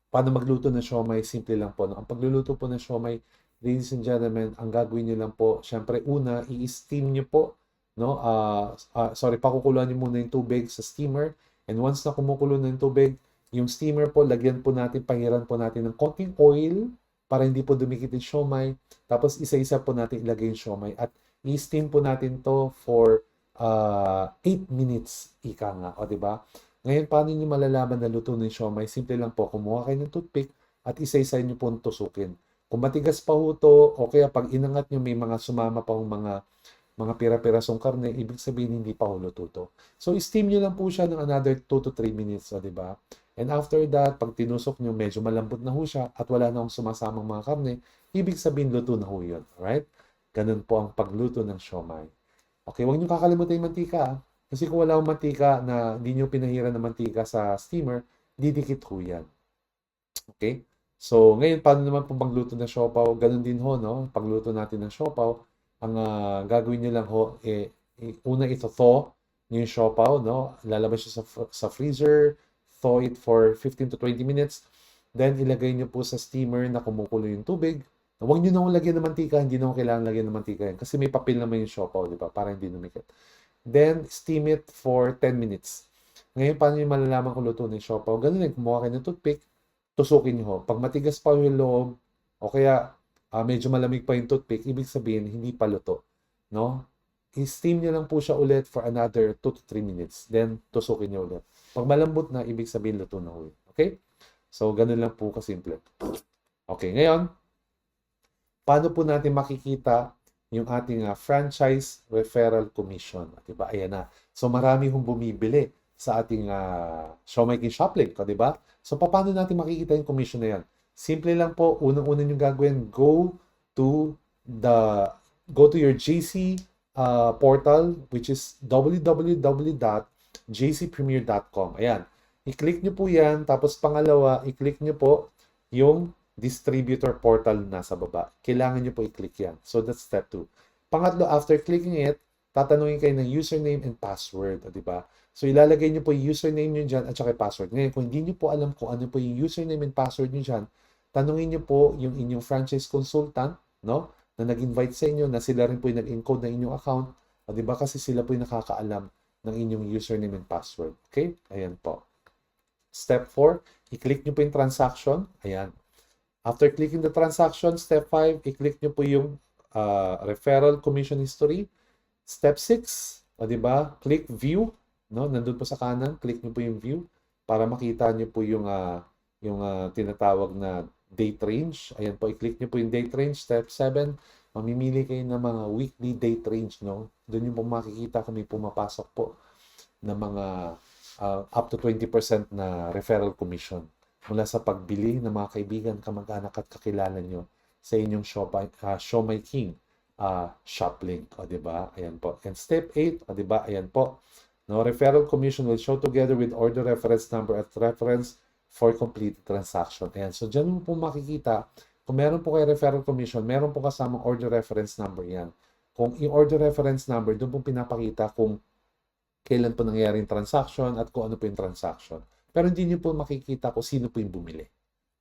Paano magluto ng siomai? Simple lang po. No? Ang pagluluto po ng siomai, ladies and gentlemen, ang gagawin nyo lang po, syempre una, i-steam nyo po. No? Pakukuluan nyo muna yung tubig sa steamer. And once na kumukulo na yung tubig, yung steamer po, lagyan po natin, pahiran po natin ng konting oil para hindi po dumikit yung siomai. Tapos isa-isa po natin ilagay yung siomai. At i-steam po natin to for 8 minutes, ika nga, o di ba? Ngayon, paano niyo malalaman na luto ng siomai? Simple lang po, kumuha kayo ng toothpick at isa-isa niyo po tusukin. Kung matigas pa ho to, o kaya pag inangat niyo may mga sumama pa mga pira-pirasong karne, ibig sabihin hindi pa ho luto to. So, steam niyo lang po siya ng another 2 to 3 minutes, o di ba? And after that, pag tinusok niyo, medyo malambot na ho siya at wala na akong sumasamang mga karne, ibig sabihin luto na ho yun. Alright? Ganun po ang pagluto ng siomai. Okay, huwag niyo kakalimutan yung mantika. Kasi kung wala akong mantika na hindi niyo pinahiran ng mantika sa steamer, didikit ho yan. Okay? So, ngayon, paano naman po magluto ng siopaw? Ganun din ho, no? Pagluto natin ng siopaw, ang gagawin niyo lang ho, una ito thaw yung siopaw, no? Lalabas siya sa freezer, thaw it for 15 to 20 minutes. Then, ilagay niyo po sa steamer na kumukulo yung tubig. Huwag niyo na lagyan ng mantika, hindi na kailangan lagyan ng mantika yan. Kasi may papel naman yung siopaw, di ba? Para hindi lumikit. Then, steam it for 10 minutes. Ngayon, paano niyo malalaman kung luto ng siopaw? Ganun din, kumuha kayo ng toothpick, tusukin niyo ho. Pag matigas pa yung loob, o kaya medyo malamig pa yung toothpick, ibig sabihin, hindi pa luto. No? I-steam niyo lang po siya ulit for another 2 to 3 minutes. Then, tusukin niyo ulit. Pag malambot na, ibig sabihin, luto na ho. Okay? So, ganun lang po kasimple. Okay, ngayon, paano po natin makikita yung ating franchise referral commission? Diba? Ayan na. So, marami hong bumibili sa ating Siomai King Shoplink. Diba? So, paano natin makikita yung commission na yan? Simple lang po. Unang-una yung gagawin, go to your JC portal, which is www.jcpremier.com. Ayan. I-click nyo po yan. Tapos pangalawa, i-click nyo po yung distributor portal na nasa baba. Kailangan nyo po i-click yan. So, that's step 2. Pangatlo, after clicking it, tatanungin kayo ng username and password. Diba? So, ilalagay nyo po yung username nyo dyan at saka yung password. Ngayon, kung hindi nyo po alam kung ano po yung username and password nyo dyan, tanungin nyo po yung inyong franchise consultant, no? Na nag-invite sa inyo, na sila rin po yung nag-encode ng inyong account. Diba? Kasi sila po yung nakakaalam ng inyong username and password. Okay? Ayan po. Step 4, i-click nyo po yung transaction. Ayan. After clicking the transaction, step 5, i-click nyo po yung referral commission history. Step 6, diba? Click view. No? Nandun po sa kanan, click nyo po yung view para makita nyo po yung tinatawag na date range. Ayan po, i-click nyo po yung date range. Step 7, mamimili kayo ng mga weekly date range. No? Doon nyo po makikita kung may pumapasok po na mga up to 20% na referral commission mula sa pagbili ng mga kaibigan, kamag-anak at kakilala nyo sa inyong Siomai King Shoplink. O, diba? Ayan po. And step 8, o, diba? Ayan po. No, referral commission will show together with order reference number at reference for complete transaction. Ayan. So, dyan mo po makikita, kung meron po kayo referral commission, meron po kasamang order reference number yan. Kung yung order reference number, doon po pinapakita kung kailan po nangyayari yung transaction at kung ano po yung transaction. Pero hindi nyo po makikita kung sino po yung bumili.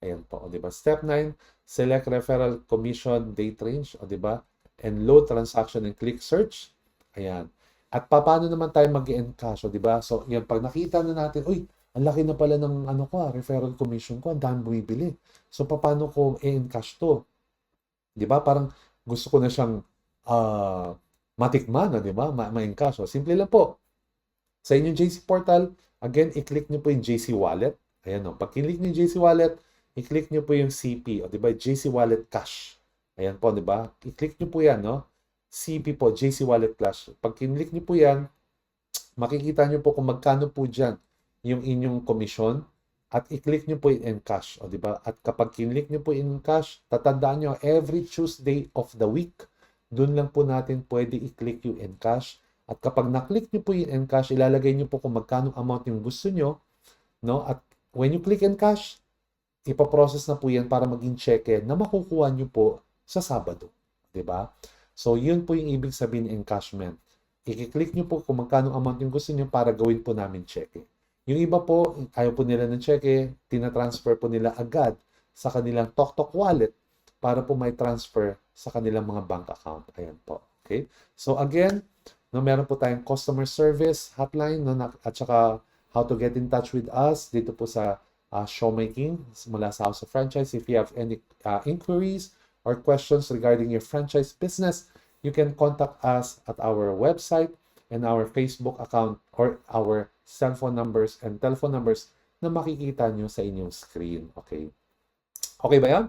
Ayan po, o diba? Step 9, select referral commission date range, o diba? And load transaction and click search. Ayan. At paano naman tayo mag-encash, di ba? So, yan, pag nakita na natin, uy, ang laki na pala ng ano ko, referral commission ko, ang dami bumibili. So, paano ko i-encash to? Di ba? Parang gusto ko na siyang matikman, di ba? Ma-encash. So, simple lang po. Sa inyong JC Portal, again, i-click nyo po yung JC Wallet. Ayan o. Pag click nyo yung JC Wallet, i-click nyo po yung CP, o di ba? JC Wallet Cash. Ayan po, di ba? I-click nyo po yan, no? CP po, JC Wallet Cash. Pag kinlik nyo po yan, makikita nyo po kung magkano po dyan yung inyong commission at i-click nyo po yung Encash. O, di ba? At kapag kinlik nyo po yung Encash, tatandaan nyo, every Tuesday of the week, dun lang po natin pwede i-click yung Encash. At kapag na-click nyo po yung Encash, ilalagay nyo po kung magkano amount yung gusto nyo. No? At when you click Encash, ipaprocess na po yan para maging cheque na makukuha nyo po sa Sabado. Di ba? So, yun po yung ibig sabihin ng encashment. I-click nyo po kung magkano amount yung gusto nyo para gawin po namin cheque. Yung iba po, ayaw po nila ng cheque, tinatransfer po nila agad sa kanilang TokTok wallet para po may transfer sa kanilang mga bank account. Ayan po. Okay? So, again, no, meron po tayong customer service hotline no, at saka how to get in touch with us dito po sa showmaking mula sa House of Franchise. If you have any inquiries or questions regarding your franchise business, you can contact us at our website and our Facebook account or our cell phone numbers and telephone numbers na makikita nyo sa inyong screen. Okay? Okay ba yan?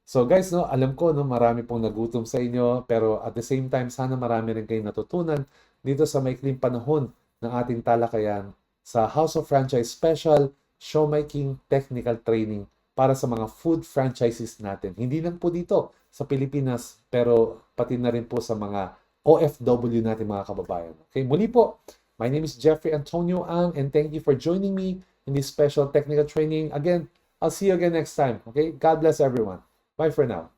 So guys, no, alam ko no, marami pong nagutom sa inyo, pero at the same time, sana marami rin kayong natutunan dito sa maikling panahon ng ating talakayan sa House of Franchise Special Showmaking Technical Training para sa mga food franchises natin. Hindi lang po dito sa Pilipinas, pero pati na rin po sa mga OFW natin mga kababayan. Okay, muli po, my name is Jeffrey Antonio Ang and thank you for joining me in this special technical training. Again, I'll see you again next time. Okay, God bless everyone. Bye for now.